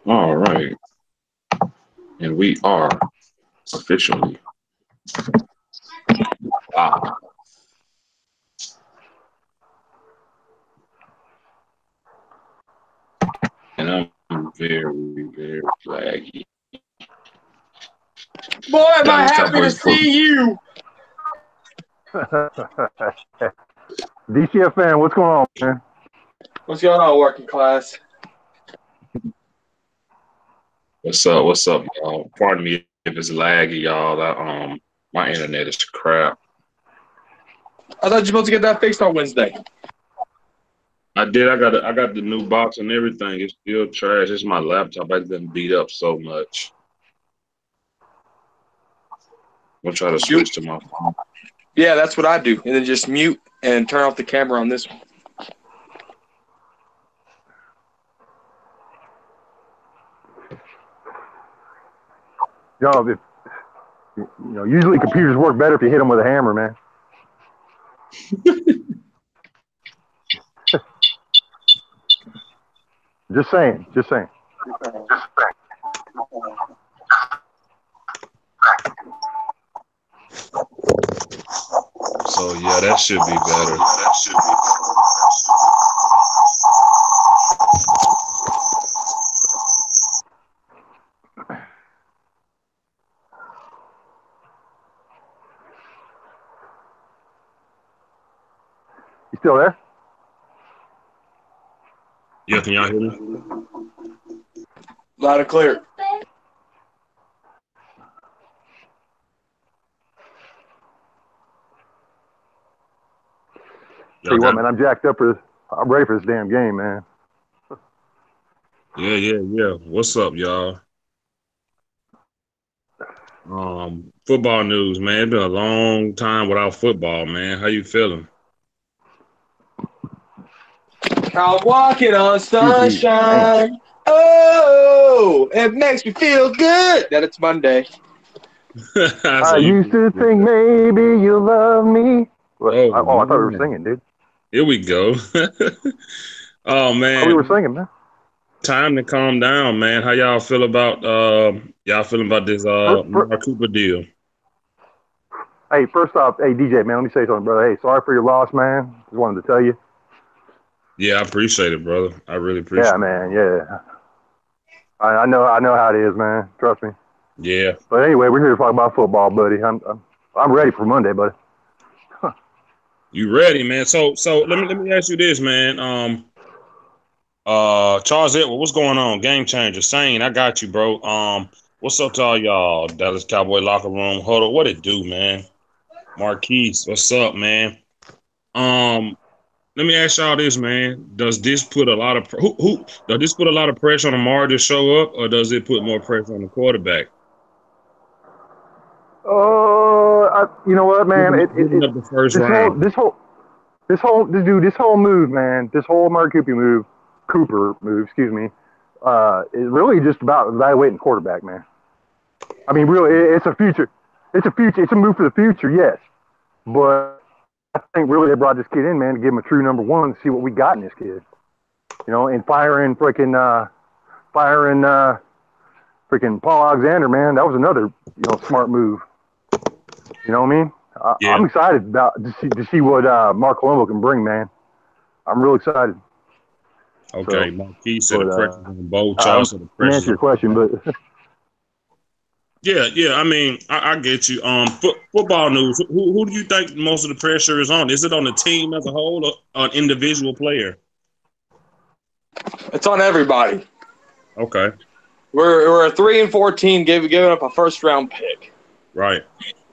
All right. And we are officially live. And I'm very, very laggy. Boy, am I Dallas happy to Cowboys football. see you. DCF fan, what's going on, man? What's going on, working class? What's up? What's up, y'all? Pardon me if it's laggy, y'all. My internet is crap. I thought you were supposed to get that fixed on Wednesday. I did. I got the new box and everything. It's still trash. It's my laptop. It's been beat up so much. I'm try to switch to my phone. Yeah, that's what I do. And then just mute and turn off the camera on this one. Yo, usually computers work better if you hit them with a hammer, man. Just saying. So yeah, that should be better. You still there? Yeah, can y'all hear me? Loud and clear. Tell you what, man, I'm jacked up for this. I'm ready for this damn game, man. Yeah. What's up, y'all? Football news, man. It's been a long time without football, man. How you feeling? I'm walking on sunshine. Oh, it makes me feel good that it's Monday. I used to think maybe you love me. I thought we were singing, dude. Here we go. Oh man, we were singing, man. Time to calm down, man. How y'all feel about this Mark Cooper deal? Hey, first off, hey DJ, man, let me say something, brother. Hey, sorry for your loss, man. Just wanted to tell you. Yeah, I appreciate it, brother. I really appreciate it. Yeah, man. Yeah. I know how it is, man. Trust me. Yeah. But anyway, we're here to talk about football, buddy. I'm ready for Monday, buddy. You ready, man? So let me ask you this, man. Charles Edward, what's going on? Game changer, Sane, I got you, bro. What's up to all y'all? Dallas Cowboy locker room huddle. What it do, man? Marquise, what's up, man? Let me ask y'all this, man. Does this put a lot of does this put a lot of pressure on Amari to show up, or does it put more pressure on the quarterback? You know what, man? This whole move, man. This whole Amari Cooper move, excuse me, is really just about evaluating quarterback, man. I mean, really, it's a future. It's a move for the future, yes. But I think really they brought this kid in, man, to give him a true number one, to see what we got in this kid. You know, and firing Paul Alexander, man, that was another, smart move. You know what I mean? Yeah. I'm excited to see what Mark Colombo can bring, man. I'm real excited. Okay, Marquis said the pressure's on both. Charles said the pressure's answer your question, but yeah. I mean, I get you. Football news. Who do you think most of the pressure is on? Is it on the team as a whole or an individual player? It's on everybody. Okay. We're a 3-4 team giving up a first round pick. Right.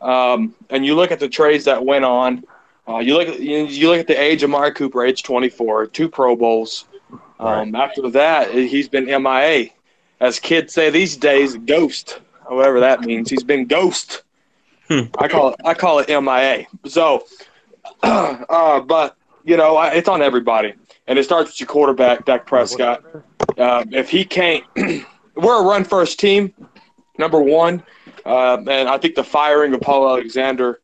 And you look at the trades that went on. You look at the age of Amari Cooper, age 24, 2 Pro Bowls. Right. After that, he's been MIA. As kids say these days, ghost. However that means, he's been ghost. I call it MIA. So, but it's on everybody, and it starts with your quarterback, Dak Prescott. If he can't, we're a run first team, number one. And I think the firing of Paul Alexander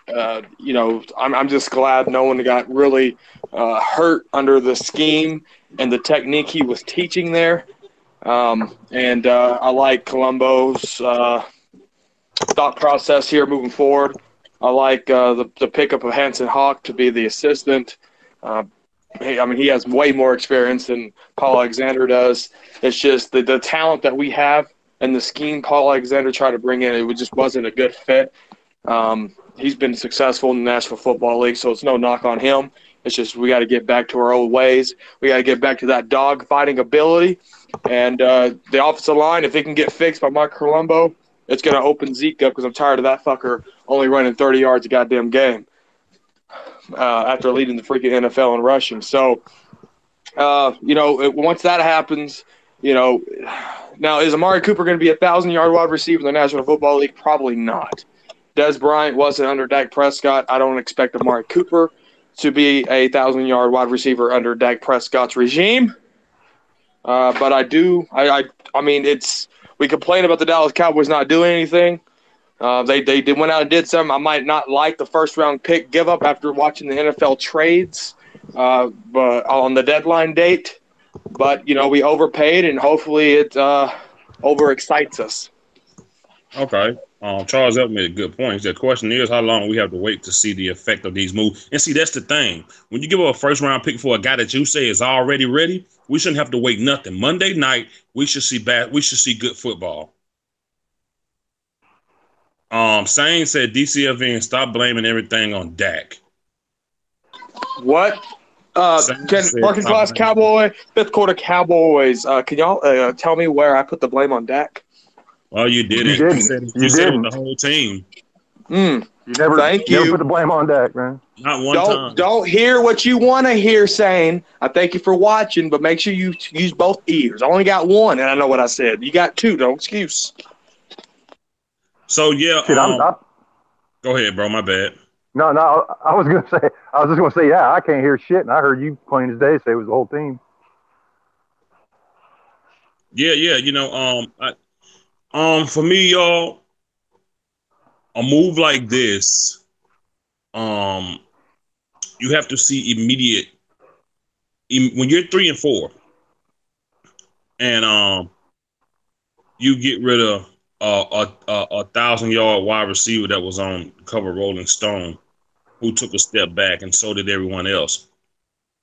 I'm just glad no one got really hurt under the scheme and the technique he was teaching there. And I like Colombo's thought process here moving forward. I like the pickup of Hanson Hawk to be the assistant. He has way more experience than Paul Alexander does. It's just the talent that we have and the scheme Paul Alexander tried to bring in, it just wasn't a good fit. He's been successful in the National Football League, so it's no knock on him. It's just we got to get back to our old ways. We got to get back to that dog fighting ability. And the offensive line, if it can get fixed by Mike Colombo, it's going to open Zeke up because I'm tired of that fucker only running 30 yards a goddamn game after leading the freaking NFL in rushing. So, once that happens, now is Amari Cooper going to be a 1,000-yard wide receiver in the National Football League? Probably not. Des Bryant wasn't under Dak Prescott. I don't expect Amari Cooper to be a 1,000-yard wide receiver under Dak Prescott's regime. But I do. We complain about the Dallas Cowboys not doing anything. They went out and did something. I might not like the first-round pick give up after watching the NFL trades, but on the deadline date. But we overpaid, and hopefully it overexcites us. Okay. Charles Elton made a good point. The question is how long we have to wait to see the effect of these moves. And see, that's the thing. When you give up a first-round pick for a guy that you say is already ready, we shouldn't have to wait nothing. Monday night, we should see good football. Sane said DCFN stop blaming everything on Dak. What? Working class Cowboy, fifth quarter Cowboys. Can y'all tell me where I put the blame on Dak? Well, you didn't. You said it was the whole team. You never put the blame on Dak, man. Not one time. Don't hear what you want to hear saying. I thank you for watching, but make sure you use both ears. I only got one, and I know what I said. You got two. No excuse. So, yeah. Shit, go ahead, bro. My bad. No, I was just going to say, yeah, I can't hear shit, and I heard you plain as day say it was the whole team. Yeah. For me, y'all, a move like this, you have to see immediate. When you're 3-4, and you get rid of a 1,000-yard wide receiver that was on cover Rolling Stone, who took a step back, and so did everyone else.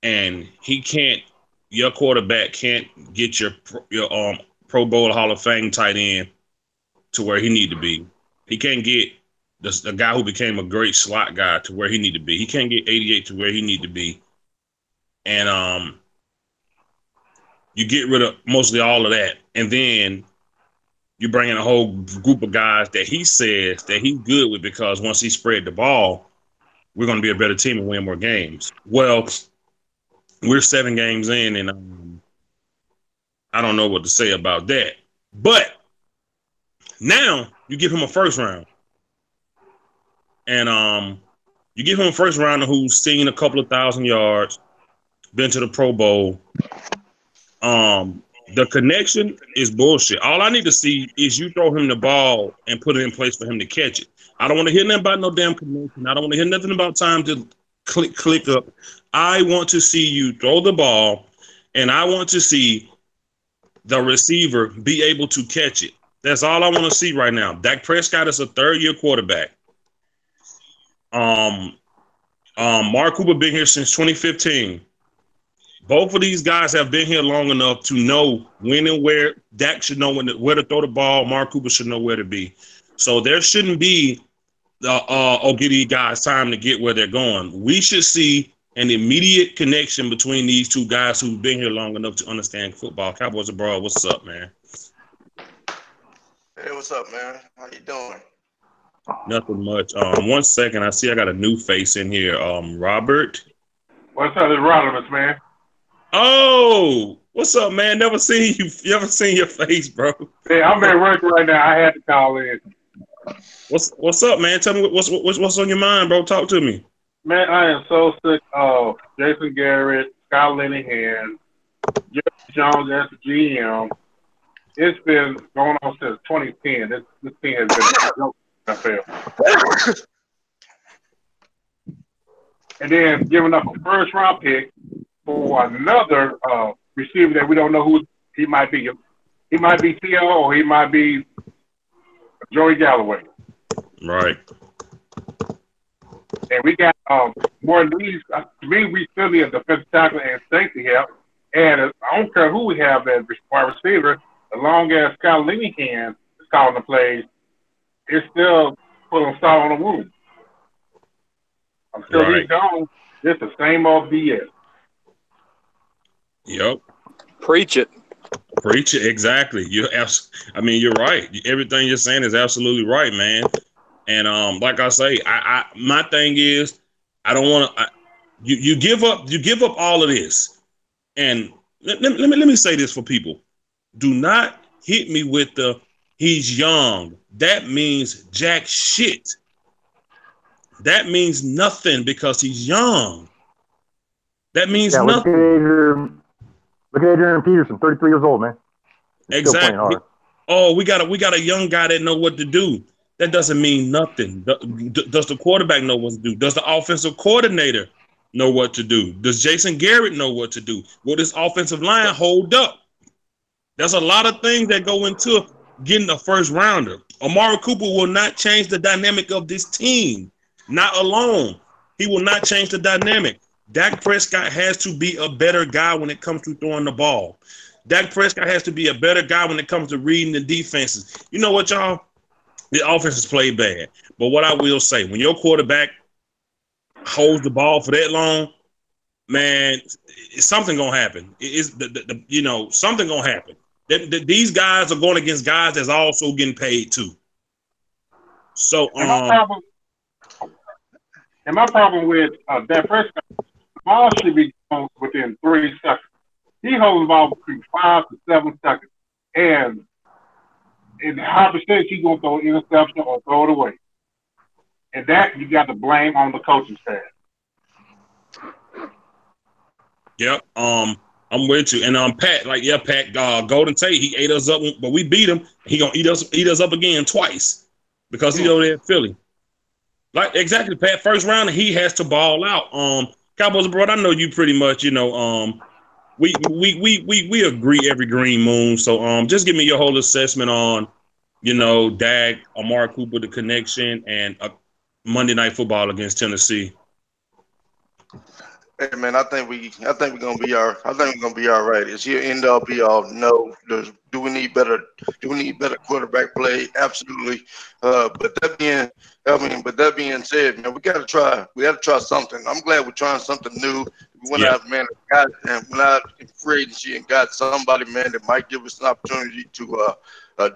And your quarterback can't get your Pro Bowl Hall of Fame tight end to where he need to be. He can't get the guy who became a great slot guy to where he need to be. He can't get 88 to where he need to be. And you get rid of mostly all of that. And then you bring in a whole group of guys that he says that he's good with because once he spread the ball, we're going to be a better team and win more games. Well, we're 7 games in, and I don't know what to say about that. But now you give him a first round. And you give him a first rounder who's seen a couple of 1,000 yards, been to the Pro Bowl. The connection is bullshit. All I need to see is you throw him the ball and put it in place for him to catch it. I don't want to hear nothing about no damn connection. I don't want to hear nothing about time to click up. I want to see you throw the ball, and I want to see the receiver be able to catch it. That's all I want to see right now. Dak Prescott is a third-year quarterback. Mark Cooper been here since 2015. Both of these guys have been here long enough to know when and where. Dak should know where to throw the ball. Mark Cooper should know where to be. So there shouldn't be give these guys time to get where they're going. We should see an immediate connection between these two guys who've been here long enough to understand football. Cowboys abroad, what's up, man? Hey, what's up, man? How you doing? Nothing much. 1 second. I see I got a new face in here. Robert. What's up, Rodimus, man? Oh, what's up, man? Never seen your face, bro. Hey, I'm at work right now. I had to call in. What's up, man? Tell me what's on your mind, bro. Talk to me. Man, I am so sick of Jason Garrett, Scott Linehan, Jerry Jones as the GM. It's been going on since 2010. This team has been a joke in the NFL. and then giving up a first round pick for another receiver that we don't know who he might be. He might be T.O. or he might be Joey Galloway. Right. And we got more needs. To me, we still need a defensive tackle and safety help. And I don't care who we have as wide receiver, as long as Scott Linehan is calling the plays, it's still putting salt on the wound. Until he's gone, it's the same old BS. Yep. Preach it. Preach it. Exactly. I mean, you're right. Everything you're saying is absolutely right, man. And like I say, my thing is, I don't want to. You give up all of this, and let me say this for people: do not hit me with the he's young. That means jack shit. That means nothing because he's young. That means nothing. Look at Adrian Peterson, 33 years old, man. He's Exactly. Still playing hard. Oh, we got a young guy that know what to do. That doesn't mean nothing. Does the quarterback know what to do? Does the offensive coordinator know what to do? Does Jason Garrett know what to do? Will this offensive line hold up? There's a lot of things that go into getting a first rounder. Amari Cooper will not change the dynamic of this team. Not alone. He will not change the dynamic. Dak Prescott has to be a better guy when it comes to throwing the ball. Dak Prescott has to be a better guy when it comes to reading the defenses. You know what, y'all? The offense has played bad. But what I will say, when your quarterback holds the ball for that long, man, something gonna happen. It's something gonna happen. These guys are going against guys that's also getting paid too. So and my problem with Dak Prescott, the ball should be going within 3 seconds. He holds the ball between 5 to 7 seconds, and in high percentage, he's gonna throw an interception or throw it away. And that you got to blame on the coaching staff. Yep. I'm with you. And Pat, Pat, Golden Tate, he ate us up, but we beat him. He gonna eat us up again twice because he's over there in Philly. Like exactly, Pat. First round, he has to ball out. Cowboys abroad. I know you pretty much. We agree every green moon. So just give me your whole assessment on, Dak, Amari Cooper, the connection, and Monday Night Football against Tennessee. Hey man, I think we're gonna be all right. Is here end all be all? No. Do we need better? Do we need better quarterback play? Absolutely. But that being said, man, we gotta try. We gotta try something. I'm glad we're trying something new. We went out, man, and went out in free agency and got somebody, man, that might give us an opportunity to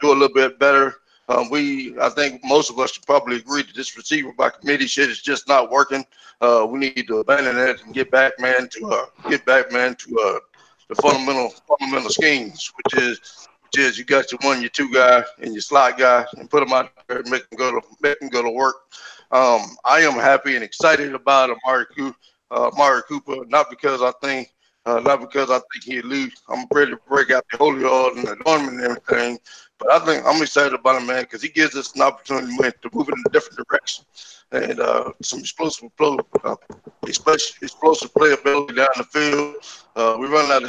do a little bit better. I think most of us should probably agree that this receiver by committee shit is just not working. We need to abandon that and get back, man, to the fundamental schemes, which is you got your 2 guy and your slot guy and put them out there and make them go to work. I am happy and excited about Amari Cooper, not because I think he'll lose. I'm ready to break out the holy oil and the anointment and everything. But I think I'm excited about him, man, because he gives us an opportunity to move in a different direction and some explosive playability down the field. We run out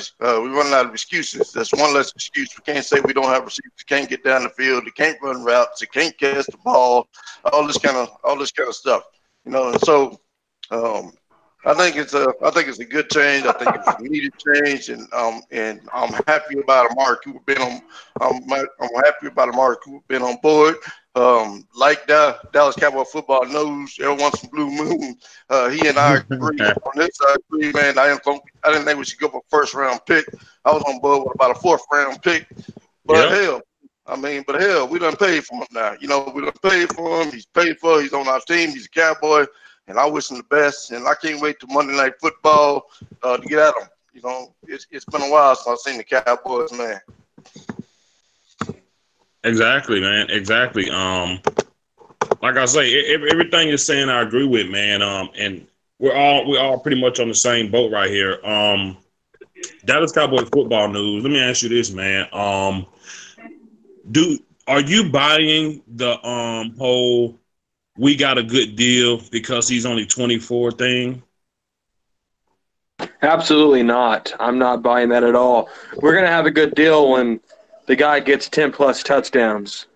of excuses. That's one less excuse. We can't say we don't have receivers. Can't get down the field. They can't run routes. They can't catch the ball. All this kind of stuff. And so. I think it's a good change. I think it's a needed change, and I'm happy about Amari Cooper being on. I'm happy about Amari Cooper being on board. Like Dallas Cowboy football knows, every once in a blue moon, he and I agree on this. I agree, man. I didn't think we should go for a first round pick. I was on board with about a 4th round pick, but hell, we done paid for him now. We done paid for him. He's paid for. He's on our team. He's a Cowboy. And I wish him the best, and I can't wait till Monday Night Football to get at him. It's been a while since I've seen the Cowboys, man. Exactly, man. Exactly. Like I say, everything you're saying, I agree with, man. And we're all pretty much on the same boat right here. Dallas Cowboys football news. Let me ask you this, man. Are you buying the whole? We got a good deal because he's only 24 thing. Absolutely not. I'm not buying that at all. We're going to have a good deal when the guy gets 10-plus touchdowns.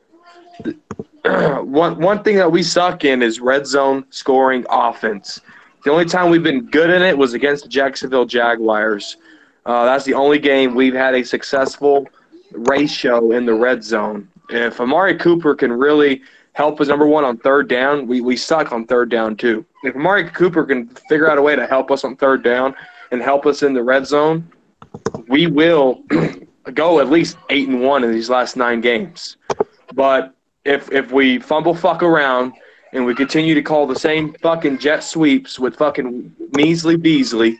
One thing that we suck in is red zone scoring offense. The only time we've been good in it was against the Jacksonville Jaguars. That's the only game we've had a successful ratio in the red zone. If Amari Cooper can really help us, number one, on third down, we suck on third down too. If Amari Cooper can figure out a way to help us on third down and help us in the red zone, we will go at least 8-1 in these last 9 games. But if we fumble fuck around and we continue to call the same fucking jet sweeps with fucking measly Beasley,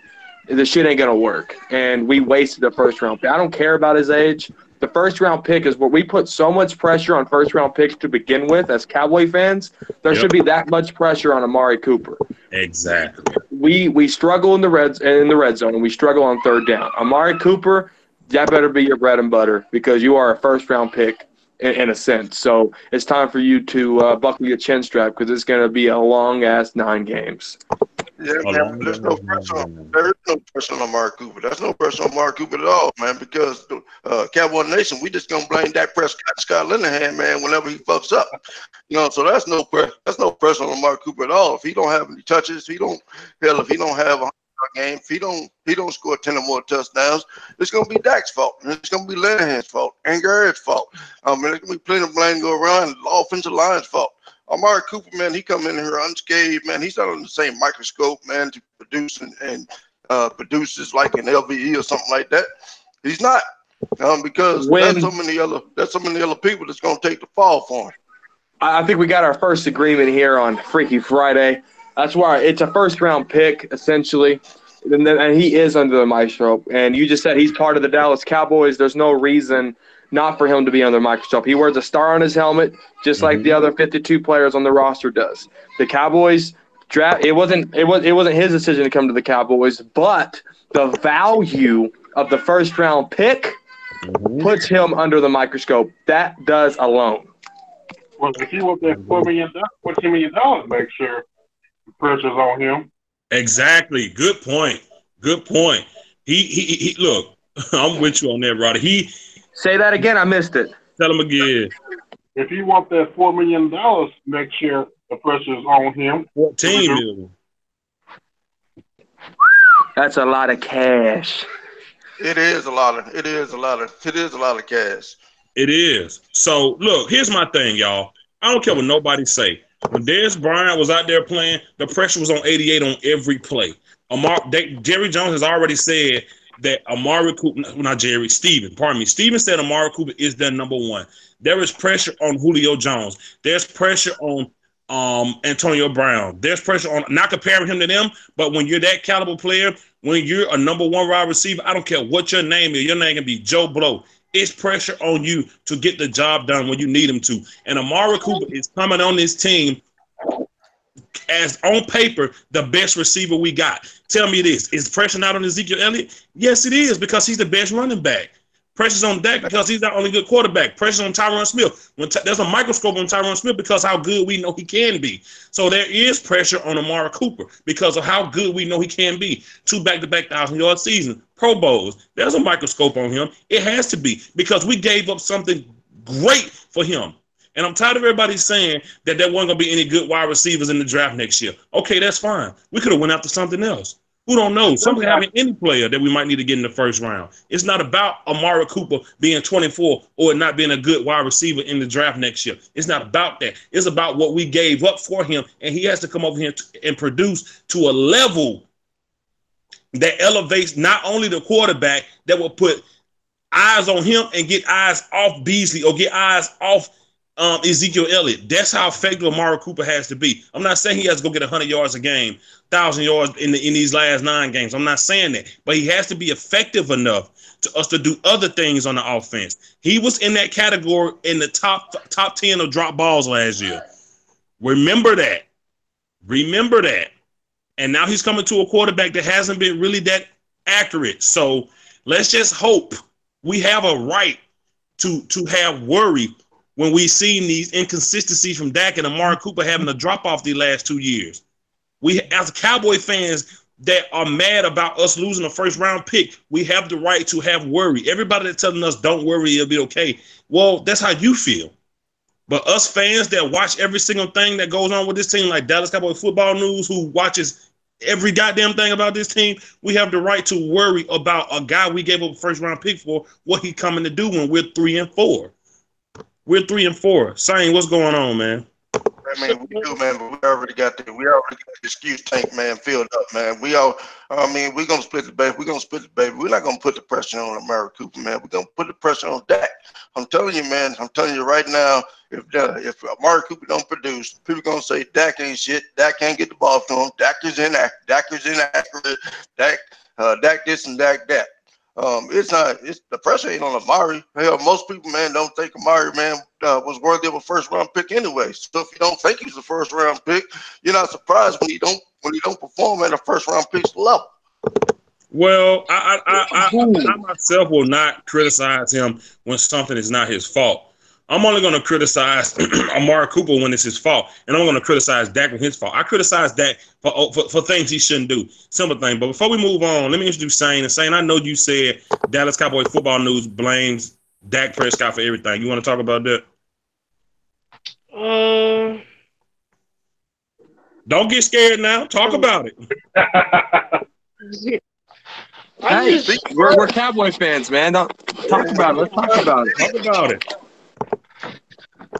this shit ain't gonna work. And we wasted a first round pick. I don't care about his age. The first round pick is what we put so much pressure on first round picks to begin with as Cowboy fans. There should be that much pressure on Amari Cooper. Exactly. We struggle in the red zone and we struggle on third down. Amari Cooper, that better be your bread and butter because you are a first round pick in a sense. So it's time for you to buckle your chin strap because it's going to be a long-ass 9 games. Yeah, man, there's no pressure on Amari Cooper. There's no pressure on Amari Cooper at all, man, because Cowboy Nation, we just going to blame Dak Prescott and Scott Linehan, man, whenever he fucks up. So that's no pressure on Amari Cooper at all. If he don't have any touches, if he don't have a game, if he don't score 10 or more touchdowns, it's gonna be Dak's fault. And it's gonna be Linehan's fault and Garrett's fault. There's gonna be plenty of blame to go around. The offensive line's fault. Amari Cooper, man, he come in here unscathed, man. He's not on the same microscope, man, to produce and produces like an LVE or something like that. He's not, because there's so many other people that's gonna take the fall for him. I think we got our first agreement here on Freaky Friday. That's why it's a first-round pick, essentially, and he is under the microscope. And you just said he's part of the Dallas Cowboys. There's no reason not for him to be under the microscope. He wears a star on his helmet, just like the other 52 players on the roster does. The Cowboys draft. It wasn't his decision to come to the Cowboys, but the value of the first-round pick puts him under the microscope. That does alone. Well, if you want that $4 million, make sure pressure's on him. Exactly. Good point. He look, I'm with you on that, Roddy. Say that again. I missed it. Tell him again. If you want that $4 million, make sure the pressure's on him. 14 million. That's a lot of cash. It is a lot of cash. It is. So look, here's my thing, y'all. I don't care what nobody say. When Dez Bryant was out there playing, the pressure was on 88 on every play. Jerry Jones has already said that Amari Cooper, Steven said Amari Cooper is their number one. There is pressure on Julio Jones. There's pressure on Antonio Brown. There's pressure on, not comparing him to them, but when you're that caliber player, when you're a number one wide receiver, I don't care what your name is. Your name can be Joe Blow. It's pressure on you to get the job done when you need him to. And Amari Cooper is coming on this team as, on paper, the best receiver we got. Tell me this. Is pressure not on Ezekiel Elliott? Yes, it is, because he's the best running back. Pressure's on Dak because he's the only good quarterback. Pressure's on Tyron Smith. There's a microscope on Tyron Smith because how good we know he can be. So there is pressure on Amari Cooper because of how good we know he can be. 2 back-to-back 1,000-yard seasons, Pro Bowls. There's a microscope on him. It has to be because we gave up something great for him. And I'm tired of everybody saying that there wasn't going to be any good wide receivers in the draft next year. Okay, that's fine. We could have went after something else. Who don't know? Something having any player that we might need to get in the first round. It's not about Amari Cooper being 24 or not being a good wide receiver in the draft next year. It's not about that. It's about what we gave up for him, and he has to come over here and produce to a level that elevates not only the quarterback, that will put eyes on him and get eyes off Beasley or get eyes off Ezekiel Elliott. That's how effective Amari Cooper has to be. I'm not saying he has to go get 100 yards a game, 1,000 yards in these last 9 games. I'm not saying that, but he has to be effective enough to us to do other things on the offense. He was in that category in the top 10 of drop balls last year. Remember that. And now he's coming to a quarterback that hasn't been really that accurate. So let's just hope we have a right to have worry when we've seen these inconsistencies from Dak and Amari Cooper having a drop off the last 2 years. We, as Cowboy fans, that are mad about us losing a first round pick, we have the right to have worry. Everybody that's telling us don't worry, it'll be okay. Well, that's how you feel. But us fans that watch every single thing that goes on with this team, like Dallas Cowboys football news, who watches every goddamn thing about this team, we have the right to worry about a guy we gave up a first round pick for, what he coming to do when we're 3-4. We're 3-4. Sane, what's going on, man? I mean, we do, man, but we already got the excuse tank, man, filled up, man. We're gonna split the baby. We're gonna split the baby. We're not gonna put the pressure on Amari Cooper, man. We're gonna put the pressure on Dak. I'm telling you, man. I'm telling you right now. If Amari Cooper don't produce, people gonna say Dak ain't shit. Dak can't get the ball to him. Dak is inaccurate. Dak this and Dak that. It's not. It's the pressure ain't on Amari. Hell, most people, man, don't think Amari, man, was worthy of a first round pick anyway. So if you don't think he's a first round pick, you're not surprised when he don't perform at a first round pick's level. Well, I myself will not criticize him when something is not his fault. I'm only going to criticize Amari Cooper when it's his fault, and I'm going to criticize Dak when it's his fault. I criticize Dak for things he shouldn't do, simple thing. But before we move on, let me introduce Shane. And Shane, I know you said Dallas Cowboys football news blames Dak Prescott for everything. You want to talk about that? Don't get scared now. Talk about it. Hey, we're Cowboys fans, man. Don't talk about it. Let's talk about it. Talk about it.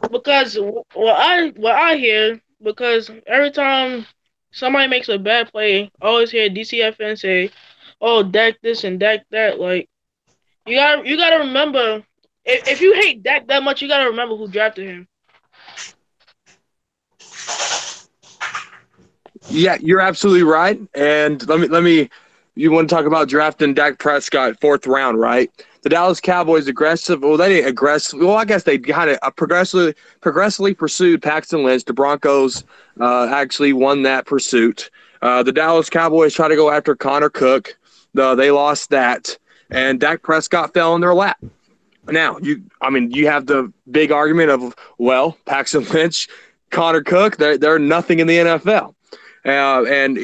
Because what I hear, because every time somebody makes a bad play, I always hear DCFN say, "Oh, Dak this and Dak that." Like, you gotta remember, if you hate Dak that much, you gotta remember who drafted him. Yeah, you're absolutely right. And let me. You want to talk about drafting Dak Prescott 4th round, right? The Dallas Cowboys aggressive. Well, they didn't aggressive. Well, I guess they kind of progressively pursued Paxton Lynch. The Broncos actually won that pursuit. The Dallas Cowboys tried to go after Connor Cook. They lost that, and Dak Prescott fell in their lap. Now, you have the big argument of, well, Paxton Lynch, Connor Cook, they're nothing in the NFL. And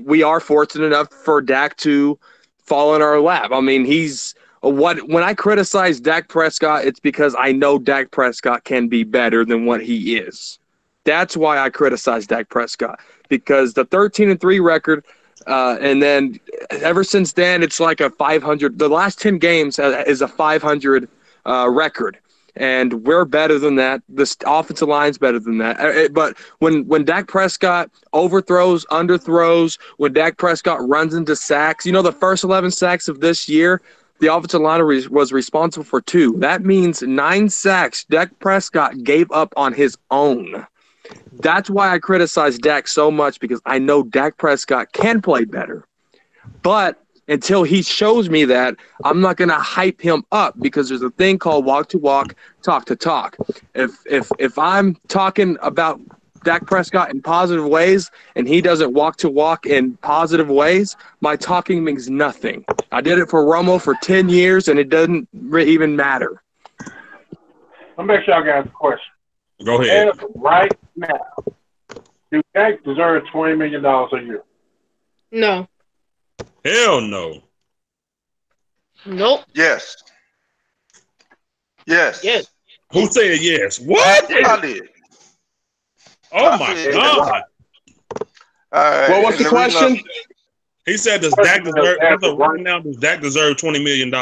we are fortunate enough for Dak to fall in our lap. I mean, when I criticize Dak Prescott, it's because I know Dak Prescott can be better than what he is. That's why I criticize Dak Prescott, because the 13-3 record, and then ever since then, it's like a 500. The last 10 games is a 500 record. And we're better than that. The offensive line's better than that. But when Dak Prescott overthrows, underthrows, when Dak Prescott runs into sacks, the first 11 sacks of this year, the offensive line was responsible for 2. That means 9 sacks Dak Prescott gave up on his own. That's why I criticize Dak so much, because I know Dak Prescott can play better. But until he shows me that, I'm not going to hype him up, because there's a thing called walk to walk, talk to talk. If I'm talking about Dak Prescott in positive ways and he doesn't walk to walk in positive ways, my talking means nothing. I did it for Romo for 10 years, and it doesn't even matter. Let me make sure I got a question. Go ahead. As of right now, do Dak deserve $20 million a year? No. Hell no. Nope. Yes. Yes. Who said yes? What? I did. Oh my God. What was the question? He said, "Does Dak deserve right now? Does Dak deserve $20 million?"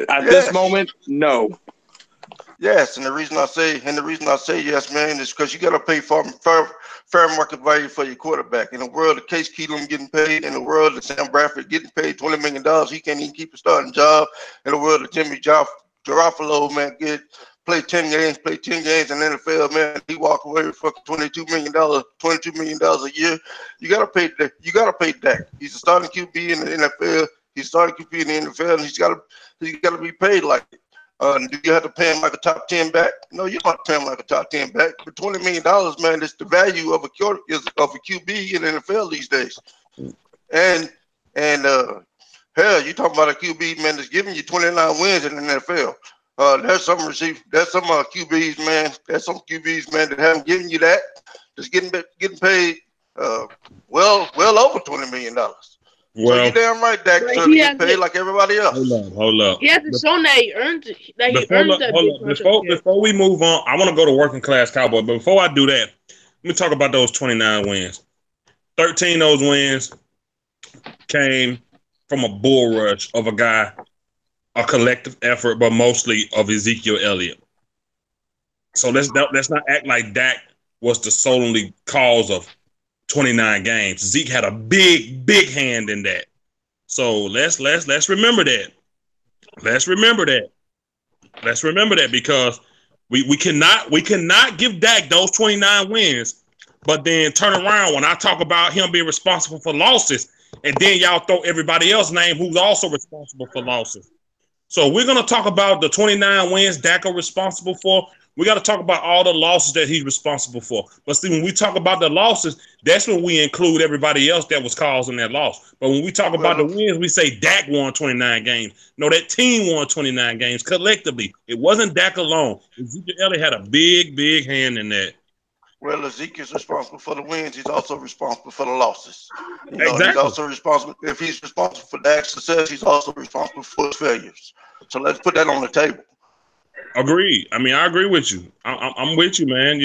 At this moment, no. Yes, and the reason I say yes, man, is because you got to pay fair market value for your quarterback. In the world of Case Keenum getting paid, in the world of Sam Bradford getting paid $20 million, he can't even keep a starting job. In the world of Jimmy Garoppolo, man, play 10 games in the NFL, man, he walk away with fucking $22 million a year. You gotta pay Dak. He's a starting QB in the NFL. He's starting QB in the NFL, and he's gotta be paid like it. Do you have to pay him like a top 10 back? No, you don't have to pay him like a top 10 back. But $20 million, man, is the value of a QB in the NFL these days. And hell, you talking about a QB, man, that's giving you 29 wins in the NFL. There's some QBs, man. There's some QBs, man, that haven't given you that. Just getting paid well over $20 million. So you Well, damn right Dak Like deserves to he get paid hasn't like everybody else. hold up. he hasn't shown that he earned that big contract yet. Before we move on, I want to go to working class Cowboy. But before I do that, let me talk about those 29 wins. 13 of those wins came from a bull rush of a guy, a collective effort, but mostly of Ezekiel Elliott. So let's not act like Dak was the solely cause of 29 games. Zeke had a big hand in that. So let's remember that. Let's remember that. Let's remember that because we cannot give Dak those 29 wins, but then turn around when I talk about him being responsible for losses, and then y'all throw everybody else's name who's also responsible for losses. So we're gonna talk about the 29 wins Dak are responsible for. We got to talk about all the losses that he's responsible for. But see, when we talk about the losses, that's when we include everybody else that was causing that loss. But when we talk about the Well, wins, we say Dak won 29 games. No, that team won 29 games collectively. It wasn't Dak alone. Ezekiel Elliott had a big hand in that. well, Ezekiel's responsible for the wins. He's also responsible for the losses. He's Exactly. also responsible. If he's responsible for Dak's success, he's also responsible for his failures. So let's put that on the table. Agreed. I mean, I agree with you. I'm with you, man.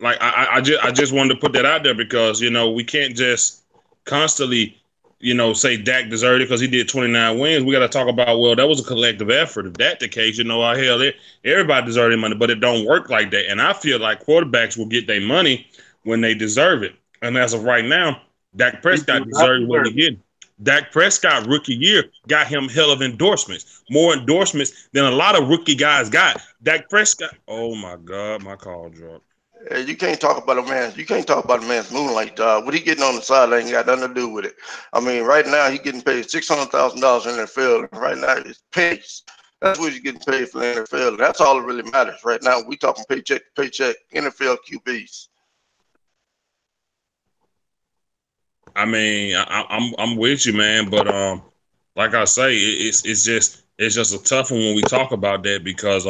Like I just wanted to put that out there because we can't just constantly, say Dak deserved it because he did 29 wins. We got to talk about that was a collective effort. If that's the case, everybody deserved their money, but it don't work like that. And I feel like quarterbacks will get their money when they deserve it. And as of right now, Dak Prescott deserves what he get. Dak Prescott rookie year got him hell of endorsements, more endorsements than a lot of rookie guys got. Dak Prescott, oh my God, my call dropped. You can't talk about a man. You can't talk about a man's moonlight job. What he getting on the sideline ain't got nothing to do with it. I mean, right now he getting paid $600,000 in the NFL. And right now it's pays. That's what he's getting paid for the NFL. And that's all that really matters right now. We talking paycheck to paycheck NFL QBs. I mean, I'm with you, man, but like I say, it's just a tough one when we talk about that because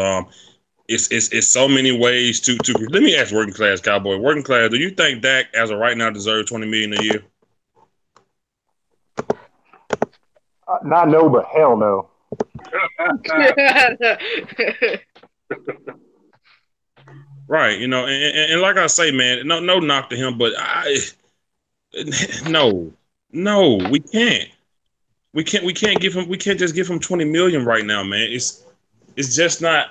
it's so many ways to. Let me ask working class Cowboy. Working class, do you think Dak as of right now deserves 20 million a year? Not no, but hell no. Right, and like I say, man, no knock to him, but no, we can't. We can't give him. We can't just give him 20 million right now, man. It's just not.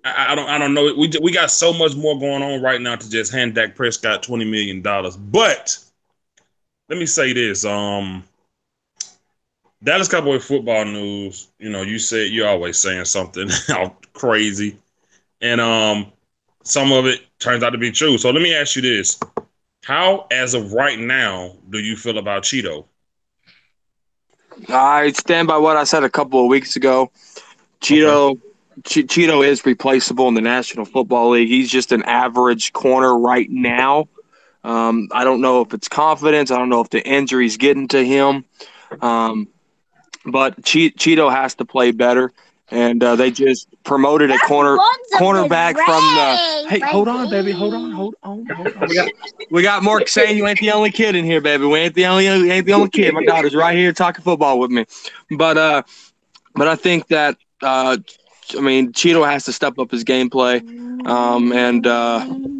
I don't know. We got so much more going on right now to just hand Dak Prescott $20 million. But let me say this. Dallas Cowboy football news. You said you're always saying something crazy, and some of it turns out to be true. So let me ask you this: how, as of right now, do you feel about Cheeto? I stand by what I said a couple of weeks ago. Okay. Cheeto is replaceable in the National Football League. He's just an average corner right now. I don't know if it's confidence. I don't know if the injury's getting to him. But Cheeto has to play better. And they just promoted a cornerback from the. Hey, hold on, baby. Hold on. We got Mark saying you ain't the only kid in here, baby. We ain't the only kid. My daughter's right here talking football with me. But I think that Cheeto has to step up his gameplay,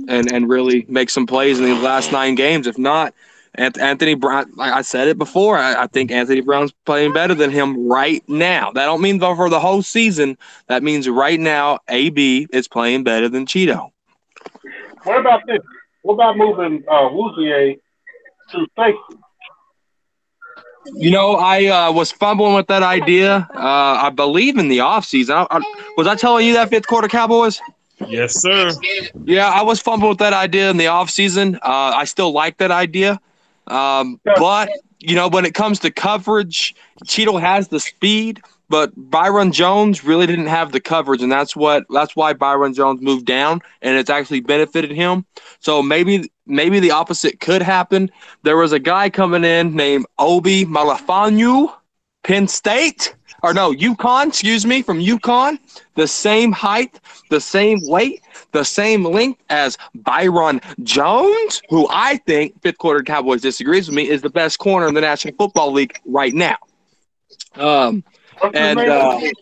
and really make some plays in the last 9 games. If not, Anthony Brown, like I said it before, I think Anthony Brown's playing better than him right now. That don't mean for the whole season. That means right now, AB is playing better than Cheeto. What about this? What about moving Wouzier to safety? I was fumbling with that idea. I believe in the offseason. Was I telling you that fifth quarter Cowboys? Yes, sir. Yeah, I was fumbling with that idea in the offseason. I still like that idea. But, when it comes to coverage, Cheeto has the speed, but Byron Jones really didn't have the coverage, and that's why Byron Jones moved down, and it's actually benefited him. So maybe the opposite could happen. There was a guy coming in named Obi Melifonwu, Penn State. UConn, from UConn, the same height, the same weight, the same length as Byron Jones, who I think, fifth quarter Cowboys disagrees with me, is the best corner in the National Football League right now. What's his And name?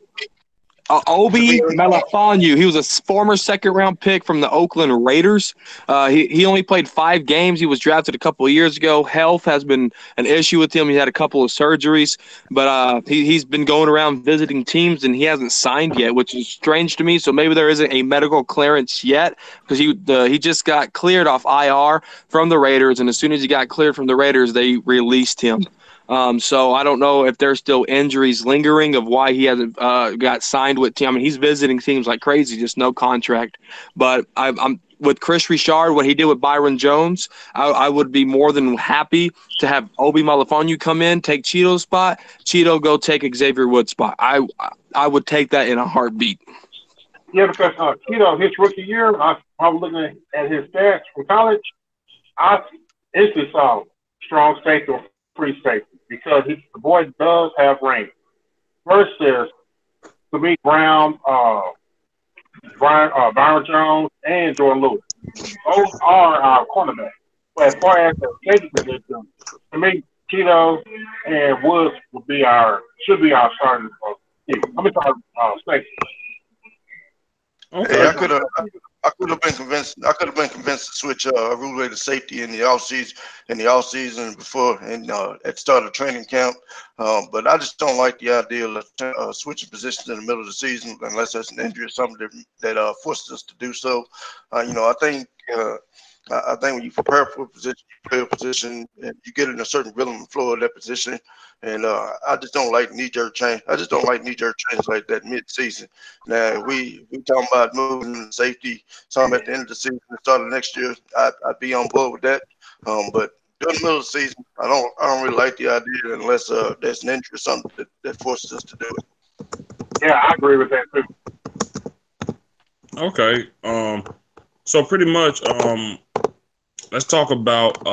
Obi Melifonwu, he was a former second-round pick from the Oakland Raiders. He only played 5 games. He was drafted a couple of years ago. Health has been an issue with him. He had a couple of surgeries, but he's been going around visiting teams, and he hasn't signed yet, which is strange to me. So maybe there isn't a medical clearance yet because he just got cleared off IR from the Raiders, and as soon as he got cleared from the Raiders, they released him. So I don't know if there's still injuries lingering of why he hasn't got signed with team. I mean, he's visiting teams like crazy, just no contract. But I'm with Chris Richard, what he did with Byron Jones. I would be more than happy to have Obi Melifonwu come in, take Cheeto's spot. Cheeto go take Xavier Woods' spot. I would take that in a heartbeat. Yeah, because Cheeto, his rookie year, I was looking at his stats from college. I instantly saw strong safety or free safety because the boy does have range. Versus to me, Byron Jones, and Jordan Lewis. Those are our cornerbacks. But as far as the safety position, to me, Cheeto and Woods should be our starting team. I'm sorry, safety. Okay. Hey, I could have been convinced. I could have been convinced to switch Ruleway to safety in the offseason before and at the start of training camp. But I just don't like the idea of switching positions in the middle of the season unless there's an injury or something that forces us to do so. I think when you prepare for a position, you play a position, and you get in a certain rhythm and flow of that position. And I just don't like knee-jerk change. I just don't like knee-jerk change like that mid-season. Now, we talking about moving safety, something at the end of the season, the start of next year. I'd be on board with that. But during the middle of the season, I don't really like the idea unless there's an injury or something that forces us to do it. Yeah, I agree with that too. Okay. So pretty much, let's talk about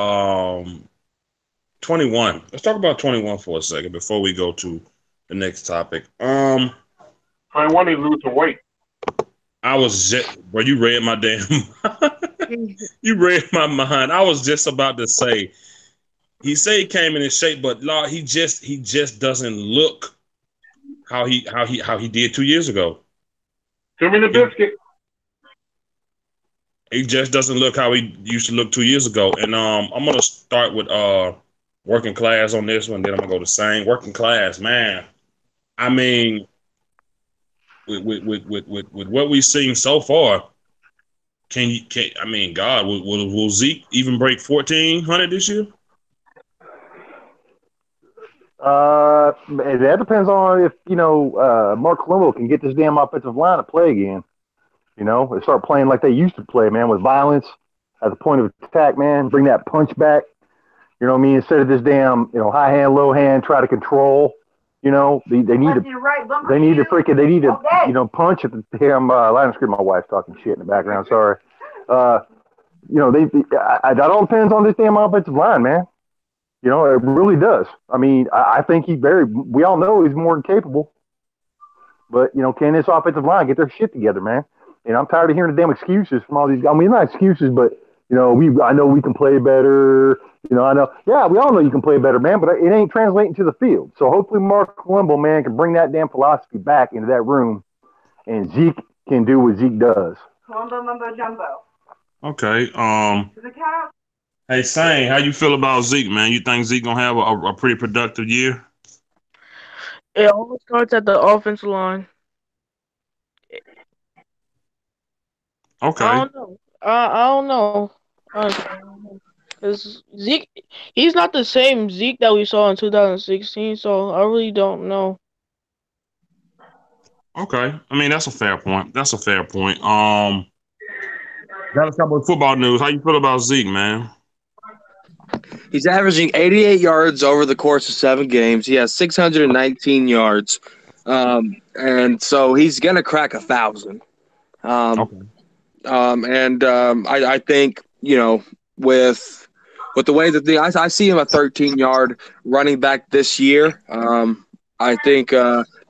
21. Let's talk about 21 for a second before we go to the next topic. 21 need to lose some weight. Bro, you read my damn you read my mind. I was just about to say he said he came in his shape, but Lord, he just doesn't look how he did 2 years ago. Too many biscuit. He just doesn't look how he used to look 2 years ago. And I'm gonna start with working class on this one. Then I'm gonna go to Sang. Working class, man. I mean, with what we've seen so far, God, will Zeke even break 1,400 this year? That depends on if Mark Colombo can get this damn offensive line to play again. They start playing like they used to play, man, with violence at the point of attack, man. Bring that punch back. You know what I mean? Instead of this damn, high hand, low hand, try to control. They need to punch at the damn line of script. My wife's talking shit in the background. Sorry. That all depends on this damn offensive line, man. It really does. I mean, I think we all know he's more than capable. But, can this offensive line get their shit together, man? And I'm tired of hearing the damn excuses from all these guys. I mean, not excuses, but, I know we can play better. I know. Yeah, we all know you can play better, man, but it ain't translating to the field. So hopefully Mark Colombo, man, can bring that damn philosophy back into that room, and Zeke can do what Zeke does. Colombo mumbo jumbo. Okay. Hey, Sang, how you feel about Zeke, man? You think Zeke gonna have a pretty productive year? It all starts at the offensive line. Okay. I don't know. Because Zeke, he's not the same Zeke that we saw in 2016, so I really don't know. Okay. I mean, that's a fair point. Got a couple of football news. How you feel about Zeke, man? He's averaging 88 yards over the course of 7 games. He has 619 yards. And so he's going to crack 1,000. Okay. I think, with the way that I see him a 13-yard running back this year. I think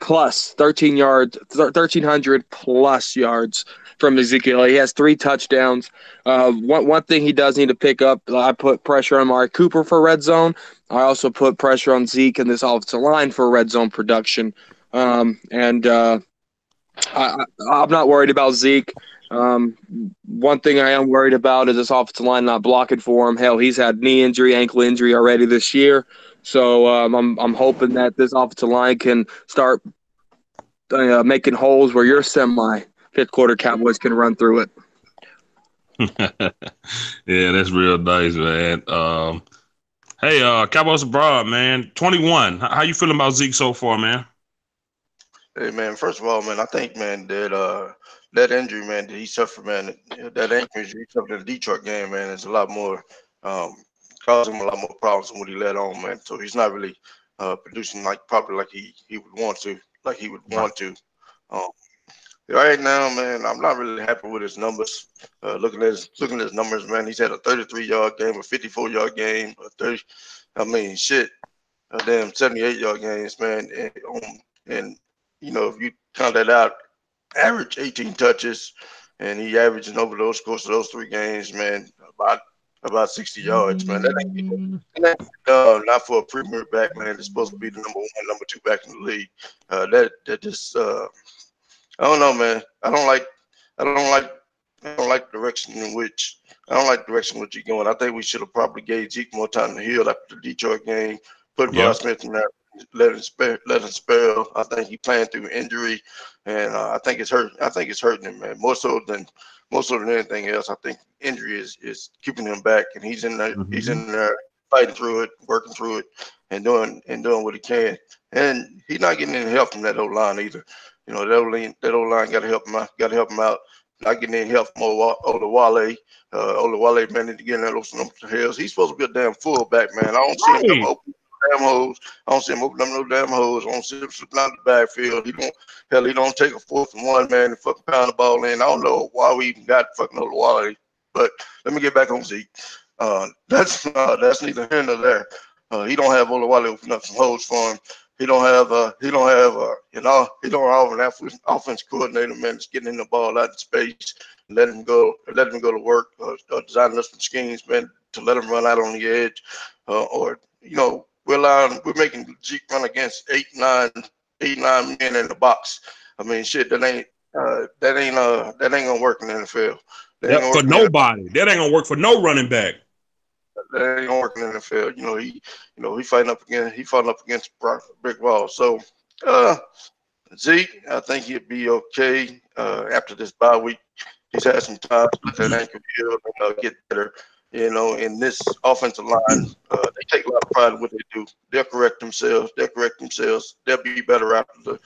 plus 1,300 plus yards from Ezekiel. He has 3 touchdowns. One thing he does need to pick up, I put pressure on Amari Cooper for red zone. I also put pressure on Zeke and this offensive line for red zone production. I'm not worried about Zeke. One thing I am worried about is this offensive line not blocking for him. Hell, he's had knee injury, ankle injury already this year. So I'm hoping that this offensive line can start making holes where your fifth quarter Cowboys can run through it. Yeah, that's real nice, man. Hey, Cowboys abroad, man. 21. How you feeling about Zeke so far, man? Hey man, first of all, man, I think man that injury, man, that he suffered, man, that ankle injury he suffered in the Detroit game, man, is a lot more um, causing him a lot more problems than what he let on, man. So he's not really producing like probably like he would want to, like he would Right. want to. Um, right now, man, I'm not really happy with his numbers. Looking at his numbers, man, he's had a 33-yard game, a 54-yard game, a 30. I mean, shit, a damn 78-yard games, man, and if you count that out, average 18 touches, and he averaging over those course of those 3 games, man, about 60 yards, man. Not for a premier back, man. It's supposed to be the number 1, number 2 back in the league. That just I don't know, man. I don't like I don't like the direction in which you're going. I think we should have probably gave Zeke more time to heal after the Detroit game. Put Yeah. Rod Smith in there, let him spell. I think he playing through injury, and I think it's hurt. I think it's hurting him, man. More so than anything else. I think injury is keeping him back, and he's in there. He's Mm-hmm. in there fighting through it, working through it, and doing what he can. And he's not getting any help from that old line either. That old line got to help him out. Got to help him out. Not getting any help from Olawale. Olawale, man, need to get in those hills. He's supposed to be a damn fullback, man. I don't see him come Right. open damn holes. I don't see him open up no damn holes. I don't see him slipping out the backfield. He don't take a 4th and 1, man, and fucking pound the ball in. I don't know why we even got fucking Olawale. But let me get back on Zeke. That's neither here nor there. He don't have Olawale open up some holes for him. He don't have he don't have an offense coordinator, man, that's getting in the ball out in space, let him go to work, designing us some schemes, man, to let him run out on the edge, or we're making Zeke run against 8, 9 men in the box. I mean, shit, that ain't gonna work in the NFL. That ain't Yep. gonna For work in the NFL. nobody. That ain't gonna work for no running back. That ain't gonna work in the NFL. He fighting up against brick walls. So Zeke, I think he'll be okay after this bye week. He's had some time to let that ankle heal and get better. In this offensive line, they take a lot of pride in what they do. They'll correct themselves. They'll be better after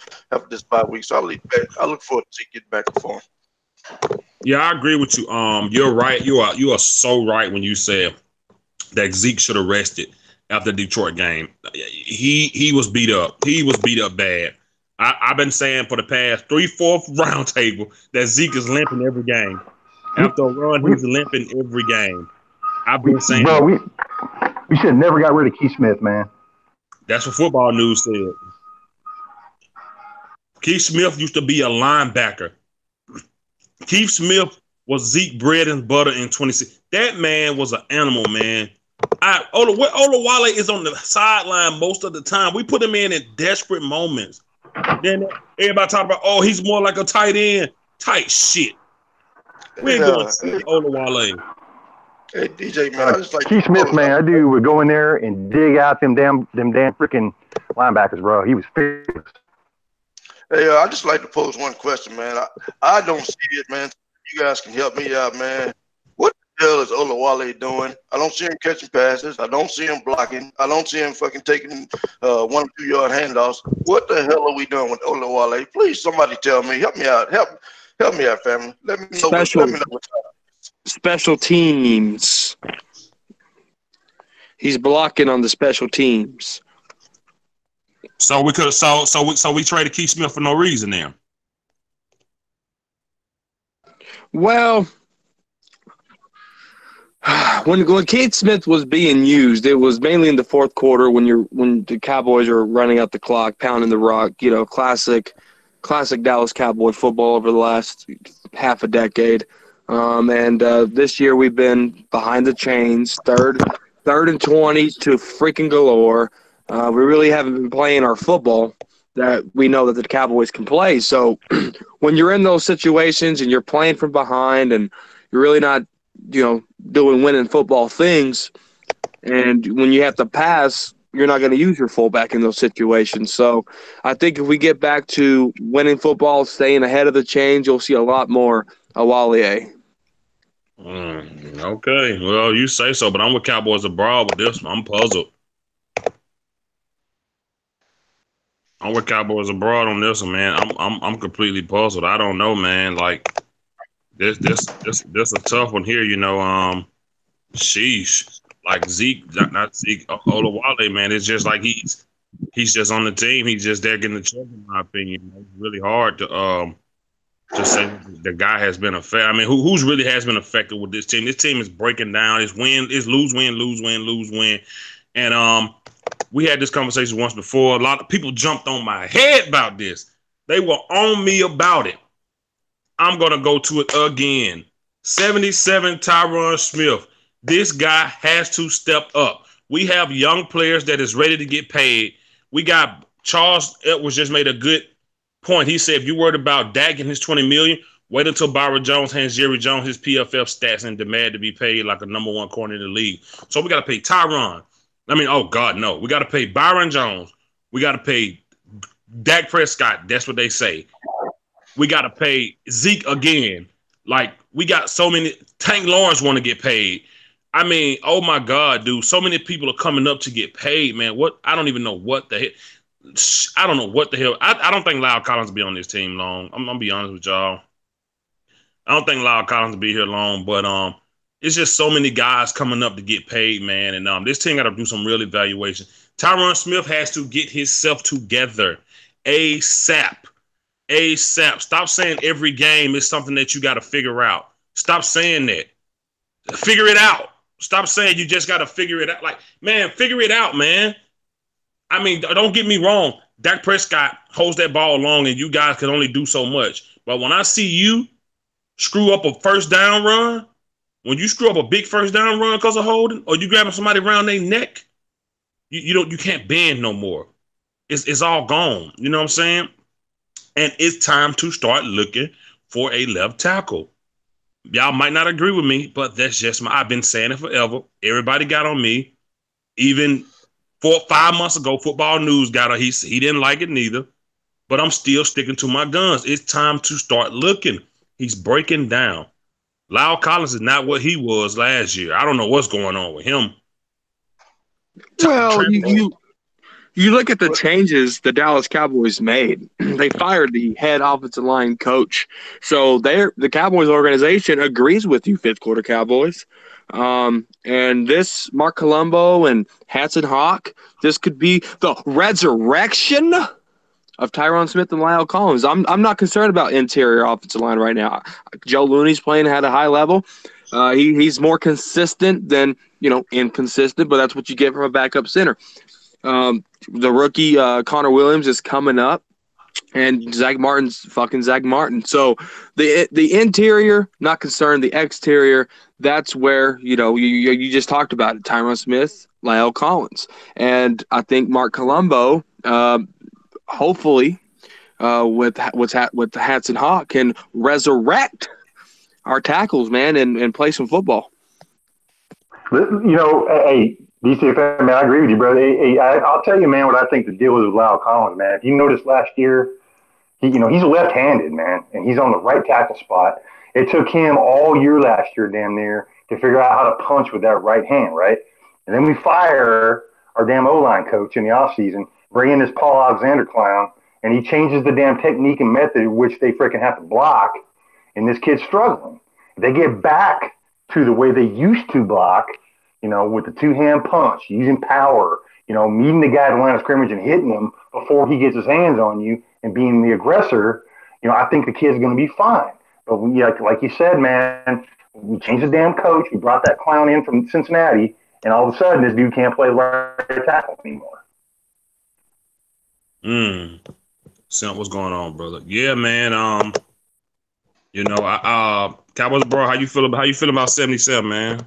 this bye week. So I look forward to Zeke getting back in form. Yeah, I agree with you. You're right. You are so right when you said that Zeke should have rested after the Detroit game. He was beat up. He was beat up bad. I've been saying for the past 3/4 round table that Zeke is limping every game. After a run, We, he's limping every game. I've we been saying bro, that. we should have never got rid of Keith Smith, man. That's what Football News said. Keith Smith used to be a linebacker. Keith Smith was Zeke bread and butter in 26. That man was an animal, man. Olawale is on the sideline most of the time. We put him in desperate moments. Then everybody talk about, oh, he's more like a tight end. Tight shit. We ain't going to see Olawale. Hey DJ, man, I just like Keith Smith, man, that dude would go in there and dig out them damn freaking linebackers, bro. He was fearless. Hey, I just like to pose one question, man. I don't see it, man. You guys can help me out, man. What the hell is Olawale doing? I don't see him catching passes. I don't see him blocking. I don't see him fucking taking 1 or 2 yard handoffs. What the hell are we doing with Olawale? Please, somebody tell me. Help me out. Help me out, family. Let me know. Let me know what's up. Special teams. He's blocking on the special teams. So we could we traded Keith Smith for no reason then. Well, When Keith Smith was being used, it was mainly in the fourth quarter when the Cowboys are running out the clock, pounding the rock. Classic Dallas Cowboy football over the last half a decade. And this year we've been behind the chains, third and 20 to freaking galore. We really haven't been playing our football that we know that the Cowboys can play. So when you're in those situations and you're playing from behind and you're really not, doing winning football things, and when you have to pass, you're not going to use your fullback in those situations. So I think if we get back to winning football, staying ahead of the chains, you'll see a lot more Awalier. Okay, well, you say so, but I'm with Cowboys abroad with this one. I'm puzzled. I'm with Cowboys abroad on this one, man. I'm completely puzzled. I don't know, man. Like this a tough one here. Sheesh. Like Zeke, not Zeke, Olawale, man. It's just like he's just on the team. He's just there getting the check, in my opinion. It's really hard to say the guy has been affected. I mean, who's really has been affected with this team? This team is breaking down. It's lose, win, lose, win, lose, win. And we had this conversation once before. A lot of people jumped on my head about this. They were on me about it. I'm gonna go to it again. 77 Tyron Smith. This guy has to step up. We have young players that is ready to get paid. We got Charles Edwards just made a good point. He said, if you're worried about Dak and his $20 million, wait until Byron Jones hands Jerry Jones his PFF stats and demand to be paid like a number one corner in the league. So we got to pay Tyron. I mean, oh God, no. We got to pay Byron Jones. We got to pay Dak Prescott. That's what they say. We got to pay Zeke again. Like, we got so many. Tank Lawrence want to get paid. I mean, oh my God, dude. So many people are coming up to get paid, man. What? I don't even know what the hell. I don't know what the hell. I don't think Lyle Collins will be on this team long. I'm gonna be honest with y'all. I don't think Lyle Collins will be here long, but it's just so many guys coming up to get paid, man. And this team got to do some real evaluation. Tyron Smith has to get himself together ASAP. ASAP. Stop saying every game is something that you got to figure out. Stop saying that. Figure it out. Stop saying you just got to figure it out. Like, man, figure it out, man. I mean, don't get me wrong. Dak Prescott holds that ball long, and you guys can only do so much. But when I see you screw up a first down run, when you screw up a big first down run because of holding, or you grabbing somebody around their neck, you can't bend no more. It's all gone. You know what I'm saying? And it's time to start looking for a left tackle. Y'all might not agree with me, but that's just I've been saying it forever. Everybody got on me. Even 5 months ago, Football News got on. He didn't like it neither. But I'm still sticking to my guns. It's time to start looking. He's breaking down. Lyle Collins is not what he was last year. I don't know what's going on with him. Well, you look at the changes the Dallas Cowboys made. They fired the head offensive line coach. So the Cowboys organization agrees with you, fifth quarter Cowboys. And this Mark Colombo and Hanson Hawk, this could be the resurrection of Tyron Smith and Lyle Collins. I'm not concerned about interior offensive line right now. Joe Looney's playing at a high level. He's more consistent than inconsistent, but that's what you get from a backup center. The rookie Connor Williams is coming up, and Zach Martin's fucking Zach Martin. So the interior, not concerned. The exterior, that's where you just talked about it. Tyron Smith, Lyle Collins, and I think Mark Colombo, hopefully, with the Hats and Hawk, can resurrect our tackles, man, and play some football. Hey, DCFM, man, I agree with you, brother. Hey, I'll tell you, man, what I think the deal is with Lyle Collins, man. If you noticed last year, he's left-handed, man, and he's on the right tackle spot. It took him all year last year, damn near, to figure out how to punch with that right hand, right? And then we fire our damn O-line coach in the offseason, bring in this Paul Alexander clown, and he changes the damn technique and method in which they freaking have to block, and this kid's struggling. If they get back to the way they used to block, with the two-hand punch, using power, meeting the guy at the line of scrimmage and hitting him before he gets his hands on you and being the aggressor, I think the kid's going to be fine. But like you said, man, We changed the damn coach. We brought that clown in from Cincinnati, and all of a sudden, this dude can't play right tackle anymore. Simp, what's going on, brother? Yeah, man. Cowboys, bro. How you feel about 77, man?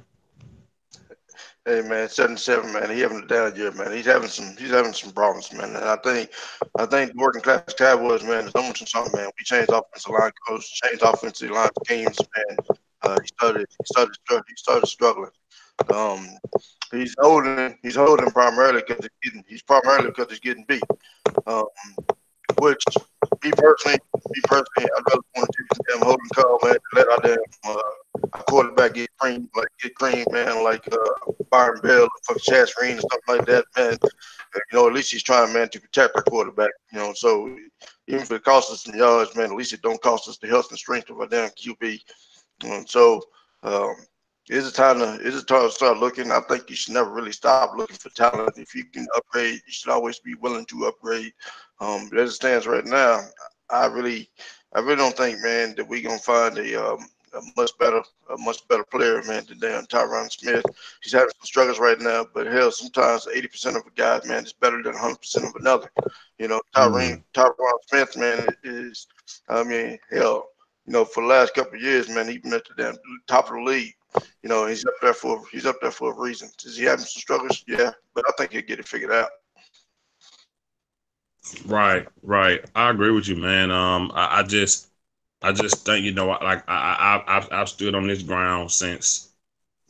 Hey man, 77 man, he having a down year, man. He's having some problems, man. And I think the working class Cowboys, man, is doing something, man. We changed offensive line coach, changed offensive line schemes, man. He started struggling. Um, he's holding primarily because he's getting beat. Um, which me personally, I'd rather want to take the damn holding call, man, to let our quarterback get cream, man, like Byron Bell or fucking Chaz Green or something like that, man. At least he's trying, man, to protect our quarterback. So even if it costs us some yards, man, at least it don't cost us the health and strength of our damn QB. So um, it's a time to start looking. I think you should never really stop looking for talent. If you can upgrade, you should always be willing to upgrade. But as it stands right now, I really, I really don't think, man, that we're gonna find a much better player, man, than damn Tyron Smith. He's having some struggles right now, but hell, sometimes 80% of a guy, man, is better than 100% of another. Mm. Tyron Smith, man, is, I mean, hell, for the last couple of years, man, he's been at the damn top of the league. He's up there for a reason. Is he having some struggles? Yeah, but I think he'll get it figured out. Right, right. I agree with you, man. I just think like I've stood on this ground since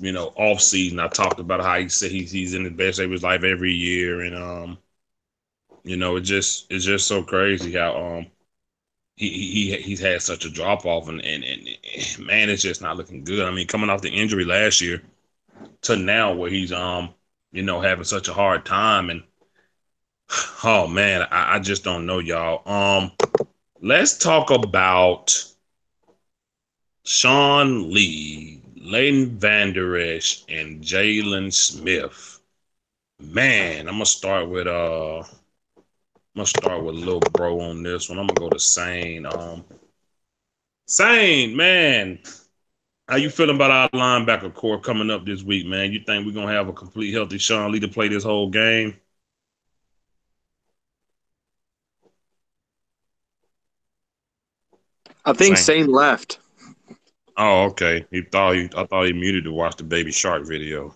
off season. I talked about how he said he's in the best shape of his life every year, and it's just so crazy how he's had such a drop off, and man, it's just not looking good. I mean, coming off the injury last year to now where he's having such a hard time, and oh man, I just don't know, y'all. Let's talk about Sean Lee, Leighton Vander Esch, and Jalen Smith. Man, I'm gonna start with little bro on this one. I'm gonna go to Sane. Sane, man. How you feeling about our linebacker core coming up this week, man? You think we're gonna have a complete healthy Sean Lee to play this whole game? I think Same. Sane left. Oh, okay. I thought he muted to watch the Baby Shark video.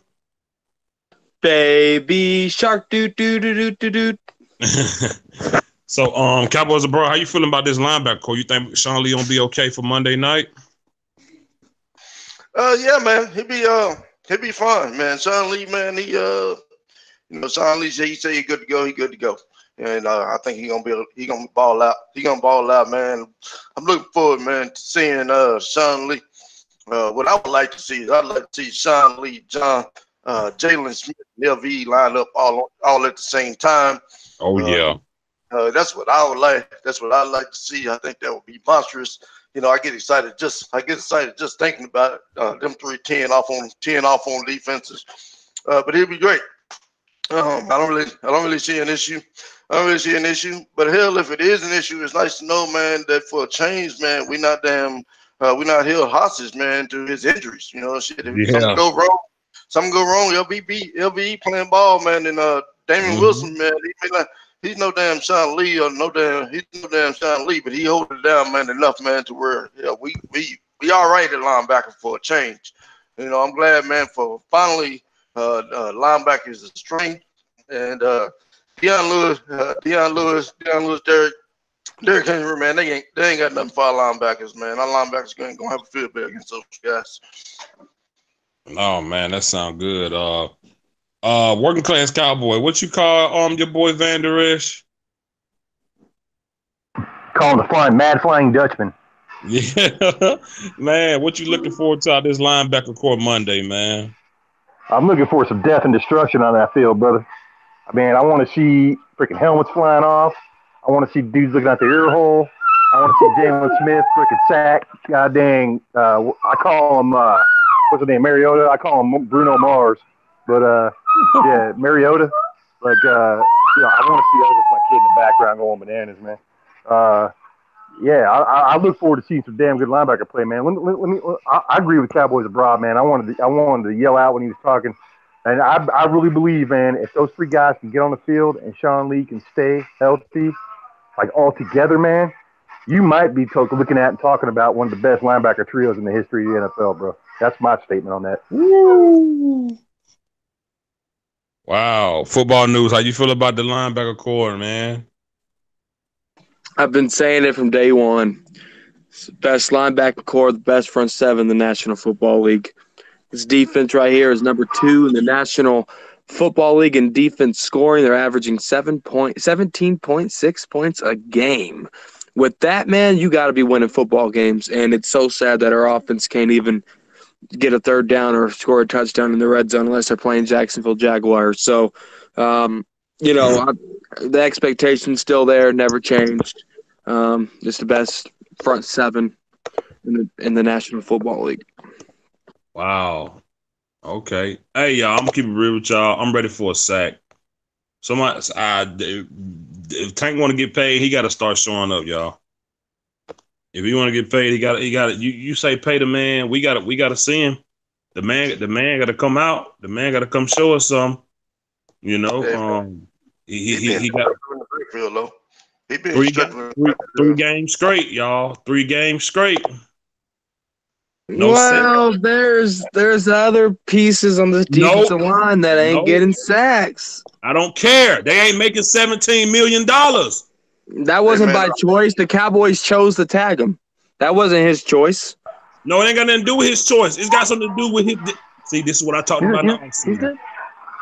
Baby shark, doo doo doo doo doo doo. So, Cowboys, bro, how you feeling about this linebacker core? You think Sean Lee gonna be okay for Monday night? Yeah, man, he'll be fine, man. Sean Lee, man, Sean Lee said he good to go. He good to go, and I think he gonna ball out. He gonna ball out, man. I'm looking forward, man, to seeing Sean Lee. What I would like to see is I'd like to see Sean Lee, Jalen Smith, and LV line up all at the same time. Oh Uh, yeah. that's what I would like. That's what I'd like to see. I think that would be monstrous. I get excited just thinking about it. Them three 10 off on defenses. But it'd be great. I don't really see an issue. I don't really see an issue. But hell, if it is an issue, it's nice to know, man, that for a change, man, we not held hostage, man, to his injuries. Shit. If Yeah. something go wrong, LVB playing ball, man, and Damian Hmm. Wilson, man, he's no damn Sean Lee he's no damn Sean Lee, but he hold it down, man, enough, man, to where we all right at linebacker for a change. I'm glad, man, for finally linebackers a strength and Deion Lewis, Derrick Henry, man, they ain't got nothing for our linebackers, man. Our linebackers ain't gonna have a field day against those guys. Oh man, that sounds good. Working class cowboy. What you call your boy Vander Esch? Call him the mad flying Dutchman. Yeah, man. What you looking forward to out this linebacker core Monday, man? I'm looking for some death and destruction on that field, brother. I mean, I want to see freaking helmets flying off. I want to see dudes looking out the ear hole. I want to see Jalen Smith freaking sack. God dang. I call him, what's his name, Mariota? I call him Bruno Mars. But, yeah, Mariota. Like, I want to see that with my kid in the background going bananas, man. Uh, Yeah, I look forward to seeing some damn good linebacker play, man. I agree with Cowboys abroad, man. I wanted to yell out when he was talking, and I really believe, man, if those three guys can get on the field and Sean Lee can stay healthy, like all together, man, you might be looking at and talking about one of the best linebacker trios in the history of the NFL, bro. That's my statement on that. Woo! Wow. Football news. How you feel about the linebacker core, man? I've been saying it from day one. Best linebacker core, the best front seven in the National Football League. This defense right here is number 2 in the National Football League in defense scoring. They're averaging 17.6 points a game. With that, man, you got to be winning football games, and it's so sad that our offense can't even get a third down or score a touchdown in the red zone unless they're playing Jacksonville Jaguars. So, you know, the expectation's still there, never changed. It's the best front seven in the National Football League. Wow. Okay. Hey, y'all, I'm gonna keep it real with y'all. I'm ready for a sack. Somebody, if Tank want to get paid, he got to start showing up, y'all. If he want to get paid, he got. You say pay the man. We got to see him. The man got to come out. The man got to come show us some. You know, he got in the backfield, though. He been three, struggling. three games straight, y'all. 3 games straight. No sack. Well, there's other pieces on this No, defensive line that ain't no. getting sacks. I don't care. They ain't making $17 million. That wasn't by choice. The Cowboys chose to tag him. That wasn't his choice. No, it ain't got nothing to do with his choice. It's got something to do with his. See, this is what I talked about in the offseason.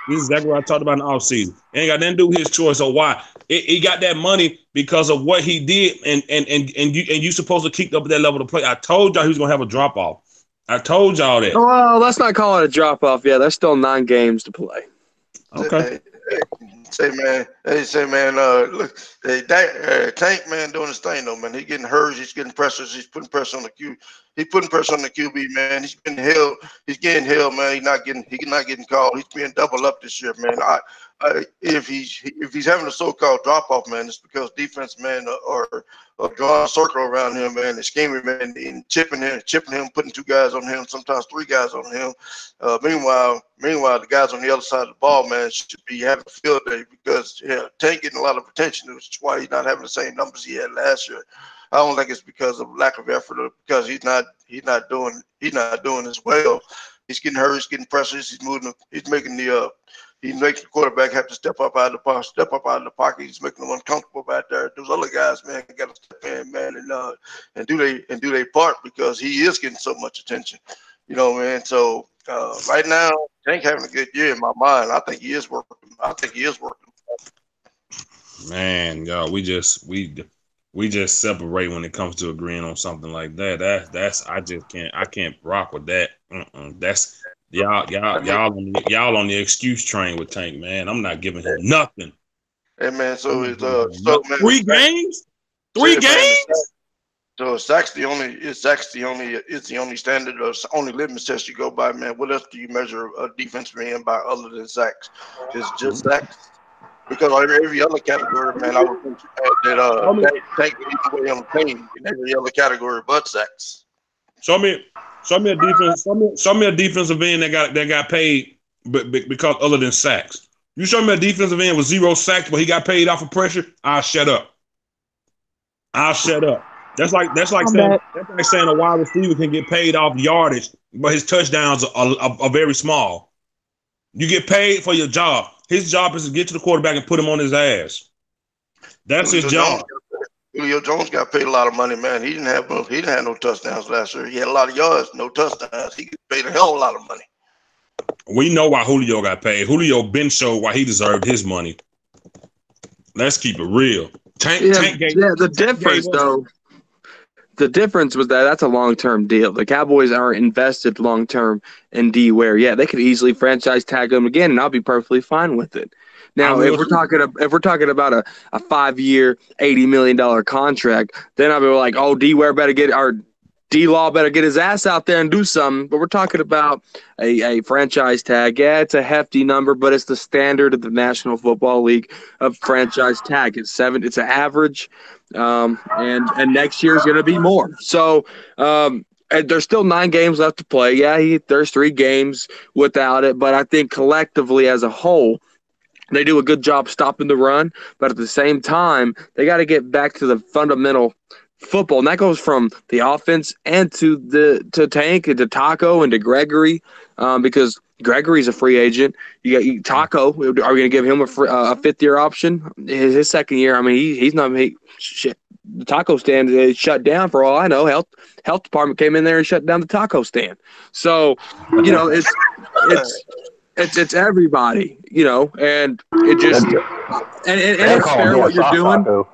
This is exactly what I talked about in the offseason. It ain't got nothing to do with his choice or why. He got that money because of what he did, and you supposed to keep up at that level of play. I told y'all he was gonna have a drop off. I told y'all that. Well, let's not call it a drop off. Yeah, there's still 9 games to play. Okay. Say man, look, Tank man doing his thing though, man. He getting hurt, he's getting pressures, he's putting pressure on the Q, he's putting pressure on the QB, man. He's getting held, man. He's not getting called. He's being doubled up this year, man. If he's having a so-called drop off, man, it's because defense, man, or drawing a circle around him, man, and scheming, man, and chipping him, putting 2 guys on him, sometimes 3 guys on him. Meanwhile, the guys on the other side of the ball, man, should be having a field day because Tank getting a lot of attention, which is why he's not having the same numbers he had last year. I don't think it's because of lack of effort or because he's not doing as well. He's getting hurt, he's getting pressures, he's making the quarterback have to step up out of the pocket. He's making them uncomfortable back there. Those other guys, man, got to step in, man, and do their part because he is getting so much attention. You know, man. So right now, Tank having a good year in my mind. I think he is working. Man, y'all, we just separate when it comes to agreeing on something like that. That's I can't rock with that. That's y'all on the excuse train with Tank, man. I'm not giving him nothing. Hey man, so it's man, 3 games? 3 games? So sacks the only standard or only litmus test you go by, man. What else do you measure a defense man by other than sacks? It's just sacks. Because every other category, man, I would think that Tank leads the way on the team in every other category but sacks. Show me a defense. Show me a defensive end that got paid, because other than sacks. You show me a defensive end with 0 sacks, but he got paid off of pressure. I'll shut up. That's like saying a wide receiver can get paid off yardage, but his touchdowns are very small. You get paid for your job. His job is to get to the quarterback and put him on his ass. That's his job. Julio Jones got paid a lot of money, man. He didn't have no touchdowns last year. He had a lot of yards, no touchdowns. He paid a hell of a lot of money. We know why Julio got paid. Julio been showed why he deserved his money. Let's keep it real. The difference was that's a long-term deal. The Cowboys are invested long-term in D. Ware. Yeah, they could easily franchise tag him again, and I'll be perfectly fine with it. Now, if we're talking about a 5-year, $80 million contract, then I'll be like, oh, D. Ware better get D-Law better get his ass out there and do something. But we're talking about a franchise tag. Yeah, it's a hefty number, but it's the standard of the National Football League of franchise tag. It's an average, and next year is going to be more. So and there's still 9 games left to play. Yeah, there's 3 games without it, but I think collectively as a whole, they do a good job stopping the run, but at the same time, they got to get back to the fundamental football, and that goes from the offense and to Tank and to Taco and to Gregory, because Gregory's a free agent. You got Taco. Are we going to give him a 5th-year option? His second year. I mean, he's not. Shit. The taco stand is shut down for all I know. Health department came in there and shut down the taco stand. So, it's everybody, and it just and it's fair what you're doing.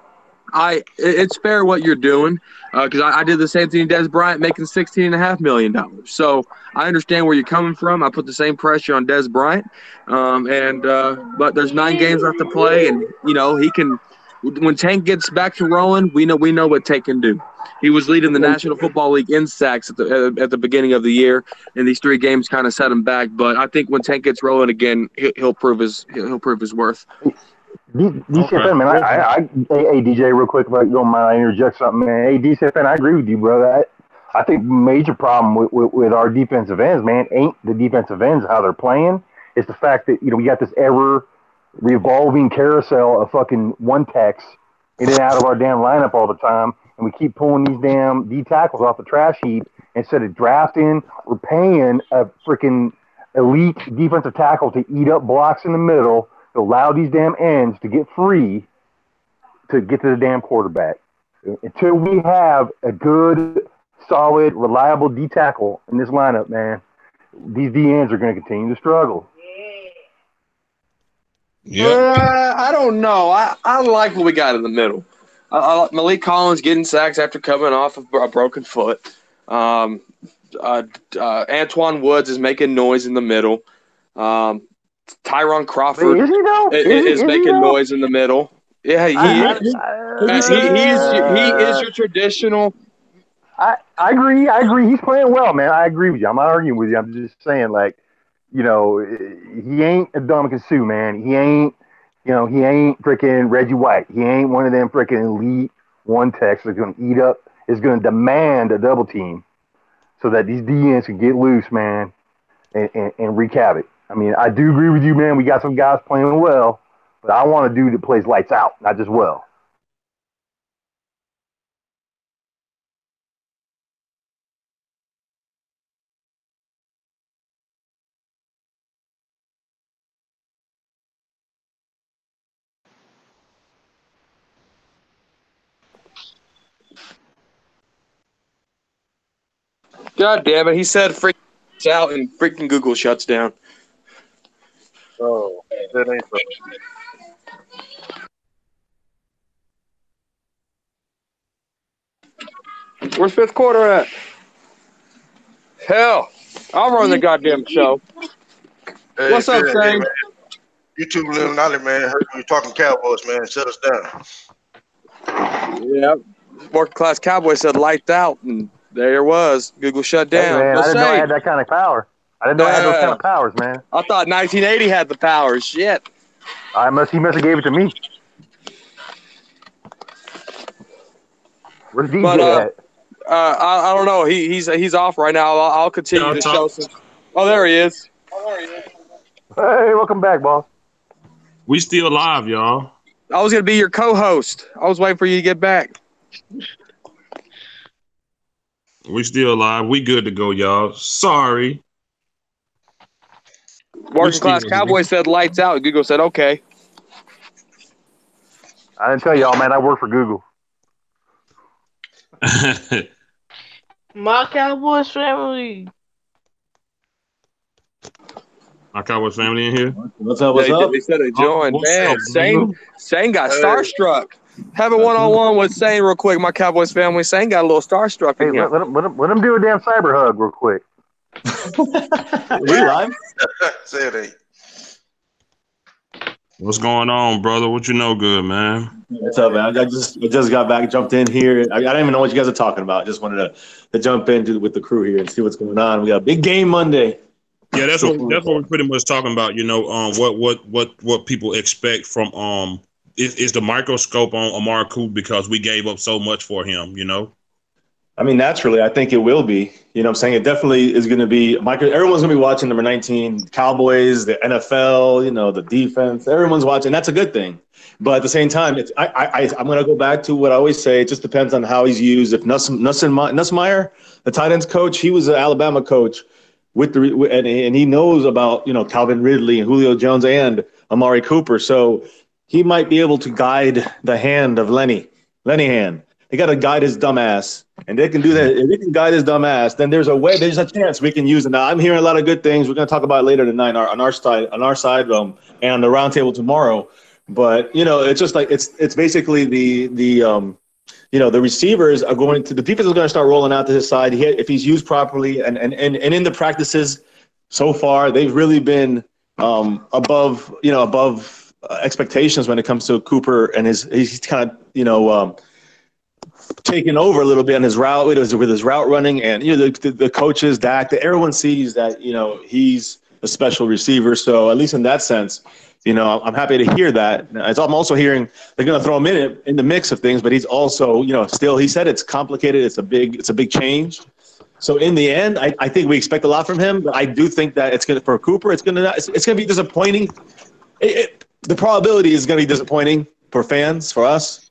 It's fair what you're doing, because I did the same thing. Des Bryant making $16.5 million. So I understand where you're coming from. I put the same pressure on Des Bryant, but there's 9 games left to play, and he can. When Tank gets back to rolling, we know what Tank can do. He was leading the National Football League in sacks at the beginning of the year, and these 3 games kind of set him back. But I think when Tank gets rolling again, he'll prove his worth. DCFN, man, hey, DJ, real quick, if you don't mind, I interject something, man. Hey, DCFN, I agree with you, brother. I think major problem with our defensive ends, man, ain't the defensive ends, how they're playing. It's the fact that, we got this ever-revolving carousel of fucking one techs in and out of our damn lineup all the time, and we keep pulling these damn D tackles off the trash heap instead of drafting or paying a freaking elite defensive tackle to eat up blocks in the middle to allow these damn ends to get free to get to the damn quarterback. Until we have a good, solid, reliable D tackle in this lineup, man, these D ends are going to continue to struggle. Yeah, I don't know. I like what we got in the middle. Malik Collins getting sacks after coming off of a broken foot. Antoine Woods is making noise in the middle. Tyron Crawford is making noise in the middle. Yeah, he is your traditional. I agree. He's playing well, man. I agree with you. I'm not arguing with you. I'm just saying, he ain't a Dominican Sue, man. He ain't freaking Reggie White. He ain't one of them freaking elite one techs that's going to eat up, is going to demand a double team so that these DNs can get loose, man, and wreak havoc. I mean, I do agree with you, man. We got some guys playing well, but I want a dude that plays lights out, not just well. God damn it. He said freaking out and freaking Google shuts down. Oh, that ain't so. Where's 5th quarter at? Hell, I'll run the goddamn show. Hey, What's up, Shane? You two little naughty, man. Heard you talking Cowboys, man. Shut us down. Yeah. Working class Cowboy said lights out, and there it was. Google shut down. Hey, man, I didn't know I had that kind of power. I didn't know I had those kind of powers, man. I thought 1980 had the powers. Shit. He must have gave it to me. Where's DJ at? I don't know. He's off right now. I'll continue the show. Oh, there he is. Hey, welcome back, boss. We still live, y'all. I was gonna be your co-host. I was waiting for you to get back. We still live. We good to go, y'all. Sorry. Working class Cowboy said lights out. Google said okay. I didn't tell y'all, man. I work for Google. My Cowboys family. My Cowboys family in here. What's up? They said they joined. Man, Sane got starstruck. Have a one-on-one with Sane real quick. My Cowboys family. Sane got a little starstruck. Hey, let him do a damn cyber hug real quick. We live. Say it ain't. What's going on, brother? What you know good, man? What's up, man? I just got back, jumped in here. I don't even know what you guys are talking about. Just wanted to jump in with the crew here and see what's going on. We got a big game Monday. Yeah, that's what we're pretty much talking about. What people expect from is the microscope on Amari Cooper because we gave up so much for him. I mean, naturally, I think it will be. You know what I'm saying? It definitely is going to be. Everyone's going to be watching number 19, Cowboys, the NFL, the defense. Everyone's watching. That's a good thing. But at the same time, I'm going to go back to what I always say. It just depends on how he's used. If Nussmeier, the tight ends coach, he was an Alabama coach and he knows about, Calvin Ridley and Julio Jones and Amari Cooper. So he might be able to guide the hand of Lenny Hand. They got to guide his dumb ass, and they can do that. If they can guide his dumb ass, then there's a chance we can use it. Now, I'm hearing a lot of good things. We're going to talk about it later tonight on our side, and on the roundtable tomorrow. But it's just like it's basically the receivers are going to the defense is going to start rolling out to his side. If he's used properly, and in the practices so far, they've really been above expectations when it comes to Cooper and he's kind of taken over a little bit on his route with his route running, and the coaches, Dak, everyone sees that he's a special receiver. So at least in that sense, I'm happy to hear that. I'm also hearing they're going to throw him in the mix of things, but he's also still, he said it's complicated. It's a big change. So in the end, I think we expect a lot from him, but I do think that for Cooper, it's going to be disappointing. The probability is going to be disappointing for fans, for us.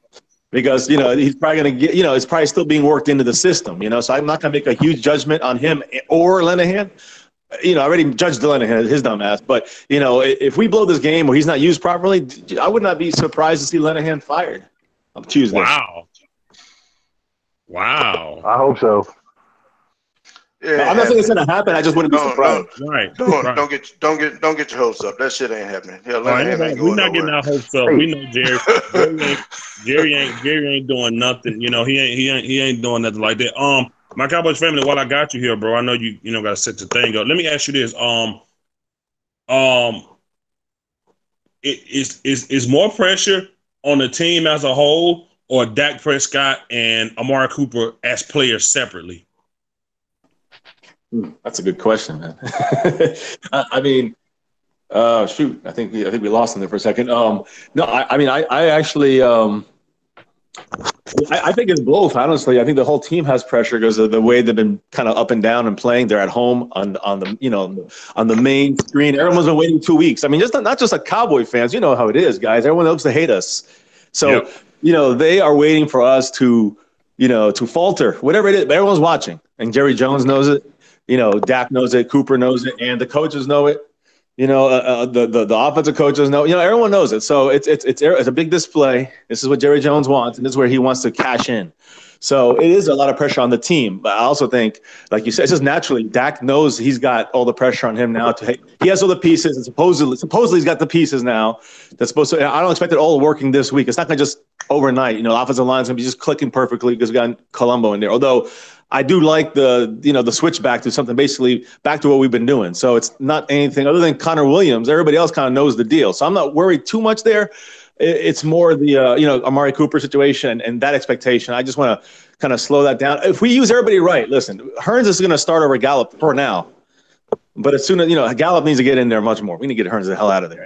Because he's probably going to get it's probably still being worked into the system. So I'm not going to make a huge judgment on him or Lenahan. I already judged Lenahan, his dumb ass. But if we blow this game or he's not used properly, I would not be surprised to see Lenahan fired on Tuesday. Wow. I hope so. Yeah, I'm not saying it's going to happen. I just wouldn't be surprised. Right. Don't get your hopes up. That shit ain't happening. Yeah, We're not getting our hopes up. We know Jerry ain't doing nothing. He ain't doing nothing like that. My Cowboys family, while I got you here, bro, I know you got to set the thing up. Let me ask you this. Is more pressure on the team as a whole or Dak Prescott and Amari Cooper as players separately? That's a good question, man. I mean, shoot, I think we lost him there for a second. No, I actually, I think it's both. Honestly, I think the whole team has pressure because of the way they've been kind of up and down and playing. They're at home on the main screen. Everyone's been waiting 2 weeks. I mean, not just like Cowboy fans. You know how it is, guys. Everyone loves to hate us. So they are waiting for us to falter, whatever it is. But everyone's watching, and Jerry Jones knows it. Dak knows it, Cooper knows it, and the coaches know it. The offensive coaches know. Everyone knows it. So it's a big display. This is what Jerry Jones wants, and this is where he wants to cash in. So it is a lot of pressure on the team. But I also think, like you said, it's just naturally Dak knows he's got all the pressure on him now. He has all the pieces, and supposedly he's got the pieces now. That's supposed to. I don't expect it all working this week. It's not going to just overnight. The offensive line's going to be just clicking perfectly because we got Colombo in there. Although I do like the switch back to something basically back to what we've been doing. So it's not anything other than Connor Williams. Everybody else kind of knows the deal. So I'm not worried too much there. It's more the Amari Cooper situation and that expectation. I just want to kind of slow that down. If we use everybody right, listen, Hearns is going to start over Gallup for now. But as soon as Gallup needs to get in there much more. We need to get Hearns the hell out of there.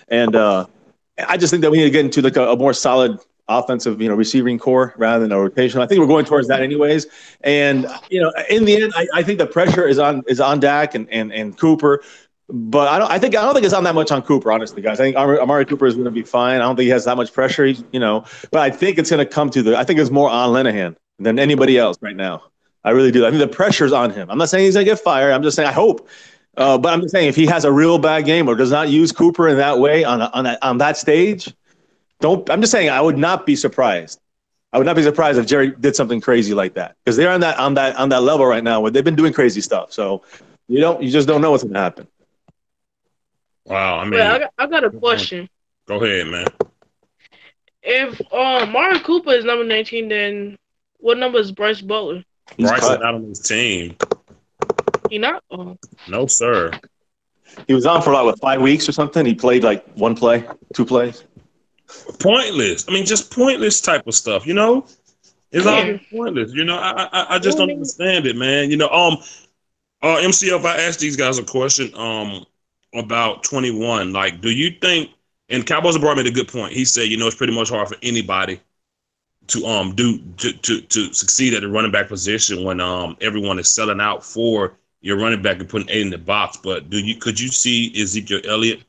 And I just think that we need to get into like a more solid offensive, receiving core rather than a rotation. I think we're going towards that anyways. And in the end, I think the pressure is on Dak and Cooper. But I don't think it's on that much on Cooper, honestly, guys. I think Amari Cooper is going to be fine. I don't think he has that much pressure, But I think it's going to come to I think it's more on Lenahan than anybody else right now. I really do. I think the pressure's on him. I'm not saying he's going to get fired. I'm just saying I hope. But I'm just saying if he has a real bad game or does not use Cooper in that way on that stage, I'm just saying I would not be surprised. I would not be surprised if Jerry did something crazy like that because they're on that level right now where they've been doing crazy stuff. So you just don't know what's going to happen. Wow, I mean, I got a question. Go ahead, man. If Amari Cooper is number 19, then what number is Bryce Butler? Bryce is not on his team. He not? No, sir. He was on for like 5 weeks or something. He played like 1 play, 2 plays. Pointless. I mean, just pointless type of stuff. You know, it's all Yeah. just pointless. You know, I just Well, I don't mean, understand it, man. You know, MCF, I asked these guys a question about 21. Like, do you think? And Cowboys brought me a good point. He said, you know, it's pretty much hard for anybody to to succeed at the running back position when everyone is selling out for your running back and putting 8 in the box. But could you see Ezekiel Elliott,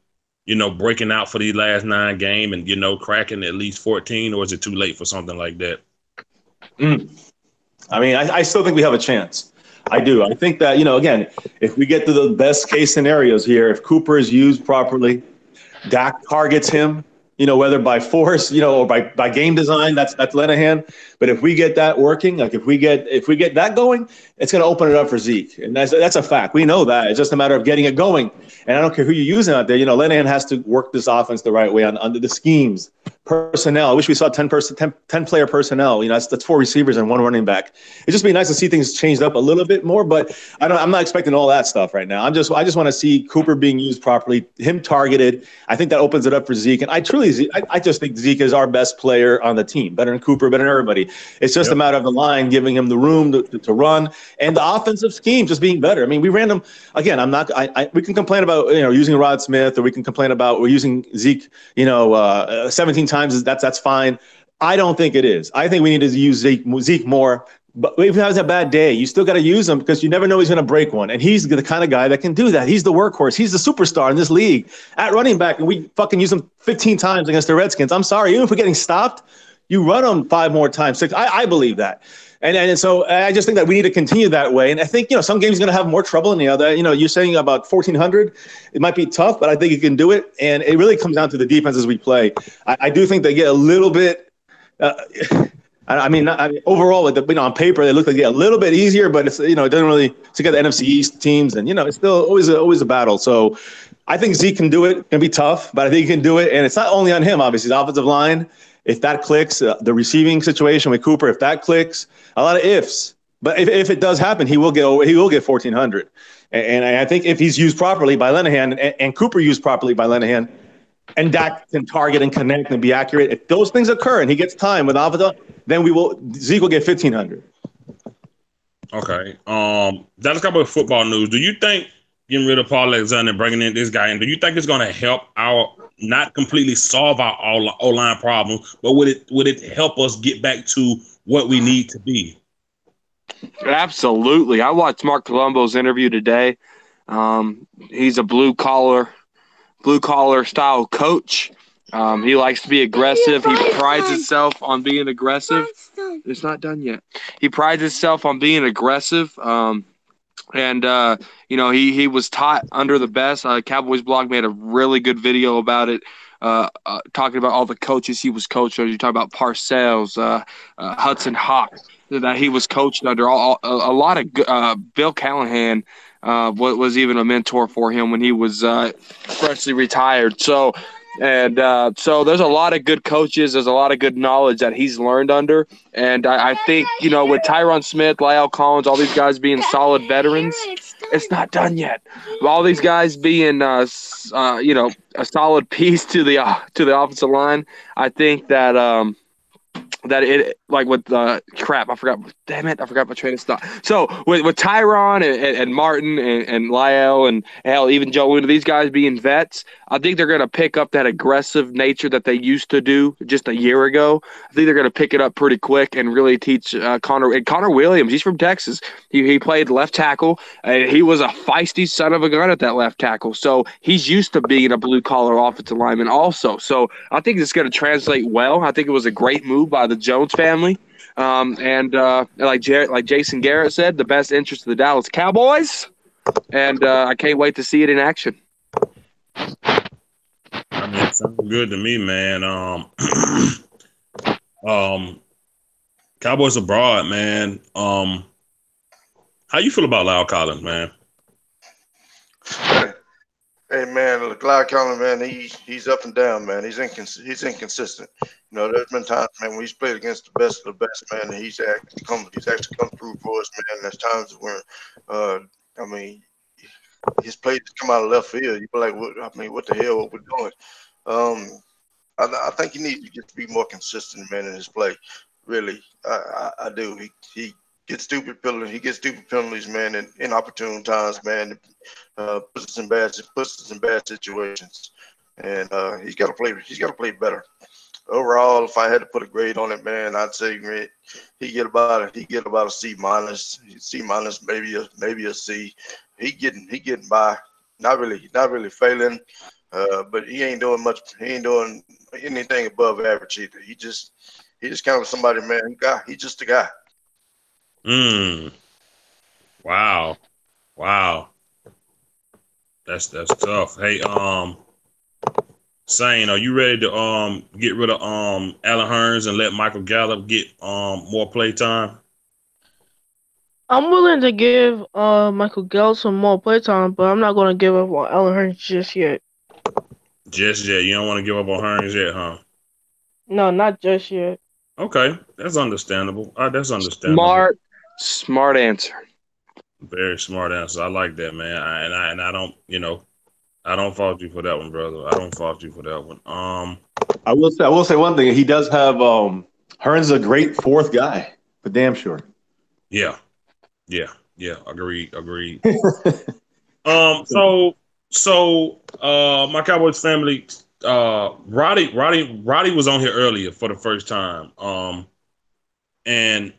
you know, breaking out for these last 9 games and, you know, cracking at least 14, or is it too late for something like that? I mean, I still think we have a chance. I do. I think that, you know, again, if we get to the best case scenarios here, if Cooper is used properly, Dak targets him, you know, whether by force, you know, or by game design, that's Lenahan. But if we get that working, like if we get that going, it's going to open it up for Zeke, and that's a fact. We know that. It's just a matter of getting it going. And I don't care who you're using out there. You know, Lenahan has to work this offense the right way under the schemes, personnel. I wish we saw 10 player personnel. You know, that's 4 receivers and 1 running back. It'd just be nice to see things changed up a little bit more. But I'm not expecting all that stuff right now. I just want to see Cooper being used properly, him targeted. I think that opens it up for Zeke. And I just think Zeke is our best player on the team, better than Cooper, better than everybody. It's just a matter of the line giving him the room to run and the offensive scheme just being better. I mean, we ran them again. We can complain about, you know, using Rod Smith, or we can complain about we're using Zeke, you know, 17 times. That's fine. I don't think it is. I think we need to use Zeke more. But if he has a bad day, you still got to use him because you never know he's going to break one. And he's the kind of guy that can do that. He's the workhorse. He's the superstar in this league at running back. And we fucking use him 15 times against the Redskins. I'm sorry. Even if we're getting stopped, you run him 5 more times, 6. I believe that. And so I just think that we need to continue that way. And I think, you know, some games are going to have more trouble than the other. You know, you're saying about 1,400. It might be tough, but I think you can do it. And it really comes down to the defenses we play. I do think they get a little bit overall, on paper, they look like they get a little bit easier, but it's, you know, it doesn't really. It's got the NFC East teams, and, you know, it's still always a battle. So I think Zeke can do it. It's going to be tough, but I think he can do it. And it's not only on him, obviously. The offensive line, if that clicks, the receiving situation with Cooper, if that clicks, a lot of ifs. But if it does happen, he will get 1,400. And I think if he's used properly by Lenahan and Cooper used properly by Lenahan, and Dak can target and connect and be accurate, if those things occur and he gets time with offensive, then Zeke will get 1,500. Okay. That's got about football news. Do you think getting rid of Paul Alexander and bringing in this guy in, do you think it's going to help not completely solve our O-line problem, but would it help us get back to what we need to be? Absolutely. I watched Mark Colombo's interview today. He's a blue collar style coach. He likes to be aggressive. He prides himself on being aggressive. It's not done yet. He prides himself on being aggressive. You know, he was taught under the best. Cowboys blog made a really good video about it, talking about all the coaches he was coached under. You talk about Parcells, Hudson Hawk, that he was coached under. A lot of Bill Callahan was even a mentor for him when he was freshly retired. So there's a lot of good coaches. There's a lot of good knowledge that he's learned under. And I think, you know, with Tyron Smith, La'el Collins, all these guys being solid veterans, it's not done yet. All these guys being, you know, a solid piece to the offensive line, I think that it, like with crap, I forgot my train of thought. So with Tyron and Martin and La'el and hell, even Joe Luna, these guys being vets, I think they're going to pick up that aggressive nature that they used to do just a year ago. I think they're going to pick it up pretty quick and really teach Connor Williams. He's from Texas. He played left tackle. He was a feisty son of a gun at that left tackle. So he's used to being a blue collar offensive lineman also. So I think it's going to translate well. I think it was a great move by the Jones family. Like Jason Garrett said, the best interest of the Dallas Cowboys. And I can't wait to see it in action. I mean, it sounds good to me, man. Cowboys abroad, man. How you feel about La'el Collins, man? Hey man, look, La'el Collins, man, he's up and down, man. He's inconsistent. You know, there's been times, man, when he's played against the best of the best, man, and he's actually come through for us, man. There's times when, I mean, his plays come out of left field. You be like, what the hell? What we're doing? Um, I think he needs to just be more consistent, man, in his play. Really, I do. He gets stupid penalties. He gets stupid penalties, man, in inopportune times, man. Puts us in bad situations, and he's got to play. He's got to play better. Overall, if I had to put a grade on it, man, I'd say, man, he get about a C minus, maybe a C. He getting by. Not really failing, but he ain't doing much. He ain't doing anything above average either. He just kind of somebody, man. He just a guy. Mm. Wow. Wow. That's tough. Hey, Sane, are you ready to get rid of Allen Hurns and let Michael Gallup get more play time? I'm willing to give Michael Gallup some more playtime, but I'm not going to give up on Allen Hurns just yet. Just yet. You don't want to give up on Hurns yet, huh? No, not just yet. Okay, that's understandable. That's understandable. Smart answer. Very smart answer. I like that, man. I don't, I don't fault you for that one, brother. I don't fault you for that one. I will say one thing. He does have Hearns is a great fourth guy, for damn sure. Yeah, yeah. Agreed. So my Cowboys family, Roddy was on here earlier for the first time. And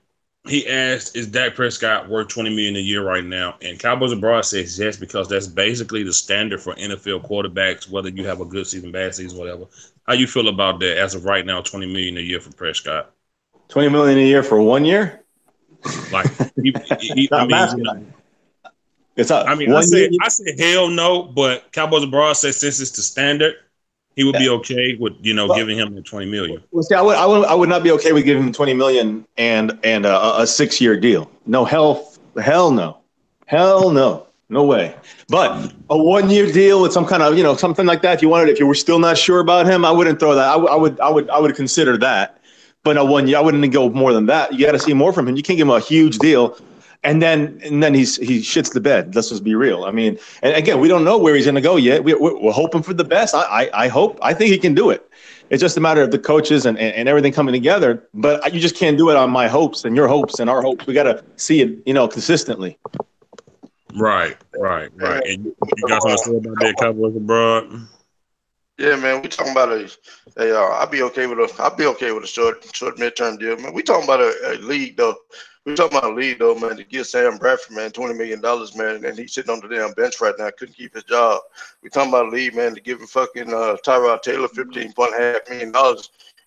he asked, "Is Dak Prescott worth 20 million a year right now?" And Cowboys Abroad says yes, because that's basically the standard for NFL quarterbacks, whether you have a good season, bad season, whatever. How you feel about that as of right now? 20 million a year for Prescott. 20 million a year for 1 year? Like, I Not mean, basketball. It's a I mean, 1 year. I said hell no, but Cowboys Abroad says since it's the standard, he would be okay with giving him the 20 million. Well, see, I would not be okay with giving him 20 million and a 6 year deal. No, hell no, no way. But a 1 year deal with some kind of something like that. If you were still not sure about him, I wouldn't throw that. I would consider that. But a 1 year, I wouldn't go more than that. You got to see more from him. You can't give him a huge deal. And then he shits the bed. Let's just be real. I mean, and again, we don't know where he's going to go yet. We're hoping for the best. I think he can do it. It's just a matter of the coaches and everything coming together. But you just can't do it on my hopes and your hopes and our hopes. We got to see it, consistently. Right. And you got something to say about that, Cowboys Abroad? Yeah, man, we talking about I'll be okay with a short midterm deal, man. We talking about a league though. We talking about a league though, man. To give Sam Bradford, man, $20 million, man, and he's sitting on the damn bench right now, couldn't keep his job. We talking about a league, man, to give him fucking Tyrod Taylor $15.5 million,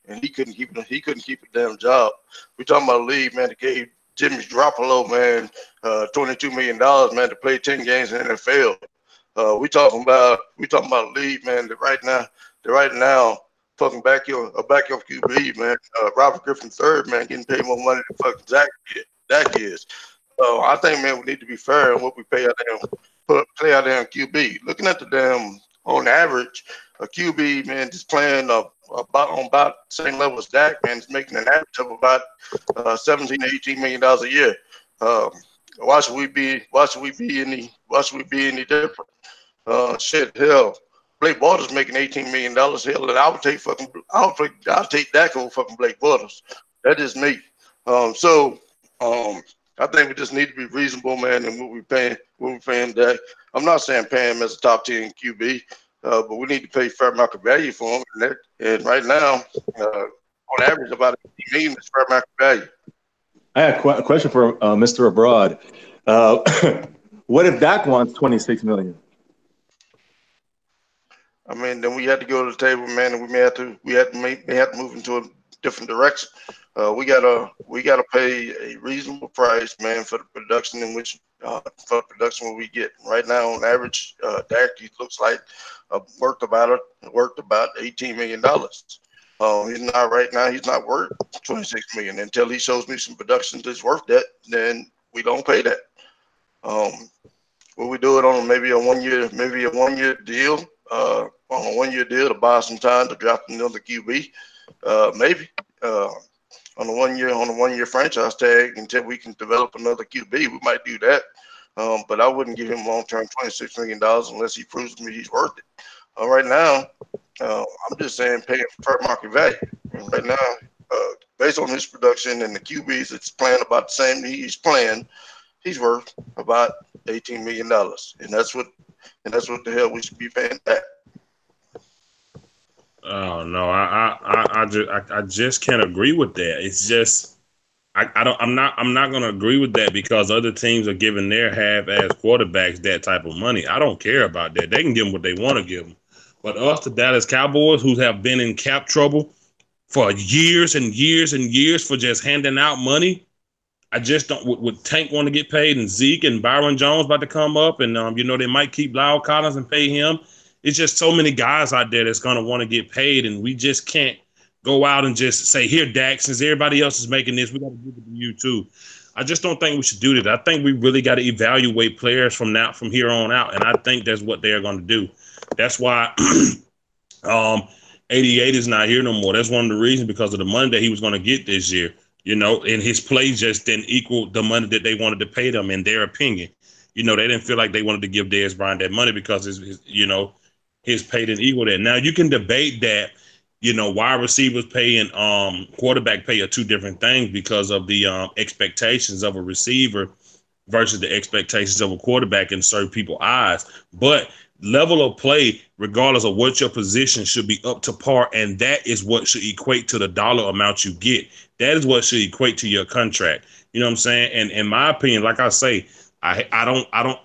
and he couldn't keep a damn job. We talking about a league, man, that gave Jimmy Garoppolo, man, $22 million, man, to play 10 games in the NFL. We talking about a league, man, that right now fucking backyard QB, man, Robert Griffin III, man, getting paid more money than fucking Dak is. I think, man, we need to be fair in what we pay our damn QB. Looking at the damn, on average, a QB, man, just playing about the same level as Dak, man, is making an average of about 17 to 18 million dollars a year. Why should we be any different? Shit, hell, Blake Bortles making $18 million. Hell, and I'll take Dak over fucking Blake Bortles. That is me. I think we just need to be reasonable, man, in what we're paying Dak. I'm not saying pay him as a top 10 QB, but we need to pay fair market value for him. And right now, on average, about 18 million is fair market value. I have a question for Mr. Abroad. What if Dak wants 26 million? I mean, then we had to go to the table, man, and we may have to move into a different direction. We gotta pay a reasonable price, man, for the production what we get right now. On average, Dak, he looks like worth about $18 million. He's not worth 26 million until he shows me some production that's worth that. Then we don't pay that. Will we do it on maybe a 1 year deal? On a 1 year deal to buy some time to draft another QB, maybe on a 1 year franchise tag until we can develop another QB. We might do that. But I wouldn't give him long-term $26 million unless he proves to me he's worth it. Right now, I'm just saying pay him fair market value. And right now, based on his production and the QBs that's playing about the same he's playing, he's worth about $18 million, and that's what the hell we should be paying that. Oh no, I just can't agree with that. It's just I don't I'm not gonna agree with that because other teams are giving their half-ass quarterbacks that type of money. I don't care about that. They can give them what they want to give them. But us, the Dallas Cowboys, who have been in cap trouble for years and years and years for just handing out money, I just don't. Would Tank want to get paid, and Zeke and Byron Jones about to come up, and they might keep Lyle Collins and pay him. It's just so many guys out there that's gonna want to get paid, and we just can't go out and just say, "Here, Dak, since everybody else is making this, we got to give it to you too." I just don't think we should do that. I think we really got to evaluate players from here on out, and I think that's what they're going to do. That's why 88 is not here no more. That's one of the reasons because of the money that he was going to get this year. And his play just didn't equal the money that they wanted to pay them, in their opinion. They didn't feel like they wanted to give Dez Bryant that money because his pay didn't equal that. Now you can debate that, wide receivers pay and quarterback pay are two different things because of the expectations of a receiver versus the expectations of a quarterback in certain people's eyes. But level of play, regardless of what your position, should be up to par, and that is what should equate to the dollar amount you get. That is what should equate to your contract. You know what I'm saying? And in my opinion, like I say, I don't want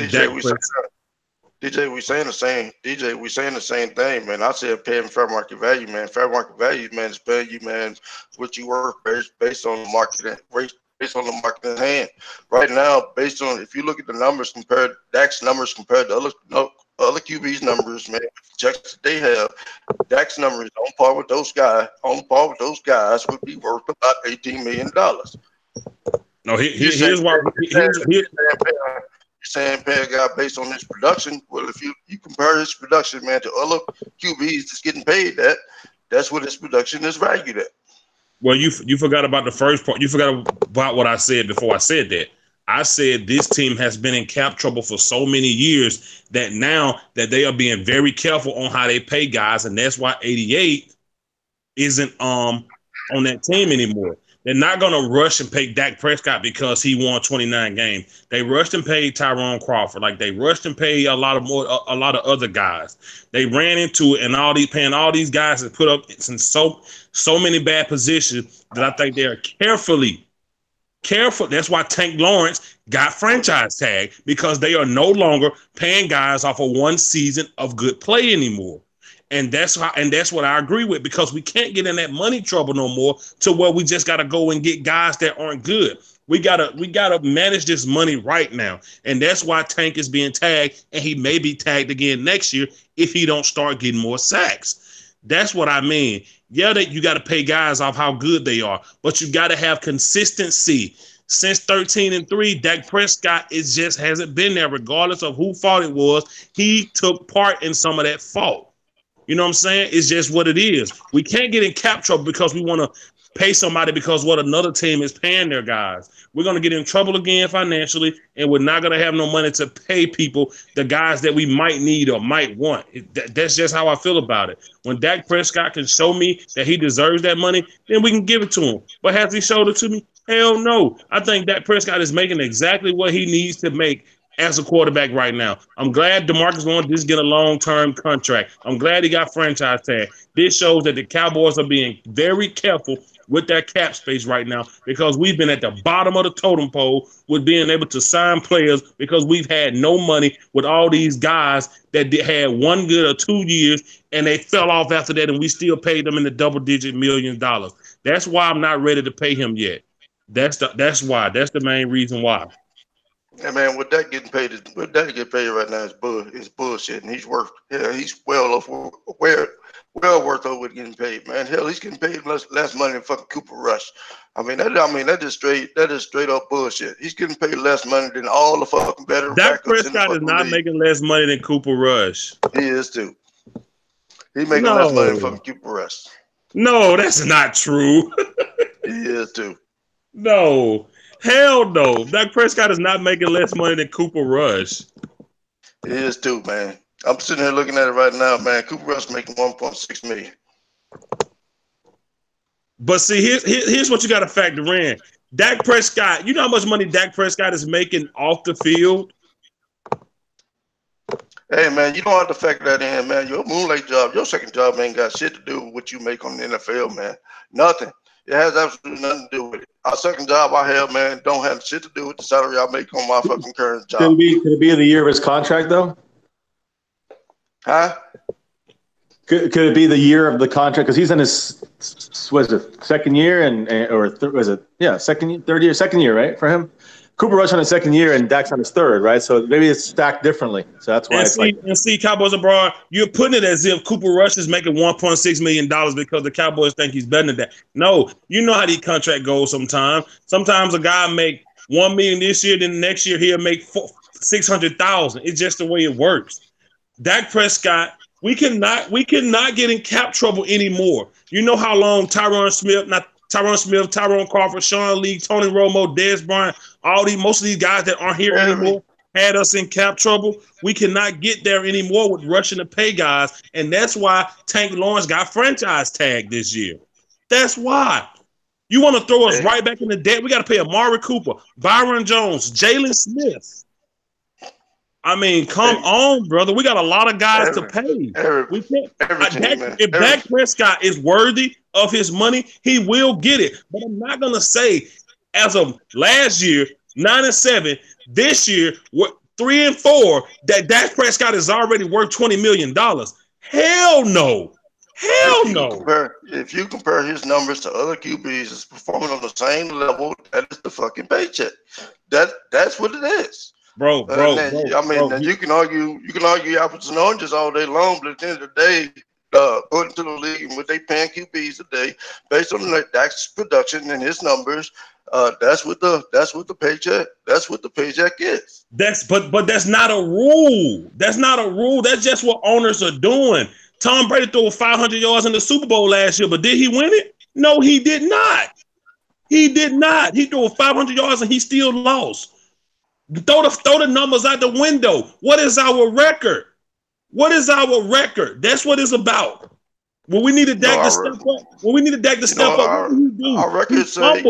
DJ, Dak we Prescott. we saying the same thing, man. I said pay him fair market value, man. Fair market value, man, is paying you, man, what you worth based on the market based on the market at hand. Right now, based on if you look at the numbers compared Dak's numbers compared to other QB's numbers, man, checks that they have, Dak's numbers on par with those guys. On par with those guys would be worth about $18 million. No, You're saying, here's what here, you're saying pay a guy based on his production. Well, if you compare his production, man, to other QBs that's getting paid that's what his production is valued at. well, you forgot about the first part. You forgot about what I said before I said that. I said this team has been in cap trouble for so many years that now that they are being very careful on how they pay guys, and that's why 88 isn't on that team anymore. They're not gonna rush and pay Dak Prescott because he won 29 games. They rushed and paid Tyrone Crawford, like they rushed and paid a lot of other guys. They ran into it, and paying all these guys that put up in so many bad positions that I think they are careful. That's why Tank Lawrence got franchise tag, because they are no longer paying guys off of one season of good play anymore. And that's what I agree with, because we can't get in that money trouble no more to where we just gotta go and get guys that aren't good. We gotta manage this money right now. And that's why Tank is being tagged, and he may be tagged again next year if he don't start getting more sacks. That's what I mean. Yeah, that you got to pay guys off how good they are, but you got to have consistency. Since 13-3, Dak Prescott just hasn't been there, regardless of who fault it was. He took part in some of that fault. You know what I'm saying? It's just what it is. We can't get in cap trouble because we want to pay somebody because what another team is paying their guys. We're going to get in trouble again financially, and we're not going to have no money to pay people, the guys that we might need or might want. That's just how I feel about it. When Dak Prescott can show me that he deserves that money, then we can give it to him. But has he showed it to me? Hell no. I think Dak Prescott is making exactly what he needs to make as a quarterback right now. I'm glad DeMarcus Lawrence did get a long-term contract. I'm glad he got franchise tag. This shows that the Cowboys are being very careful with their cap space right now, because we've been at the bottom of the totem pole with being able to sign players, because we've had no money with all these guys that had 1 good or 2 years, and they fell off after that, and we still paid them in the double-digit millions of dollars. That's why I'm not ready to pay him yet. That's why. That's the main reason why. Yeah, man, what that getting paid right now is bullshit, and he's well worth of what getting paid, man. Hell, he's getting paid less money than fucking Cooper Rush. That is straight up bullshit. He's getting paid less money than all the fucking better Dak backups in the Prescott is fucking not league. making less money than Cooper Rush. He is too. He's making less money than fucking Cooper Rush. No, that's not true. He is too. No, Hell no. Dak Prescott is not making less money than Cooper Rush. It is too, man. I'm sitting here looking at it right now, man. Cooper Rush making 1.6 million. But see, here's what you got to factor in. Dak Prescott, you know how much money Dak Prescott is making off the field? Hey, man, you don't have to factor that in, man. Your moonlight job, your second job ain't got shit to do with what you make on the NFL, man. Nothing. It has absolutely nothing to do with it. Our second job I have, man, don't have shit to do with the salary I make on my fucking current job. Could it be the year of his contract, though? Huh? Could it be the year of the contract? Because he's in his second year second year, right, for him? Cooper Rush on his second year and Dak's on his third, right? So maybe it's stacked differently. So that's why Cowboys abroad, you're putting it as if Cooper Rush is making $1.6 million because the Cowboys think he's better than that. No, you know how these contract goes sometimes. Sometimes a guy make $1 million this year, then the next year he'll make $600,000. It's just the way it works. Dak Prescott, we cannot get in cap trouble anymore. You know how long Tyrone Crawford, Sean Lee, Tony Romo, Dez Bryant, most of these guys that aren't here anymore had us in cap trouble. We cannot get there anymore with rushing to pay guys, and that's why Tank Lawrence got franchise tagged this year. That's why. You want to throw us right back in the debt? We got to pay Amari Cooper, Byron Jones, Jalen Smith. I mean, come on, brother. We got a lot of guys to pay. We can't. If Dak Prescott is worthy of his money, he will get it. But I'm not gonna say, as of last year, 9-7, this year, 3-4, that Dak Prescott is already worth $20 million. Hell no. Hell no. If you compare his numbers to other QBs that's performing on the same level, that is the fucking paycheck. That's what it is. Bro. You can argue apples and oranges all day long, but at the end of the day, according to the league and what they paying QBs today, based on Dak's production and his numbers, that's what the paycheck is. But that's not a rule. That's not a rule. That's just what owners are doing. Tom Brady threw 500 yards in the Super Bowl last year, but did he win it? No, he did not. He did not. He threw 500 yards and he still lost. Throw the numbers out the window. What is our record? What is our record? That's what it's about. When we needed Dak to step up, Our records say,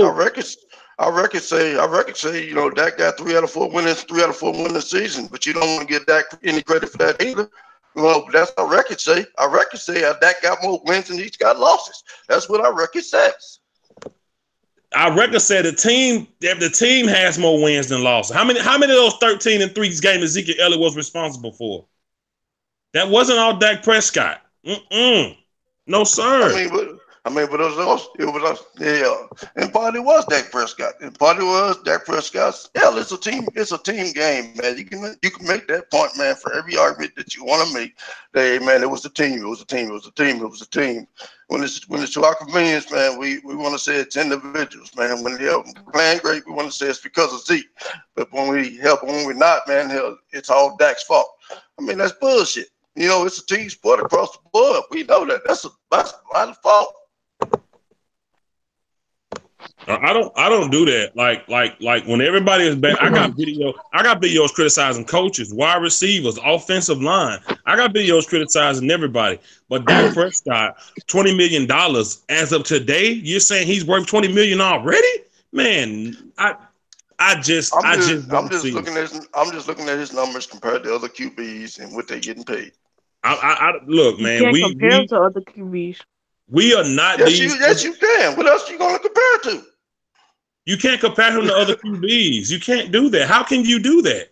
Dak got 3 out of 4 winners season, but you don't want to give Dak any credit for that either. Well, that's our records say. Our records say Dak got more wins than he's got losses. That's what our record says. Our record said the team has more wins than losses. How many of those 13-3 games Ezekiel Elliott was responsible for? That wasn't all Dak Prescott. No, sir. But it was and part it was Dak Prescott. And part it was Dak Prescott's. Hell, it's a team game, man. You can make that point, man, for every argument that you want to make. Hey, man, it was a team. When it's to our convenience, man, we want to say it's individuals, man. When they're playing great, we want to say it's because of Zeke. But when we're not, man, hell, it's all Dak's fault. I mean, that's bullshit. It's a team sport across the board. We know that. That's my fault. I don't do that. Like when everybody is back, I got videos criticizing coaches, wide receivers, offensive line. I got videos criticizing everybody. But Dak Prescott, $20 million as of today, you're saying he's worth $20 million already? Man, I'm just looking at his numbers compared to other QBs and what they're getting paid. Look, man, you can't compare to other QBs. We are not. Yes, you can. What else are you going to compare to? You can't compare him to other QBs. You can't do that. How can you do that?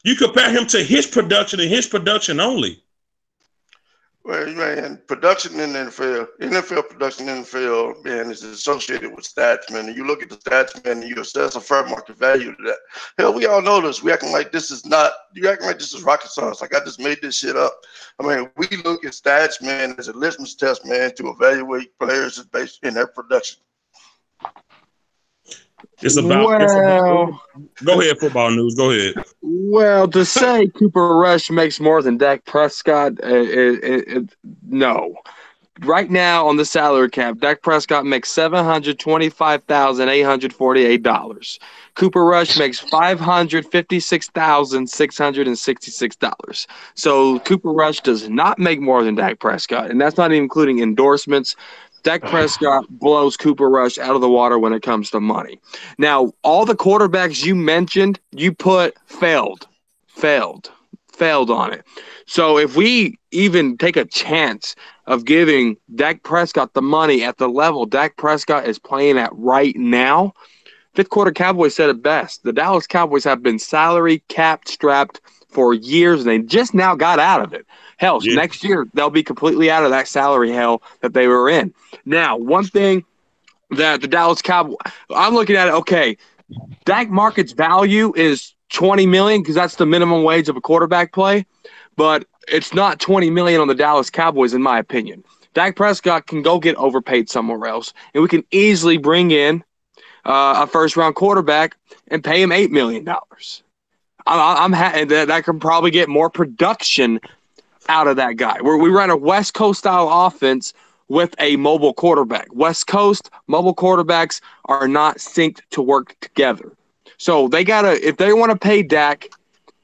You compare him to his production and his production only. Well, man, production in the NFL production in the NFL, man, is associated with stats, man. And you look at the stats, man, and you assess a fair market value to that. Hell, we all know this. You acting like this is rocket science. Like I just made this shit up. I mean, we look at stats, man, as a litmus test, man, to evaluate players based in their production. Go ahead, football news. Go ahead. Well, to say Cooper Rush makes more than Dak Prescott, no. right now on the salary cap, Dak Prescott makes $725,848. Cooper Rush makes $556,666. So Cooper Rush does not make more than Dak Prescott, and that's not even including endorsements. Dak Prescott blows Cooper Rush out of the water when it comes to money. Now, all the quarterbacks you mentioned, you put failed on it. So if we even take a chance of giving Dak Prescott the money at the level Dak Prescott is playing at right now, Fifth Quarter Cowboys said it best. The Dallas Cowboys have been salary cap strapped for years, and they just now got out of it. Hell, Yeah. next year they'll be completely out of that salary hell that they were in. Now, one thing that the Dallas Cowboys, I'm looking at it, okay, Dak market's value is $20 million because that's the minimum wage of a quarterback play, but it's not $20 million on the Dallas Cowboys, in my opinion. Dak Prescott can go get overpaid somewhere else, and we can easily bring in a first-round quarterback and pay him $8 million. That can probably get more production out of that guy. We run a West Coast style offense with a mobile quarterback. West Coast mobile quarterbacks are not synced to work together. So they gotta, if they want to pay Dak,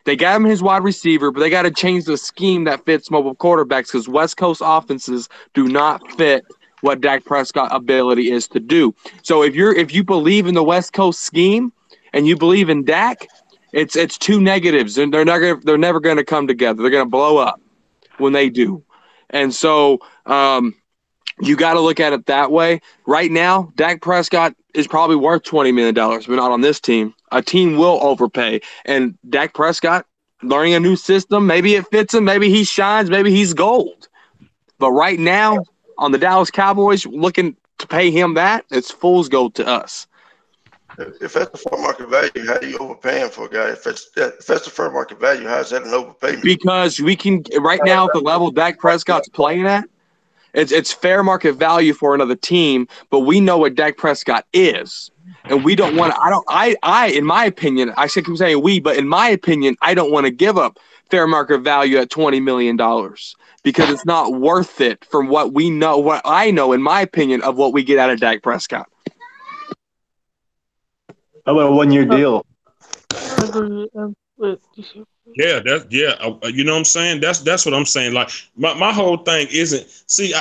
they got him his wide receiver, but they got to change the scheme that fits mobile quarterbacks because West Coast offenses do not fit what Dak Prescott ability is to do. So if you believe in the West Coast scheme and you believe in Dak, it's two negatives, and they're never going to come together. They're going to blow up when they do. And so you got to look at it that way. Right now, Dak Prescott is probably worth $20 million, but not on this team. A team will overpay. And Dak Prescott, learning a new system, maybe it fits him, maybe he shines, maybe he's gold. But right now, on the Dallas Cowboys, looking to pay him that, it's fool's gold to us. If that's the fair market value, how are you overpaying for a guy? If that's the fair market value, how is that an overpayment? Because we can right now at the level Dak Prescott's playing at, it's fair market value for another team, but we know what Dak Prescott is. And we don't want to in my opinion, I keep saying we, but in my opinion, I don't want to give up fair market value at $20 million because it's not worth it from what we know, what I know, in my opinion, of what we get out of Dak Prescott. How about a 1-year deal? Yeah, you know what I'm saying? That's what I'm saying. Like my whole thing isn't. See,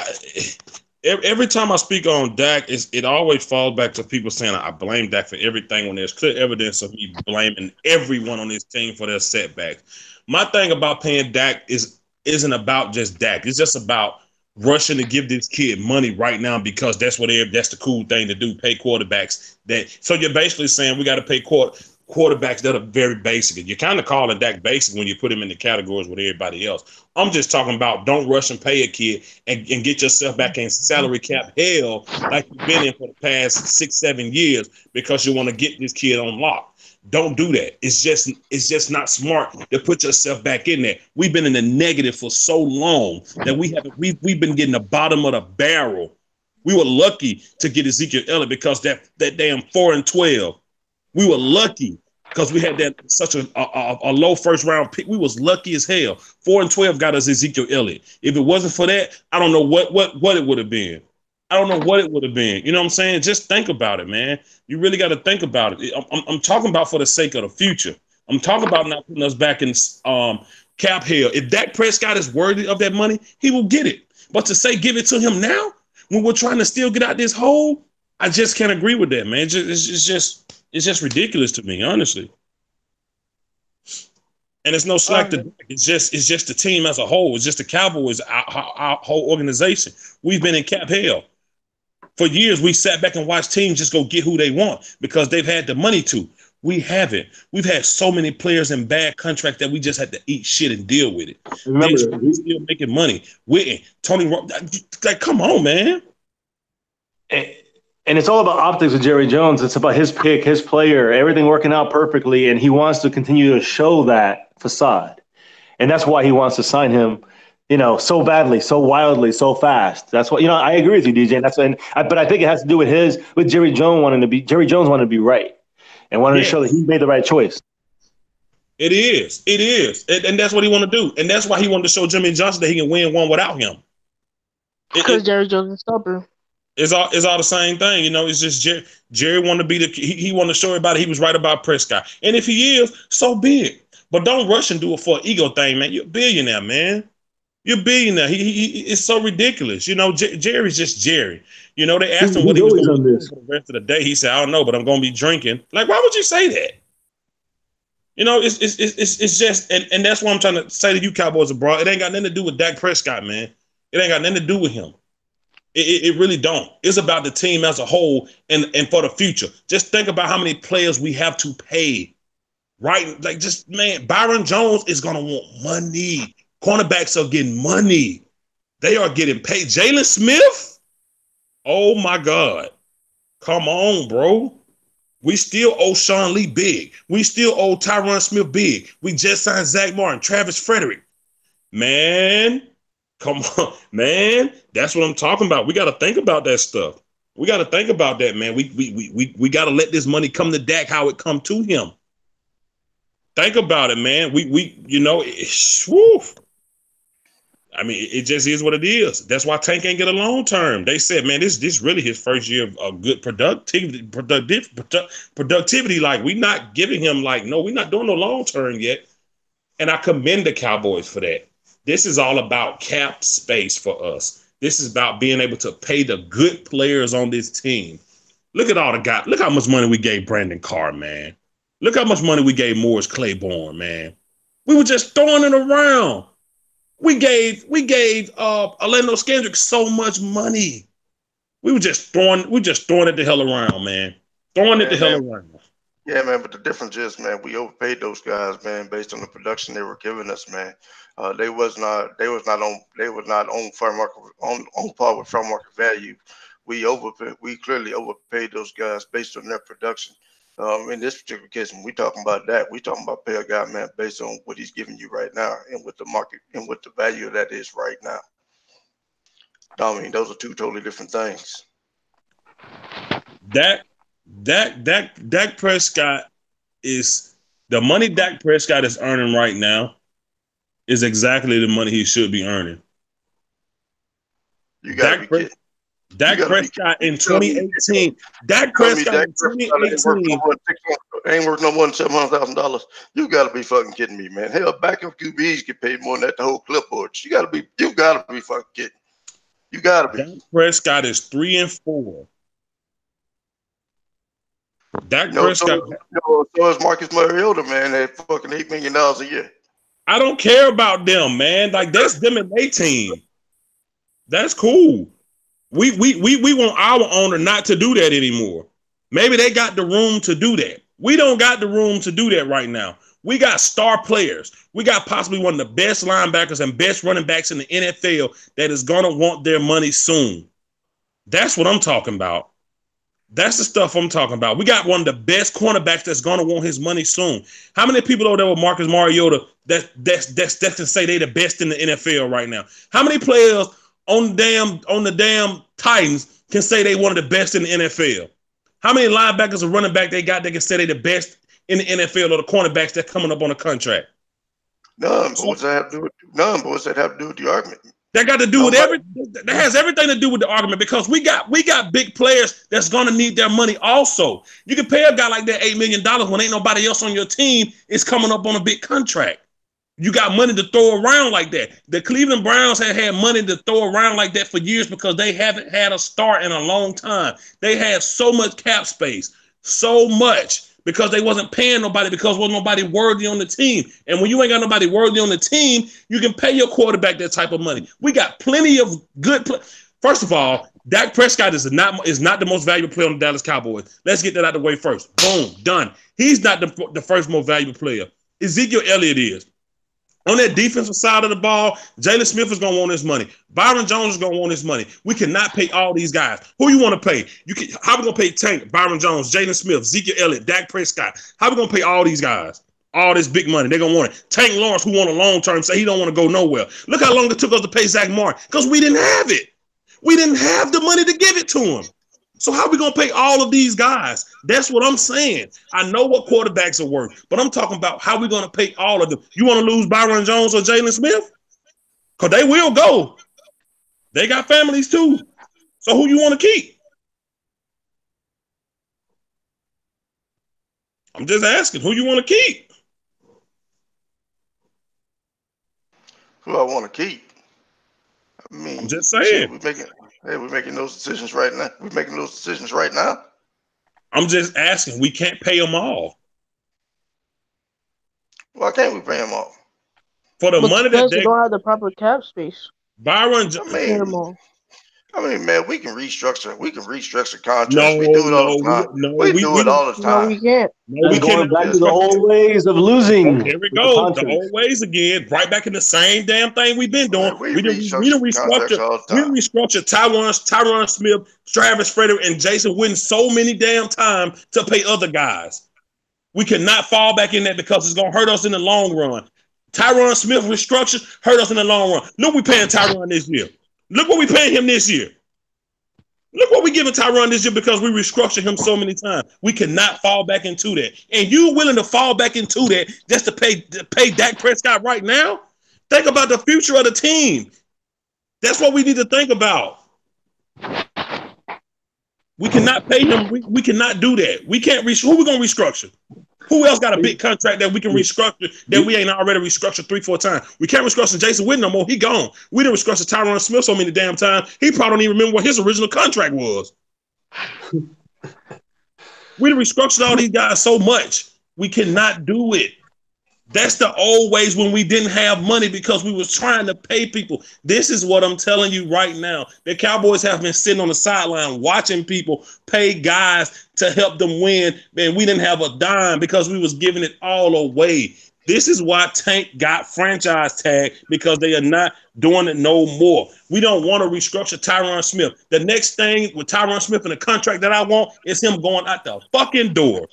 every time I speak on Dak, it always falls back to people saying I blame Dak for everything when there's clear evidence of me blaming everyone on this team for their setbacks. My thing about paying Dak isn't about just Dak. It's just about rushing to give this kid money right now because that's the cool thing to do. Pay quarterbacks so you're basically saying we got to pay quarterbacks that are very basic. You're kind of calling Dak basic when you put him in the categories with everybody else. I'm just talking about don't rush and pay a kid and get yourself back in salary cap hell like you've been in for the past 6-7 years because you want to get this kid on lock. Don't do that. It's just not smart to put yourself back in there. We've been in the negative for so long that we've been getting the bottom of the barrel. We were lucky to get Ezekiel Elliott because that damn 4-12. We were lucky because we had such a low first round pick. We was lucky as hell. 4-12 got us Ezekiel Elliott. If it wasn't for that, I don't know what it would have been. I don't know what it would have been. You know what I'm saying? Just think about it, man. You really got to think about it. I'm talking about for the sake of the future. I'm talking about not putting us back in cap hell. If Dak Prescott is worthy of that money, he will get it. But to say give it to him now when we're trying to still get out this hole, I just can't agree with that, man. It's just ridiculous to me, honestly. And it's no slack to Dak. It's just the team as a whole. It's just the Cowboys, our whole organization. We've been in cap hell. For years, we sat back and watched teams just go get who they want because they've had the money to. We haven't. We've had so many players in bad contracts that we just had to eat shit and deal with it. Remember, we're still making money. Witten, Tony, like, come on, man. And it's all about optics with Jerry Jones. It's about his pick, his player, everything working out perfectly, and he wants to continue to show that facade. And that's why he wants to sign him, so badly, so wildly, so fast. That's what, I agree with you, DJ. But I think it has to do with Jerry Jones wanting to be right and wanting to show that he made the right choice. It is. And that's what he want to do. And that's why he wanted to show Jimmy Johnson that he can win one without him. Because Jerry Jones is stubborn. It's all the same thing, you know. It's just Jerry wanted to be he wanted to show everybody he was right about Prescott, and if he is, so be it. But don't rush and do it for an ego thing, man. You're a billionaire, man. You're a billionaire. It's so ridiculous, you know. Jerry's just Jerry. You know, they asked him what He's he was always going to on do this. for the rest of the day. He said, "I don't know, but I'm going to be drinking." Like, why would you say that? You know, it's just, and that's what I'm trying to say to you, Cowboys abroad. It ain't got nothing to do with Dak Prescott, man. It ain't got nothing to do with him. It really don't. It's about the team as a whole and for the future. Just think about how many players we have to pay, right? Like, just, man, Byron Jones is going to want money. Cornerbacks are getting money. They are getting paid. Jalen Smith? Oh, my God. Come on, bro. We still owe Sean Lee big. We still owe Tyron Smith big. We just signed Zach Martin, Travis Frederick. Man, come on, man. That's what I'm talking about. We got to think about that stuff. We got to think about that, man. We got to let this money come to Dak how it come to him. Think about it, man. You know, whew. I mean, it just is what it is. That's why Tank ain't get a long term. They said, man, this really his first year of good productivity. Like, we not giving him, like, no, we're not doing no long term yet. And I commend the Cowboys for that. This is all about cap space for us. This is about being able to pay the good players on this team. Look at all the guys. Look how much money we gave Brandon Carr, man. Look how much money we gave Morris Claiborne, man. We were just throwing it around. We gave Orlando Scandrick so much money. We were just throwing it the hell around, man. Throwing it the hell around. Yeah, man, but the difference is, man, we overpaid those guys, man, based on the production they were giving us, man. They was not on fair market on par with fair market value. We clearly overpaid those guys based on their production. In this particular case, when we talking about that, we talking about pay a guy, man, based on what he's giving you right now and what the market and what the value of that is right now. I mean, those are two totally different things. Dak Prescott is the money Dak Prescott is earning right now is exactly the money he should be earning. You gotta be kidding. Dak Prescott in 2018. Dak Prescott in 2018 ain't worth no more than $700,000. You gotta be fucking kidding me, man. Hell, backup QBs get paid more than that the whole clipboard. You gotta be fucking kidding. You gotta be. Dak Prescott is 3-4. Dak Prescott. So is Marcus Mariota, man, at fucking $8 million a year. I don't care about them, man. Like, that's them and their team. That's cool. We want our owner not to do that anymore. Maybe they got the room to do that. We don't got the room to do that right now. We got star players. We got possibly one of the best linebackers and best running backs in the NFL that is going to want their money soon. That's what I'm talking about. That's the stuff I'm talking about. We got one of the best cornerbacks that's going to want his money soon. How many people over there with Marcus Mariota that can say they the best in the NFL right now? How many players on the damn Titans can say they one of the best in the NFL? How many linebackers or running back they got that can say they the best in the NFL or the cornerbacks that coming up on a contract? None, but what's that have to do with the argument? That got to do with everything. That has everything to do with the argument because we got big players that's gonna need their money also. You can pay a guy like that $8 million when ain't nobody else on your team is coming up on a big contract. You got money to throw around like that. The Cleveland Browns have had money to throw around like that for years because they haven't had a star in a long time. They had so much cap space, so much. Because they wasn't paying nobody because wasn't nobody worthy on the team. And when you ain't got nobody worthy on the team, you can pay your quarterback that type of money. We got plenty of good First of all, Dak Prescott is not the most valuable player on the Dallas Cowboys. Let's get that out of the way first. Boom, done. He's not the first most valuable player. Ezekiel Elliott is. On that defensive side of the ball, Jalen Smith is going to want his money. Byron Jones is going to want his money. We cannot pay all these guys. Who you want to pay? How we going to pay Tank, Byron Jones, Jalen Smith, Ezekiel Elliott, Dak Prescott? How we going to pay all these guys? All this big money. They're going to want it. Tank Lawrence, who want a long term, say he don't want to go nowhere. Look how long it took us to pay Zach Martin because we didn't have it. We didn't have the money to give it to him. So how are we going to pay all of these guys? That's what I'm saying. I know what quarterbacks are worth, but I'm talking about how we're going to pay all of them. You want to lose Byron Jones or Jalen Smith? Because they will go. They got families too. So who you want to keep? I'm just asking who you want to keep. Who I want to keep? I I'm mean, just shit, saying. we're making those decisions right now. We're making those decisions right now. I'm just asking. We can't pay them all Why can't we pay them all? for the money that Because they they. don't have the proper cap space Byron, I to pay them mean, all. man, we can restructure. We can restructure contracts. We no, do it all no, the time. no, We do it all the No, time. we can't. no, That's we going cannot back to Yes, the we restructure. old do. ways of Oh, losing there we with the go. The contracts. old ways again. Right back in the same damn thing we've been doing. Man, we We didn't restructure contracts restructure. all the We time. didn't restructure Tyron Smith, Travis Frederick, and Jason Witten so many damn times to pay other guys. We cannot fall back in that because it's gonna hurt us in the long run. Tyron Smith restructured hurt us in the long run. Look, we paying Tyron this year. Look what we paying him this year. Look what we giving Tyron this year because we restructured him so many times. We cannot fall back into that. And you willing to fall back into that just to pay Dak Prescott right now? Think about the future of the team. That's what we need to think about. We cannot pay him. We cannot do that. We can't. Who we gonna restructure? Who else got a big contract that we can restructure that we ain't already restructured 3-4 times? We can't restructure Jason Witten no more. He gone. We didn't restructure Tyron Smith so many damn times. He probably don't even remember what his original contract was. We done restructured all these guys so much. We cannot do it. That's the old ways when we didn't have money because we was trying to pay people. This is what I'm telling you right now. The Cowboys have been sitting on the sideline watching people pay guys to help them win, and we didn't have a dime because we was giving it all away. This is why Tank got franchise tag because they are not doing it no more. We don't want to restructure Tyron Smith. The next thing with Tyron Smith and the contract that I want is him going out the fucking door.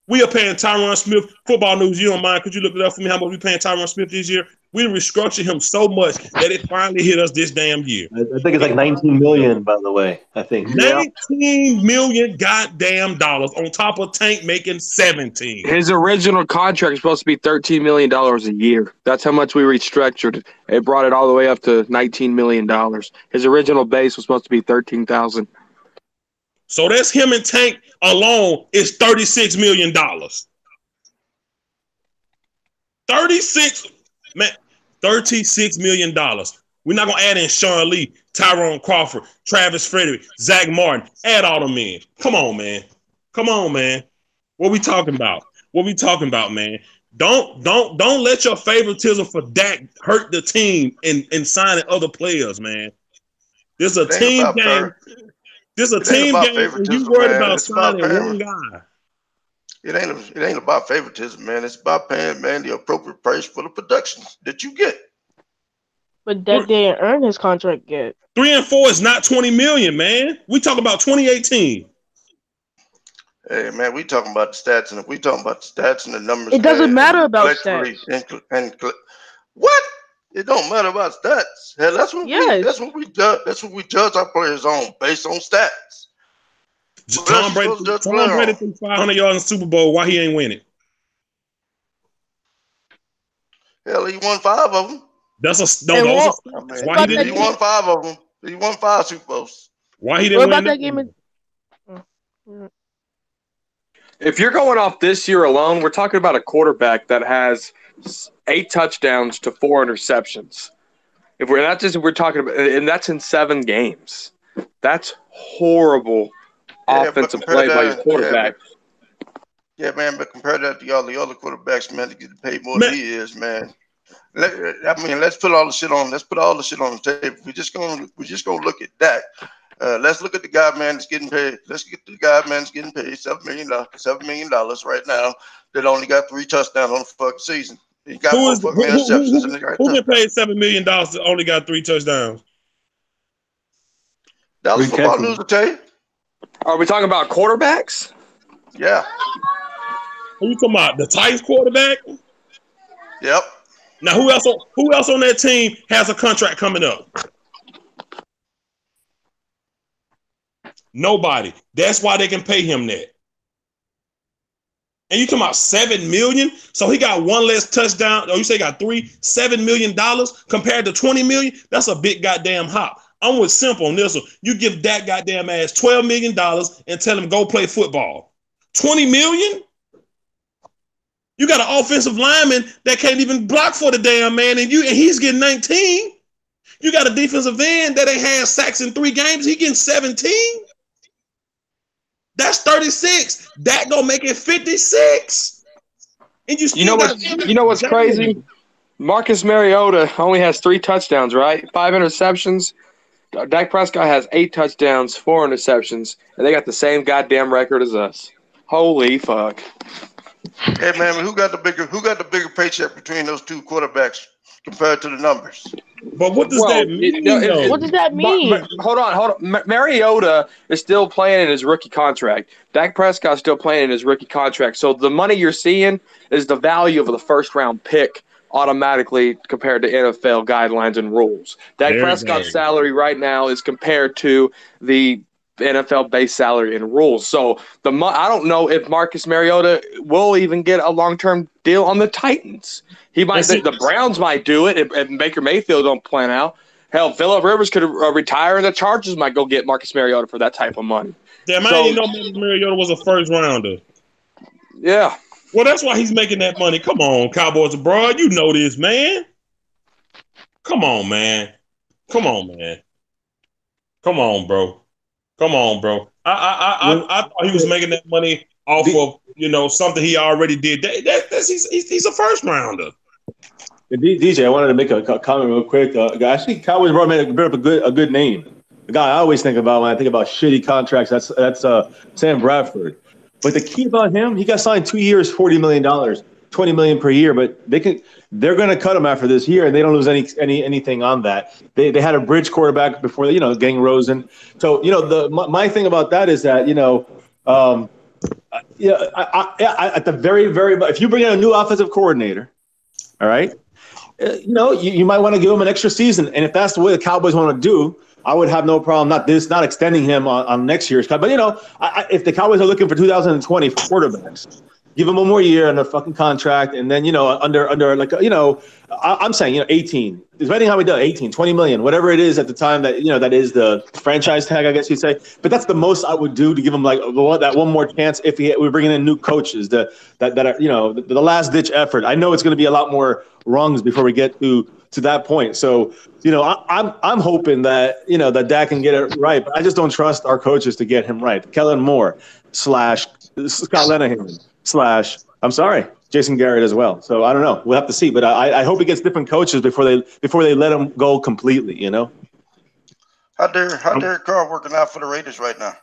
We are paying Tyron Smith. Football News, you don't mind? Could you look it up for me? How much we paying Tyron Smith this year? We restructured him so much that it finally hit us this damn year. I think it's like 19 million, by the way. I think. Yeah. 19 million goddamn dollars on top of Tank making 17. His original contract is supposed to be $13 million a year. That's how much we restructured. It brought it all the way up to $19 million. His original base was supposed to be $13,000. So that's him and Tank alone is $36 million. 36 man, $36 million. We're not gonna add in Sean Lee, Tyrone Crawford, Travis Frederick, Zach Martin. Add all them in. Come on, man. Come on, man. What we talking about? What we talking about, man? Don't let your favoritism for Dak hurt the team in signing other players, man. This is a It ain't team about game. This is a it ain't team about game, and you favoritism, worried man. about It's about signing one paying. guy. It ain't about favoritism, man. It's about paying, man, the appropriate price for the production that you get. But Dak didn't earn his contract yet. 3 and 4 is not 20 million, man. We talk about 2018. Hey, man, we talking about the stats, and if we talking about the stats and the numbers, It doesn't man, matter and about collectively, stats. what? It don't matter about stats. Hell, Yes. that's what we judge our players on, based on stats. What else Tom you Brady, supposed to judge a Tom player Brady on? threw 500 yards in the Super Bowl. Why he ain't win it? Hell, he won 5 of them. That's a no. And Those are what I stats. mean, Why he about didn't that he win won it? game? 5 of them. He won 5 Super Bowls. Why he What didn't about win that that game? one? If you're going off this year alone, we're talking about a quarterback that has 8 touchdowns to 4 interceptions. If we're talking about, and that's in 7 games. That's horrible offensive play by your quarterback. But compare that to all the other quarterbacks, man, to get paid more Man, than he is, man. Let's put all the shit on. Let's put all the shit on the table. We're just gonna look at that. Let's look at the guy, man, that's getting paid. Let's get the guy, man, that's getting paid $7 million right now. That only got 3 touchdowns on the fucking season. He got who 4 is fucking interceptions and he got a who been touchdown. paid $7 million? Only got 3 touchdowns. Dallas Three Football catches. News will tell you. Are we talking about quarterbacks? Yeah. Who you talking about? The Titans quarterback? Yep. Now who else on that team has a contract coming up? Nobody. That's why they can pay him that. And you talking about $7 million? So he got one less touchdown. Or you say he got $7 million compared to $20 million? That's a big goddamn hop. I'm with Simple on this one. You give that goddamn ass $12 million and tell him go play football. $20 million? You got an offensive lineman that can't even block for the damn man, and he's getting 19. You got a defensive end that ain't had sacks in 3 games. He getting 17. That's 36. That gonna make it 56. And you know what's crazy? Marcus Mariota only has 3 touchdowns, right? 5 interceptions. Dak Prescott has 8 touchdowns, 4 interceptions, and they got the same goddamn record as us. Holy fuck! Hey man, who got the bigger paycheck between those 2 quarterbacks compared to the numbers? But what does that mean? What does that mean? Hold on. Mariota is still playing in his rookie contract. Dak Prescott's still playing in his rookie contract. So the money you're seeing is the value of the first-round pick automatically compared to NFL guidelines and rules. Dak Prescott's salary right now is compared to the NFL base salary and rules. So I don't know if Marcus Mariota will even get a long-term deal on the Titans. He might. The Browns might do it if Baker Mayfield don't plan out. Hell, Phillip Rivers could retire, and the Chargers might go get Marcus Mariota for that type of money. Damn, I didn't know Marcus Mariota was a first rounder. Yeah. Well, that's why he's making that money. Come on, Cowboys abroad. You know this, man. Come on, man. Come on, man. Come on, bro. Come on, bro. I thought he was making that money off of something he already did. He's a first rounder. DJ, I wanted to make a comment real quick. Actually, Cowboys brought up a good name. The guy I always think about when I think about shitty contracts. That's Sam Bradford. But the key about him, he got signed 2 years, $40 million, $20 million per year. But they're going to cut him after this year, and they don't lose anything on that. They had a bridge quarterback before, getting Rosen. So my thing about that is that at the very if you bring in a new offensive coordinator, all right, you might want to give him an extra season, and if that's the way the Cowboys want to do, I would have no problem not extending him on next year's cut. But if the Cowboys are looking for 2020 for quarterbacks, give him one more year on a fucking contract, and then I'm saying 18, depending how we do it, 18, 20 million, whatever it is at the time that that is the franchise tag, I guess you'd say. But that's the most I would do to give him that one more chance if we're bringing in new coaches that are the last ditch effort. I know it's going to be a lot more rungs before we get to that point. So I'm hoping that that Dak can get it right, but I just don't trust our coaches to get him right. Kellen Moore / Scott Linehan / I'm sorry, Jason Garrett as well. So I don't know. We'll have to see. But I hope he gets different coaches before they let him go completely. How Derek Carr working out for the Raiders right now?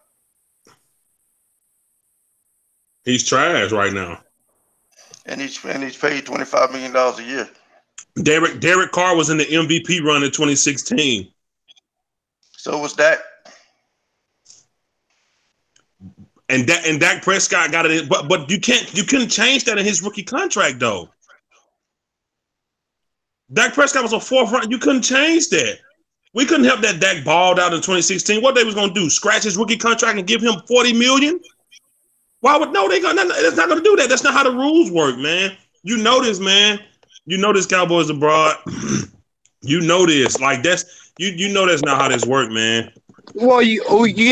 He's trash right now. And he's paid $25 million a year. Derek Carr was in the MVP run in 2016. So was Dak. And Dak Prescott got it, but you couldn't change that in his rookie contract though. Dak Prescott was a 4th round. You couldn't change that. We couldn't help that Dak balled out in 2016. What they was gonna do? Scratch his rookie contract and give him $40 million? Why would no? That's not gonna do that. That's not how the rules work, man. You know this, man. You know this, Cowboys abroad. You know this. Like that's you know that's not how this work, man. Well, you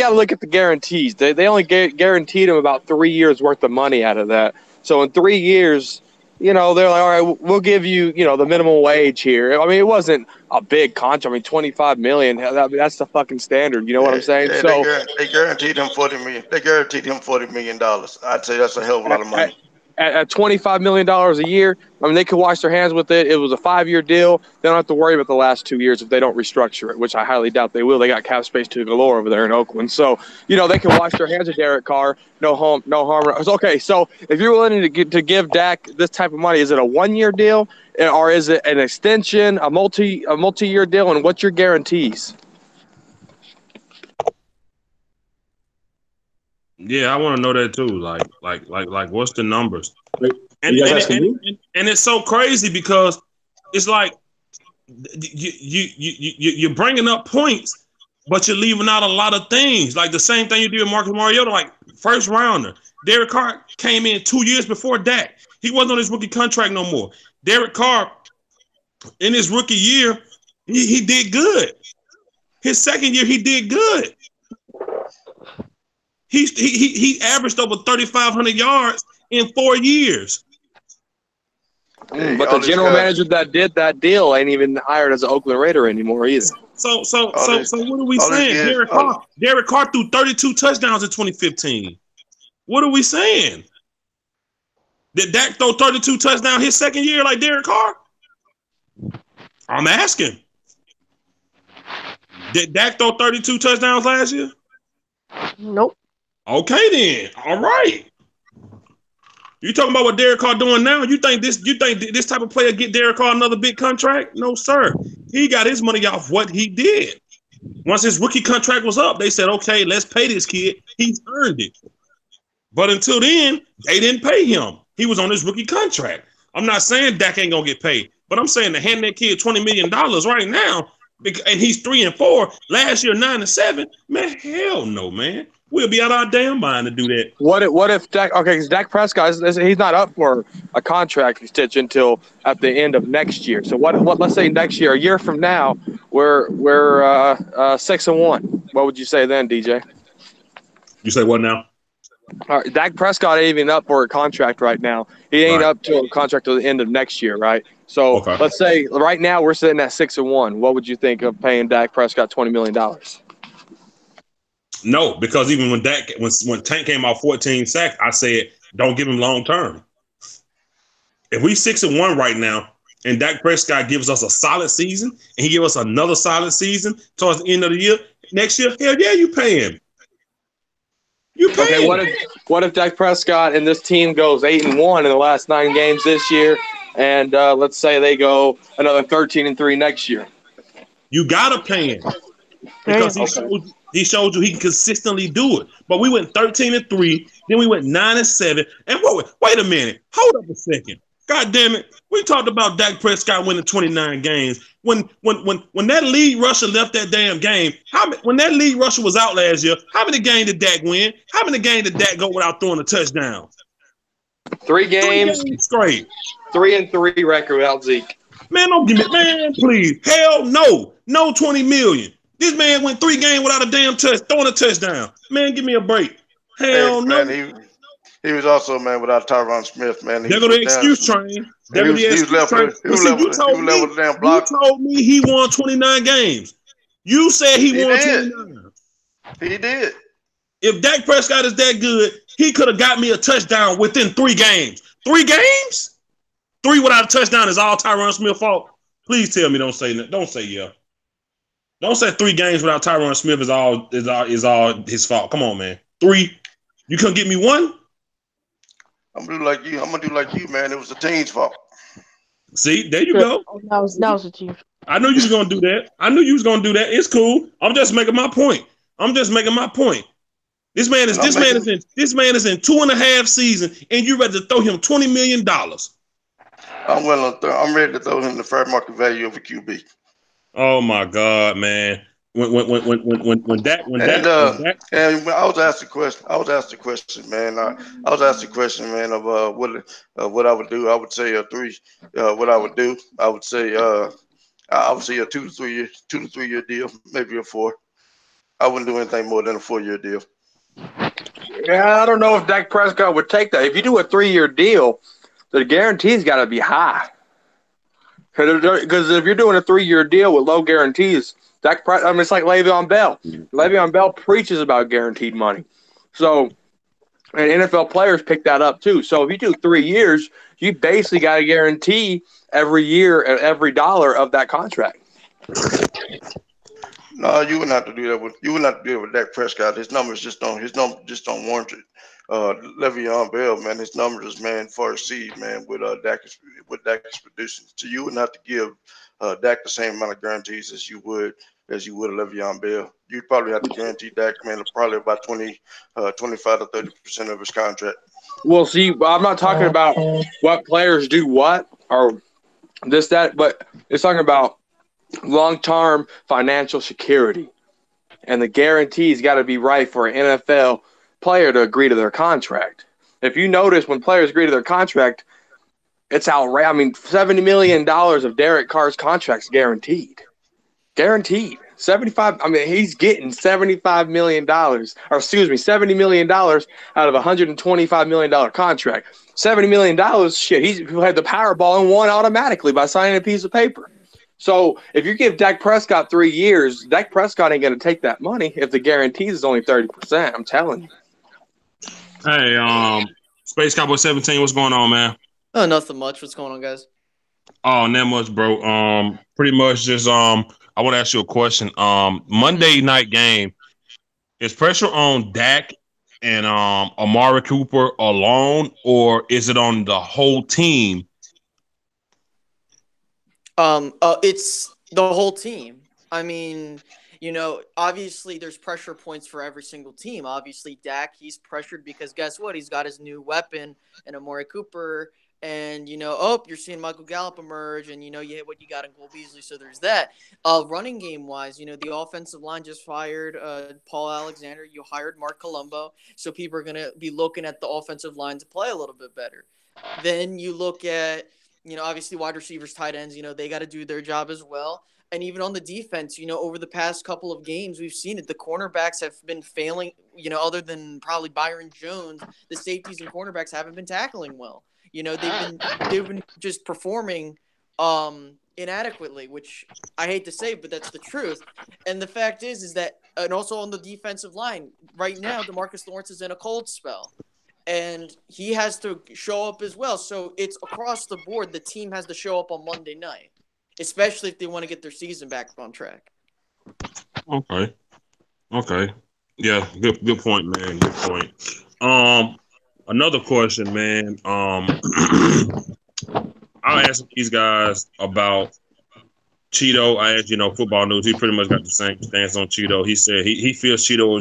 got to look at the guarantees. They only guaranteed him about 3 years worth of money out of that. So in 3 years, they're like, all right, we'll give you, the minimum wage here. I mean, it wasn't a big contract. I mean, $25 million. That's the fucking standard. You know what I'm saying? Yeah, so they guaranteed him $40 million. They guaranteed him $40 million. I'd say that's a hell of a lot of money. At $25 million a year, I mean, they could wash their hands with it. It was a 5-year deal. They don't have to worry about the last 2 years if they don't restructure it, which I highly doubt they will. They got cap space to galore over there in Oakland. So, they can wash their hands of Derek Carr. No harm. Okay, so if you're willing to give Dak this type of money, is it a 1-year deal or is it an extension, a multi-year deal, and what's your guarantees? Yeah, I want to know that too. Like, what's the numbers? And it's so crazy because it's like you're bringing up points, but you're leaving out a lot of things. Like the same thing you did with Marcus Mariota, like first rounder. Derek Carr came in 2 years before Dak. He wasn't on his rookie contract no more. Derek Carr, in his rookie year, he did good. His second year, he did good. He averaged over 3,500 yards in 4 years. But the general manager that did that deal ain't even hired as an Oakland Raider anymore either. So what are we saying? Derek Carr threw 32 touchdowns in 2015. What are we saying? Did Dak throw 32 touchdowns his second year like Derek Carr? I'm asking. Did Dak throw 32 touchdowns last year? Nope. Okay then. All right. You talking about what Derek Carr doing now? You think this type of player get Derek Carr another big contract? No, sir. He got his money off what he did. Once his rookie contract was up, they said, okay, let's pay this kid. He's earned it. But until then, they didn't pay him. He was on his rookie contract. I'm not saying Dak ain't gonna get paid, but I'm saying to hand that kid $20 million right now, and he's 3-4. Last year 9-7. Man, hell no, man. We'll be out our damn mind to do that. What if Dak? Okay, because Dak Prescott he's not up for a contract extension until at the end of next year. So what? Let's say next year, a year from now, we're 6-1. What would you say then, DJ? You say what now? All right, Dak Prescott ain't even up for a contract right now. He ain't up to a contract till the end of next year, right? So Let's say right now we're sitting at 6-1. What would you think of paying Dak Prescott $20 million? No, because even when Tank came out 14 sacks, I said don't give him long term. If we 6-1 right now, and Dak Prescott gives us a solid season, and he give us another solid season towards the end of the year, next year, hell yeah, you pay him. Okay, what if Dak Prescott and this team goes 8-1 in the last 9 games this year, and let's say they go another 13-3 next year? You gotta pay him because he showed you he can consistently do it. But we went 13-3, then we went 9-7, and wait a minute, hold up a second. God damn it, we talked about Dak Prescott winning 29 games. When that lead rusher left that damn game, when that lead rusher was out last year, how many games did Dak win? How many games did Dak go without throwing a touchdown? 3 games straight. 3-3 record without Zeke. Man, don't give me, man, please. Hell no. No $20 million. This man went 3 games without a damn throwing a touchdown. Man, give me a break. Hell no. Man, he was also, man, without Tyron Smith, man. There go the excuse train. There go the excuse train. You told me he won 29 games. You said he won 29. He did. If Dak Prescott is that good, he could have got me a touchdown within 3 games. 3 games? 3 without a touchdown is all Tyron Smith's fault? Please tell me don't say yeah. Don't say 3 games without Tyron Smith is all his fault. Come on, man. 3. You couldn't get me 1? I'm gonna do like you, man. It was the team's fault. See, there you go. That was the team. I knew you was gonna do that. It's cool. I'm just making my point. This man is in 2.5 seasons, and you ready to throw him $20 million. I'm ready to throw him the fair market value of a QB. Oh my God, man! When Dak, and I was asked the question, man. I was asked the question, man, of what I would do. I would say a 3. What I would do, I would say a 2 to 3 year deal, maybe a 4. I wouldn't do anything more than a 4-year deal. Yeah, I don't know if Dak Prescott would take that. If you do a 3-year deal, the guarantee's got to be high. Because if you're doing a 3-year deal with low guarantees, it's like Le'Veon Bell. Le'Veon Bell preaches about guaranteed money. So, and NFL players pick that up too. So if you do 3 years, you basically got to guarantee every year and every dollar of that contract. No, you wouldn't have to do that with Dak Prescott. His numbers just don't warrant it. Le'Veon Bell, man, his numbers, man, far exceed, man, what Dak is producing. So you wouldn't have to give Dak the same amount of guarantees as you would Le'Veon Bell. You'd probably have to guarantee Dak, man, probably about 25 to 30% of his contract. Well, see, I'm not talking about what players do what or this, that, but it's talking about long-term financial security. and the guarantee's got to be right for an NFL player to agree to their contract. If you notice, when players agree to their contract, it's outrageous. I mean, $70 million of Derek Carr's contract's guaranteed. Guaranteed. 75. I mean, he's getting $75 million, or excuse me, $70 million out of a $125 million contract. $70 million, shit, he's had the Powerball and won automatically by signing a piece of paper. So if you give Dak Prescott 3 years, Dak Prescott ain't going to take that money if the guarantees is only 30%. I'm telling you. Hey, Space Cowboy 17, what's going on, man? Oh, nothing much. What's going on, guys? Oh, not much, bro. Pretty much just I want to ask you a question. Monday night game, is pressure on Dak and Amari Cooper alone, or is it on the whole team? It's the whole team. I mean, obviously there's pressure points for every single team. Obviously, Dak, he's pressured because guess what? He's got his new weapon and Amari Cooper. And, you're seeing Michael Gallup emerge, and, you hit what you got in Cole Beasley, so there's that. Running game-wise, the offensive line just fired Paul Alexander. You hired Mark Colombo, so people are going to be looking at the offensive line to play a little bit better. Then you look at, obviously wide receivers, tight ends, they got to do their job as well. And even on the defense, over the past couple of games, we've seen it. The cornerbacks have been failing, other than probably Byron Jones, the safeties and cornerbacks haven't been tackling well. They've been just performing inadequately, which I hate to say, but that's the truth. And the fact is that, and also on the defensive line, right now, DeMarcus Lawrence is in a cold spell, and he has to show up as well. So it's across the board. The team has to show up on Monday night, especially if they want to get their season back on track. Okay. Yeah, good point, man. Good point. Another question, man. I'll ask these guys about Cheeto. I asked, football news. He pretty much got the same stance on Cheeto. He said he feels Cheeto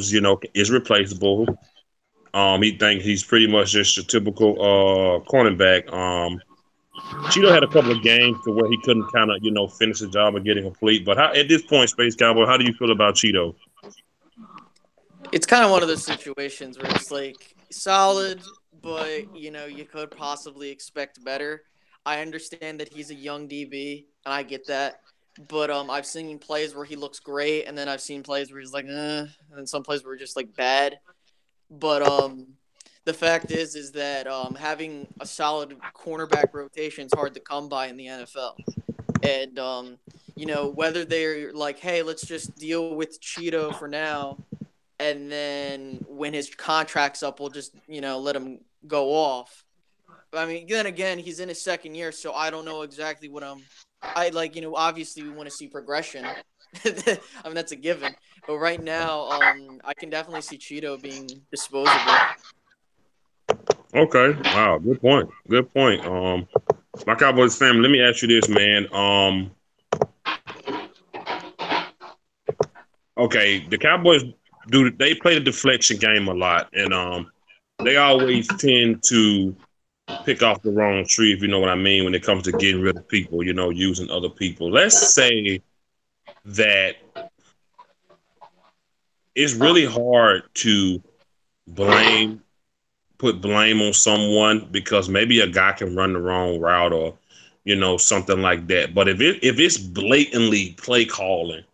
is replaceable. He thinks he's pretty much just a typical cornerback. Cheeto had a couple of games to where he couldn't kind of finish the job and get it complete. But at this point, Space Cowboy, how do you feel about Cheeto? It's kind of one of those situations where it's like solid, but you could possibly expect better. I understand that he's a young DB, and I get that. But I've seen plays where he looks great, and then I've seen plays where he's like, and then some plays where just like bad. But the fact is that having a solid cornerback rotation is hard to come by in the NFL. And whether they're like, hey, let's just deal with Cheeto for now, and then when his contract's up, we'll just, let him go off. I mean, then again, he's in his second year, so I don't know exactly what obviously we want to see progression. I mean, that's a given. But right now, I can definitely see Cheeto being disposable. Okay. Wow. Good point. Good point. My Cowboys family, let me ask you this, man. Okay, the Cowboys they play the deflection game a lot, and they always tend to pick off the wrong tree, if you know what I mean, when it comes to getting rid of people, using other people. Let's say that it's really hard to put blame on someone because maybe a guy can run the wrong route or, something like that. But if it's blatantly play calling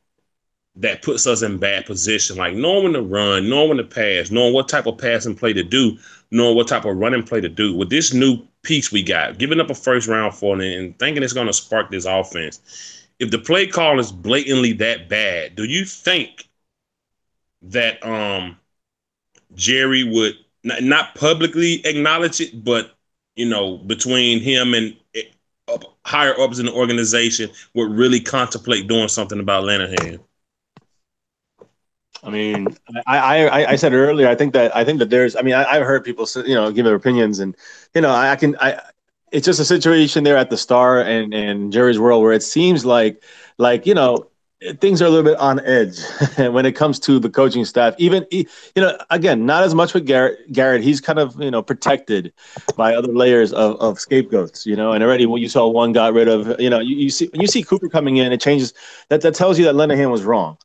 that puts us in bad position, like knowing when to run, knowing when to pass, knowing what type of passing play to do, knowing what type of running play to do. With this new piece we got, giving up a first round for it and thinking it's going to spark this offense. If the play call is blatantly that bad, do you think that Jerry would not publicly acknowledge it, but between him and higher ups in the organization would really contemplate doing something about Lanahan? I mean, I said earlier, I think that there's, I mean, I've heard people, give their opinions, and, it's just a situation there at the Star and Jerry's World where it seems like, things are a little bit on edge when it comes to the coaching staff. Even, again, not as much with Garrett. He's kind of, protected by other layers of scapegoats, and already when you saw one got rid of, you see Cooper coming in, it changes. That tells you that Lanahan was wrong.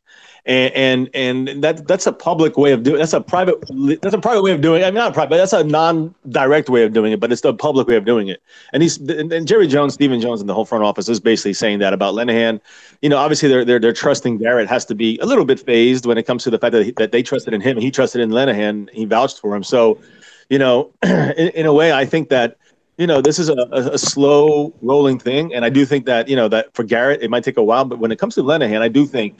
and that's a public way of doing. That's a private way of doing it. I mean, not private. That's a non-direct way of doing it, but it's the public way of doing it. And Jerry Jones, Stephen Jones, and the whole front office is basically saying that about Linehan. Obviously they're trusting Garrett has to be a little bit phased when it comes to the fact that they trusted in him and he trusted in Linehan. He vouched for him. So, in a way, I think that. This is a slow rolling thing, and I do think that that for Garrett it might take a while, but when it comes to Linehan, I do think.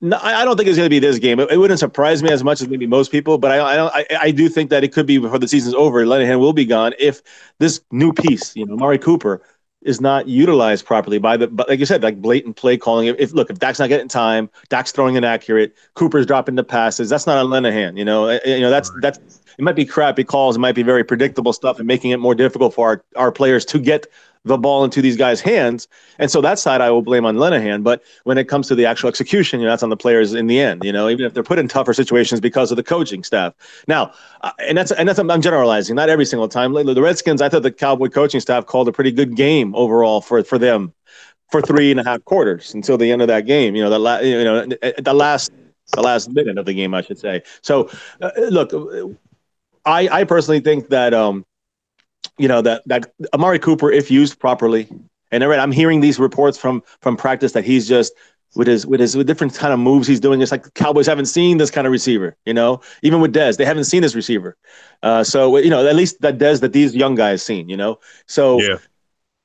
No, I don't think it's going to be this game. It wouldn't surprise me as much as maybe most people, but I do think that it could be before the season's over. Linehan will be gone if this new piece, Amari Cooper, is not utilized properly but like you said, like blatant play calling. If Dak's not getting time, Dak's throwing inaccurate, Cooper's dropping the passes. That's not on Linehan. That's it might be crappy calls. It might be very predictable stuff and making it more difficult for our players to get the ball into these guys' hands. And so that side I will blame on Linehan. But when it comes to the actual execution, that's on the players in the end, even if they're put in tougher situations because of the coaching staff. Now, and that's I'm generalizing, not every single time. The Redskins, I thought the Cowboy coaching staff called a pretty good game overall for them for 3.5 quarters until the end of that game, the last minute of the game, I should say. So, look, I personally think that that Amari Cooper, if used properly, and I'm hearing these reports from practice that he's just with different kind of moves he's doing. It's like the Cowboys haven't seen this kind of receiver, even with Dez, they haven't seen this receiver. So at least that Dez that these young guys seen, So yeah.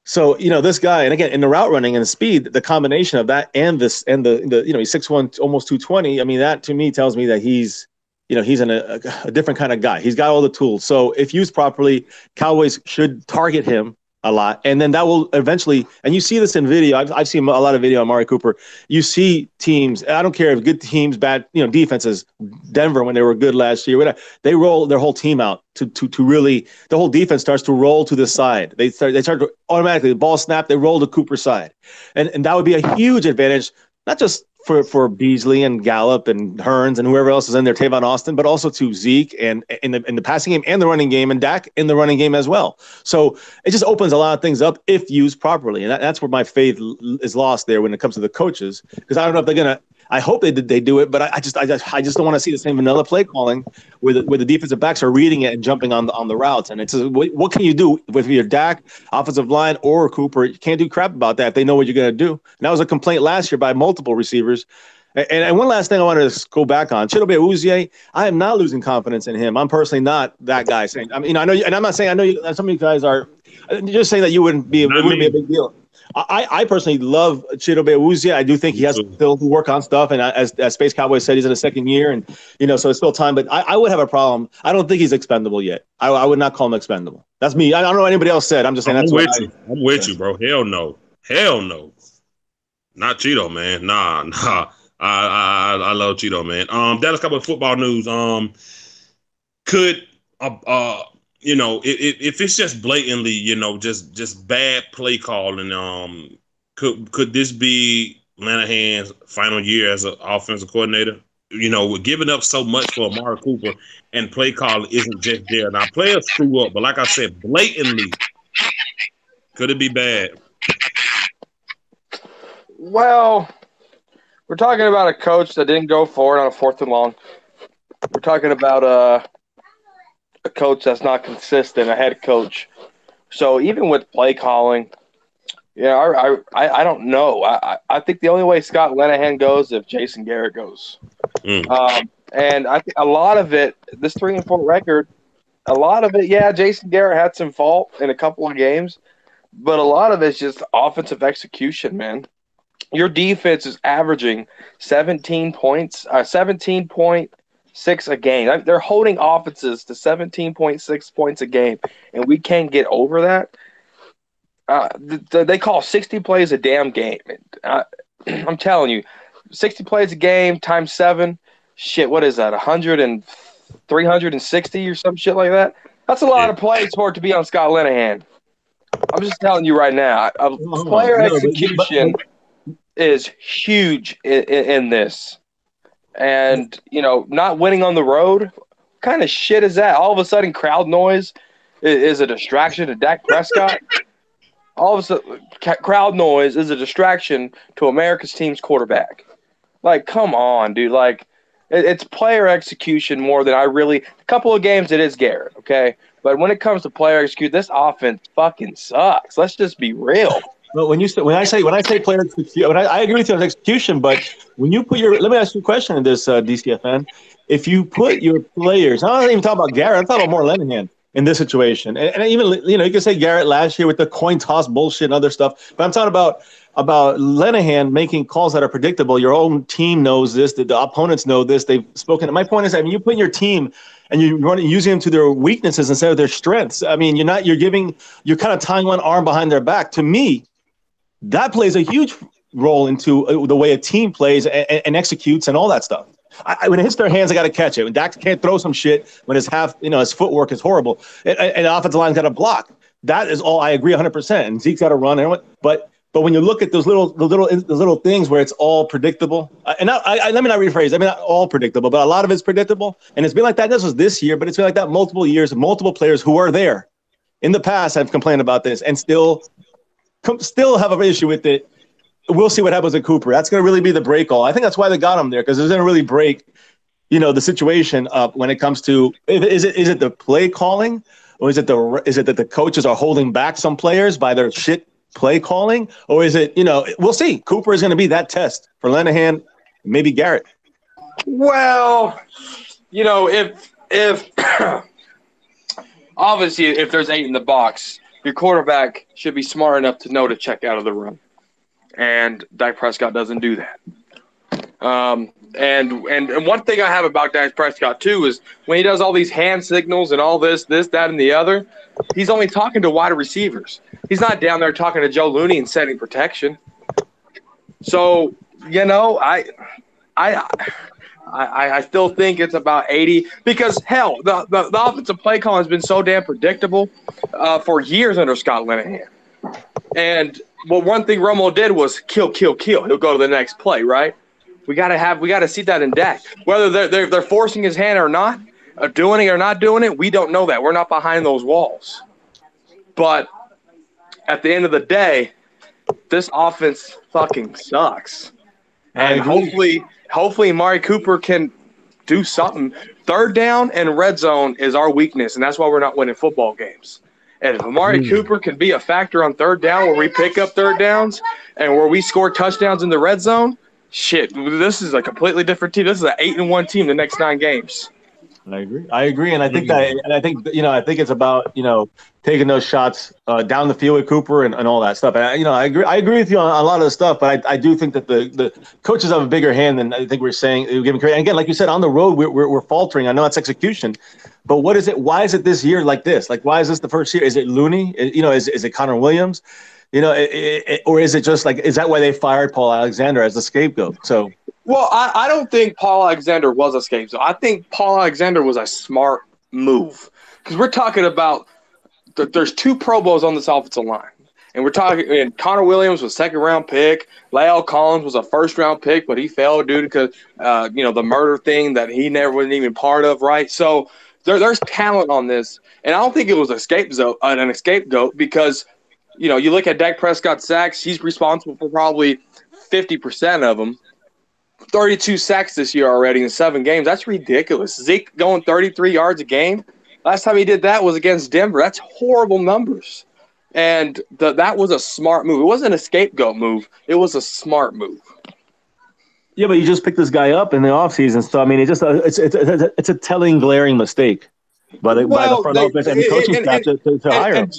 So this guy, and again in the route running and the speed, the combination of that and this and the he's 6'1", almost 220. I mean, that to me tells me that he's in a different kind of guy. He's got all the tools. So if used properly, Cowboys should target him a lot. And then that will eventually, and you see this in video. I've seen a lot of video on Amari Cooper. You see teams, I don't care if good teams, bad, defenses, Denver, when they were good last year, whatever, they roll their whole team out to really, the whole defense starts to roll to the side. They start to automatically, the ball snap, they roll to Cooper's side. And that would be a huge advantage, not just for Beasley and Gallup and Hearns and whoever else is in there, Tavon Austin, but also to Zeke and in the passing game and the running game, and Dak in the running game as well. So it just opens a lot of things up if used properly, and that's where my faith is lost there when it comes to the coaches, because I don't know if they're gonna. I hope they do it, but I just don't want to see the same vanilla play calling where the defensive backs are reading it and jumping on the routes. And it's what can you do with your Dak, offensive line, or Cooper? You can't do crap about that if they know what you're going to do. And that was a complaint last year by multiple receivers. And one last thing I wanted to go back on, Chidobe Awuzie, I am not losing confidence in him. I'm personally not that guy saying. I mean, I know, and I'm not saying I know you, some of you guys are just saying that you wouldn't be a big deal. I personally love Chidobe Awuzie. I do think he has still to work on stuff. And as Space Cowboy said, he's in his second year. And, so it's still time. But I would have a problem. I don't think he's expendable yet. I would not call him expendable. That's me. I don't know what anybody else said. I'm just saying that's what I'm with you, bro. Hell no. Not Cheeto, man. Nah. I love Cheeto, man. Dallas Cowboys football news. Could if it's just blatantly, just bad play calling, could this be Lanahan's final year as an offensive coordinator? We're giving up so much for Amari Cooper, and play calling isn't just there. Now, players screw up, but like I said, blatantly, could it be bad? Well, we're talking about a coach that didn't go for it on a 4th and long. We're talking about a coach that's not consistent, a head coach. So even with play calling, I don't know. I think the only way Scott Linehan goes is if Jason Garrett goes. And I think a lot of it, this 3-4 record, a lot of it, Jason Garrett had some fault in a couple of games, but a lot of it's just offensive execution, man. Your defense is averaging 17 points, 17.6 a game. They're holding offenses to 17.6 points a game, and we can't get over that. They call 60 plays a damn game. I'm telling you, 60 plays a game times 7, shit, what is that, 100 and 360 or some shit like that? That's a lot of plays for it to be on Scott Linehan. I'm just telling you right now, player execution is huge in this. And, not winning on the road, what kind of shit is that? All of a sudden, crowd noise is a distraction to Dak Prescott. All of a sudden, crowd noise is a distraction to America's team's quarterback. Like, come on, dude. Like, it's player execution more than I really. A couple of games it is Garrett, okay. But when it comes to player execute, this offense fucking sucks. Let's just be real. Well, when I say player execution, I agree with you on execution, but when you put let me ask you a question in this DCFN. If you put your players, I'm not even talking about Garrett, I'm talking about more Lenahan in this situation, and even you can say Garrett last year with the coin toss bullshit and other stuff, but I'm talking about Lenahan making calls that are predictable. Your own team knows this, the opponents know this. They've spoken. My point is, I mean, you put your team and you're using them to their weaknesses instead of their strengths. I mean, you're kind of tying one arm behind their back. To me, that plays a huge role into the way a team plays and executes and all that stuff. When it hits their hands, they got to catch it. When Dak can't throw some shit, when his footwork is horrible, and the offensive line's got to block. That is all I agree 100%. And Zeke's got to run. But when you look at those little things where it's all predictable, and let me not rephrase. I mean, not all predictable, but a lot of it's predictable. And it's been like that. This was this year, but it's been like that multiple years. Multiple players who are there in the past have complained about this and still have an issue with it. We'll see what happens with Cooper. That's going to really be the break all. I think that's why they got him there, because it's going to really break, the situation up when it comes to is it the play calling, or is it that the coaches are holding back some players by their shit play calling, or is it we'll see. Cooper is going to be that test for Lenahan, maybe Garrett. Well, if obviously if there's 8 in the box, your quarterback should be smart enough to know to check out of the run. And Dak Prescott doesn't do that. And one thing I have about Dak Prescott, too, is when he does all these hand signals and all this, that, and the other, he's only talking to wide receivers. He's not down there talking to Joe Looney and setting protection. So, I still think it's about 80 because, hell, the offensive play call has been so damn predictable for years under Scott Linehan. And one thing Romo did was kill. He'll go to the next play, right? We gotta see that in Dak. Whether they're forcing his hand or not, doing it or not doing it, we don't know that. We're not behind those walls. But at the end of the day, this offense fucking sucks. And hopefully Amari Cooper can do something. Third down and red zone is our weakness, and that's why we're not winning football games. And if Amari Cooper can be a factor on third down where we pick up third downs and where we score touchdowns in the red zone, shit, this is a completely different team. This is an 8-1 team the next 9 games. I agree, and I think it's about taking those shots down the field with Cooper and all that stuff. And I agree with you on a lot of the stuff, but I do think that the coaches have a bigger hand than I think we're saying. We're giving credit. And again, like you said, on the road we're faltering. I know that's execution, but what is it? Why is it this year like this? Like, why is this the first year? Is it Looney? Is it Connor Williams? Or is it just like, is that why they fired Paul Alexander as the scapegoat? So. Well, I don't think Paul Alexander was a scapegoat. I think Paul Alexander was a smart move because we're talking about there's 2 Pro Bowls on this offensive line, and we're talking. And Connor Williams was a 2nd-round pick. La'el Collins was a 1st-round pick, but he failed due to the murder thing that he never wasn't even part of, right? So there's talent on this, and I don't think it was an scapegoat because you look at Dak Prescott's sacks, he's responsible for probably 50% of them. 32 sacks this year already in 7 games. That's ridiculous. Zeke going 33 yards a game. Last time he did that was against Denver. That's horrible numbers. And that was a smart move. It wasn't a scapegoat move. It was a smart move. Yeah, but you just picked this guy up in the offseason. So, I mean, it's a telling, glaring mistake by the front office and the coaching staff to hire him.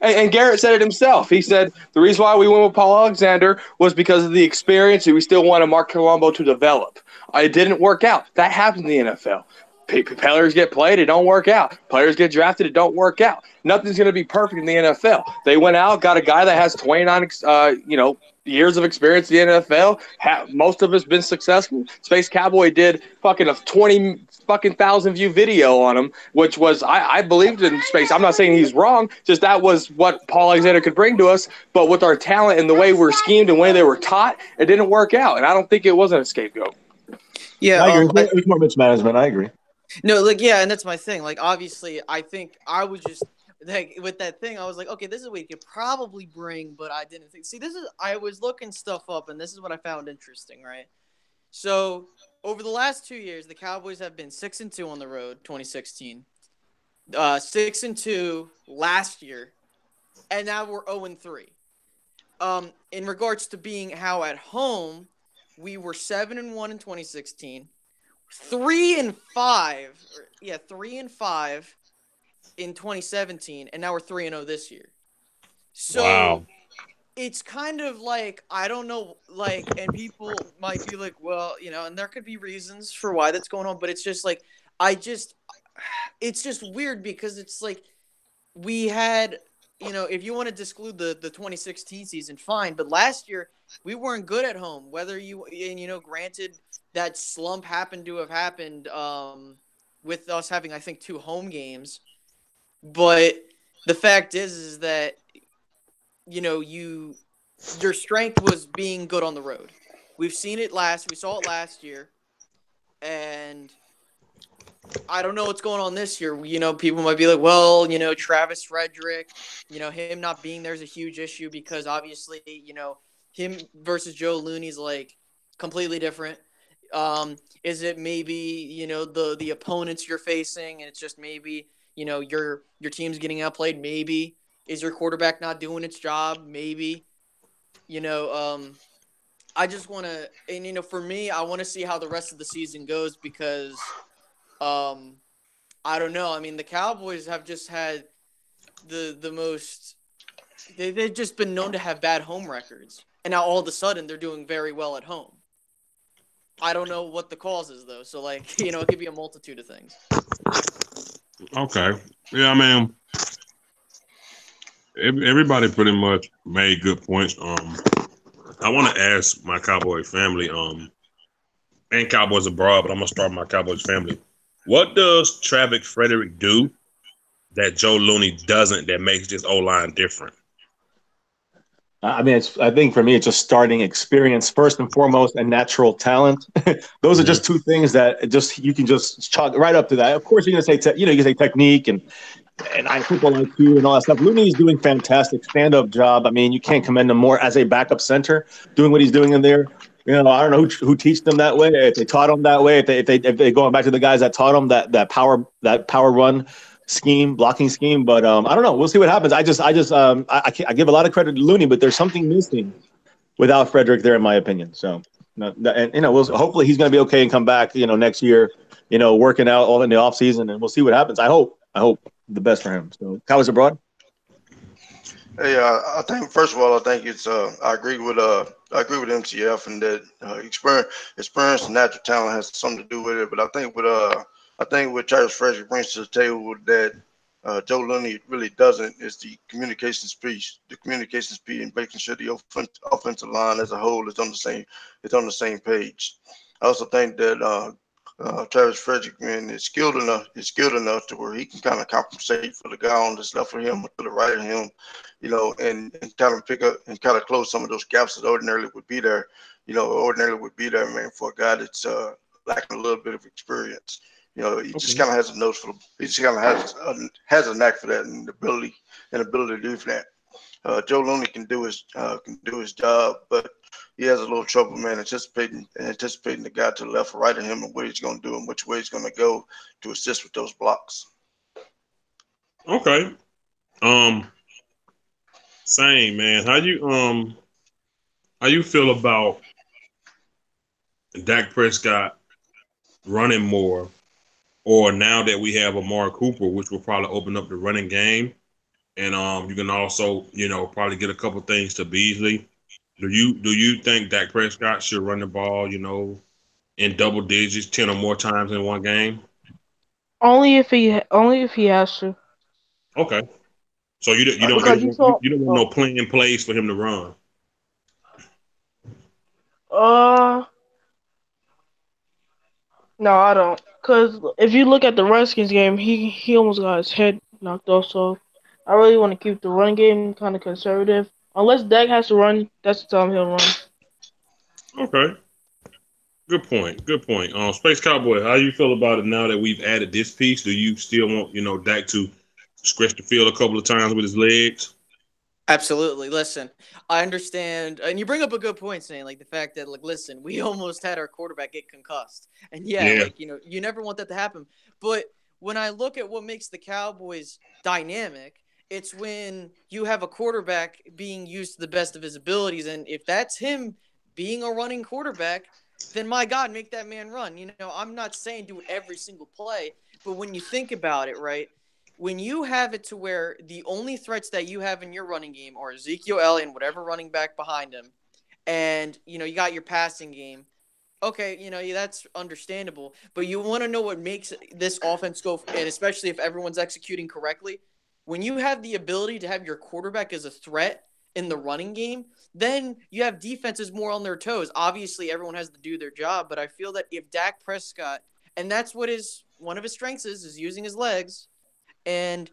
And Garrett said it himself. He said the reason why we went with Paul Alexander was because of the experience, and we still wanted Mark Colombo to develop. It didn't work out. That happens in the NFL. Players get played, it don't work out. Players get drafted, it don't work out. Nothing's going to be perfect in the NFL. They went out, got a guy that has 29, years of experience in the NFL. Most of it's been successful. Space Cowboy did fucking a 20,000 view video on him, which was I believed in Space. I'm not saying he's wrong. Just that was what Paul Alexander could bring to us. But with our talent and the way we're schemed and the way they were taught, it didn't work out. And I don't think it wasn't a scapegoat. Yeah, I agree. It's more mismanagement. I agree. No, and that's my thing. Like, obviously, I think I was just with that thing. I was like, okay, this is what you could probably bring, but I didn't think. See, I was looking stuff up, and this is what I found interesting, right? So over the last 2 years, the Cowboys have been 6-2 on the road, 2016, 6-2 last year, and now we're 0-3. In regards to being how at home, we were 7-1 in 2016, 3-5, 3-5 in 2017, and now we're 3-0 this year. So Wow. it's kind of like, I don't know, like, and people might be like, well, and there could be reasons for why that's going on, but it's just like, it's just weird because it's like we had, if you want to exclude the 2016 season, fine, but last year we weren't good at home. Whether granted that slump happened to have happened with us having, I think, 2 home games, but the fact is that your strength was being good on the road. We saw it last year, and I don't know what's going on this year. People might be like, well, Travis Frederick, him not being there is a huge issue because obviously, him versus Joe Looney's like completely different. Is it maybe, the opponents you're facing and it's just maybe, your team's getting outplayed? Maybe. Is your quarterback not doing its job? Maybe. You know, I just want to, and for me, I want to see how the rest of the season goes because, um, I don't know. I mean, the Cowboys have just had the most. They've just been known to have bad home records, and now all of a sudden they're doing very well at home. I don't know what the cause is though. So like, it could be a multitude of things. Okay. Yeah, I mean, everybody pretty much made good points. I want to ask my Cowboy family, and Cowboys abroad, but I'm gonna start with my Cowboys family. What does Travis Frederick do that Joe Looney doesn't that makes this O line different? I mean, I think for me, it's just starting experience first and foremost, and natural talent. Those are Mm-hmm. just two things that just you can just chalk right up to that. Of course, you're gonna say you can say technique and I football IQ and all that stuff. Looney is doing fantastic stand-up job. I mean, you can't commend him more as a backup center, doing what he's doing in there. I don't know who teach them that way. If they taught him that way, if they going back to the guys that taught him that power run scheme, blocking scheme. But I don't know. We'll see what happens. I give a lot of credit to Looney, but there's something missing without Frederick there, in my opinion. So, and hopefully he's going to be okay and come back, next year, working out all in the off season, and we'll see what happens. I hope the best for him. So, Cowboys abroad. Hey, I think first of all, I think it's I agree with MCF and that experience and natural talent has something to do with it. But I think what Travis Frederick brings to the table that Joe Looney really doesn't is the communication speed, and making sure the offensive line as a whole is on the same page. I also think that Travis Frederick, man, is skilled enough to where he can kind of compensate for the guy on that's left of him or to the right of him, and kind of pick up and kind of close some of those gaps that ordinarily would be there, man, for a guy that's lacking a little bit of experience. He just Okay. kind of has a nose for. He just kind of has a knack for that and ability to do that. Joe Looney can do his job, but he has a little trouble, man, anticipating the guy to the left or right of him and what he's going to do and which way he's going to go to assist with those blocks. Okay. Um, Same man. How you feel about Dak Prescott running more, or now that we have Amari Cooper, which will probably open up the running game, and you can also probably get a couple things to Beasley. Do you think Dak Prescott should run the ball in double digits 10 or more times in one game? Only if he has to. Okay. So you don't you I don't you Because don't agree. you want, you, saw you don't want no plan in place for him to run. uh no, I don't. Cause if you look at the Redskins game, he almost got his head knocked off. So I really want to keep the run game kind of conservative. Unless Dak has to run, that's the time he'll run. Okay. Good point. Good point. Space Cowboy, how you feel about it now that we've added this piece? Do you still want Dak to stretch the field a couple of times with his legs? Absolutely. Listen, I understand, and you bring up a good point, saying like the fact that like, listen, we almost had our quarterback get concussed, and yeah, Yeah. like you never want that to happen. But when I look at what makes the Cowboys dynamic, it's when you have a quarterback being used to the best of his abilities, and if that's him being a running quarterback, then my God, make that man run. I'm not saying do it every single play, but when you think about it, right? When you have it to where the only threats that you have in your running game are Ezekiel Elliott and whatever running back behind him, and you got your passing game. Okay, yeah, that's understandable, but you want to know what makes this offense go, and especially if everyone's executing correctly. When you have the ability to have your quarterback as a threat in the running game, then you have defenses more on their toes. Obviously, everyone has to do their job, but I feel that if Dak Prescott, and that's what is one of his strengths is using his legs, and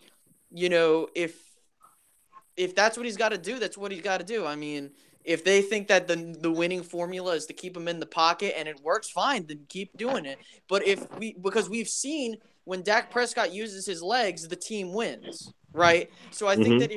if that's what he's got to do, that's what he's got to do. I mean, if they think that the winning formula is to keep him in the pocket and it works, fine, then keep doing it. But because we've seen when Dak Prescott uses his legs, the team wins, right? So I think Hmm. that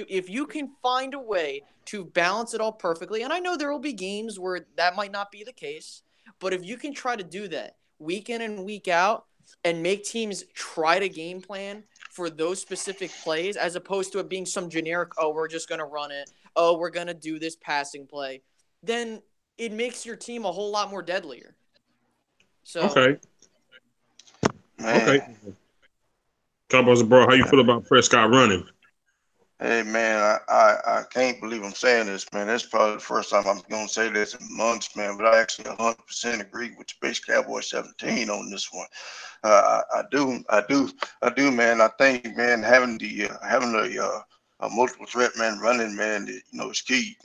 if you can find a way to balance it all perfectly, and I know there will be games where that might not be the case, but if you can try to do that week in and week out and make teams try to game plan for those specific plays as opposed to it being some generic, oh, we're just going to run it, oh, we're going to do this passing play, then it makes your team a whole lot more deadlier. So, Okay. Man, Okay. Cowboys bro, how you feel about Prescott running? hey man, I can't believe I'm saying this, man. That's probably the first time I'm gonna say this in months, man. But I actually 100% agree with the base Cowboy 17 on this one. I do, man. I think, man, having a multiple threat man running, man, is key.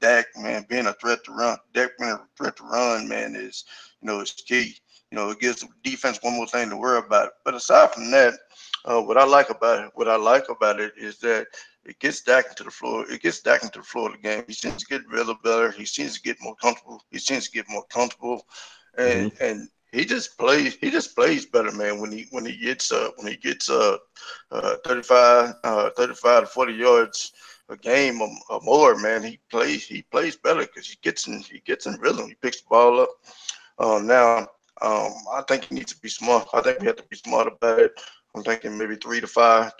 Dak, man, being a threat to run, Dak being a threat to run, man, is key. It gives the defense one more thing to worry about. But aside from that, what I like about it is that it gets Dak into the floor. It gets Dak into the floor of the game. He seems to get really better. He seems to get more comfortable. Hmm. And he just plays. He just plays better, man. When he gets 35 to 40 yards a game or more, man. He plays better because he gets in rhythm. He picks the ball up. Now, I think he needs to be smart. I think we have to be smart about it. I'm thinking maybe three to five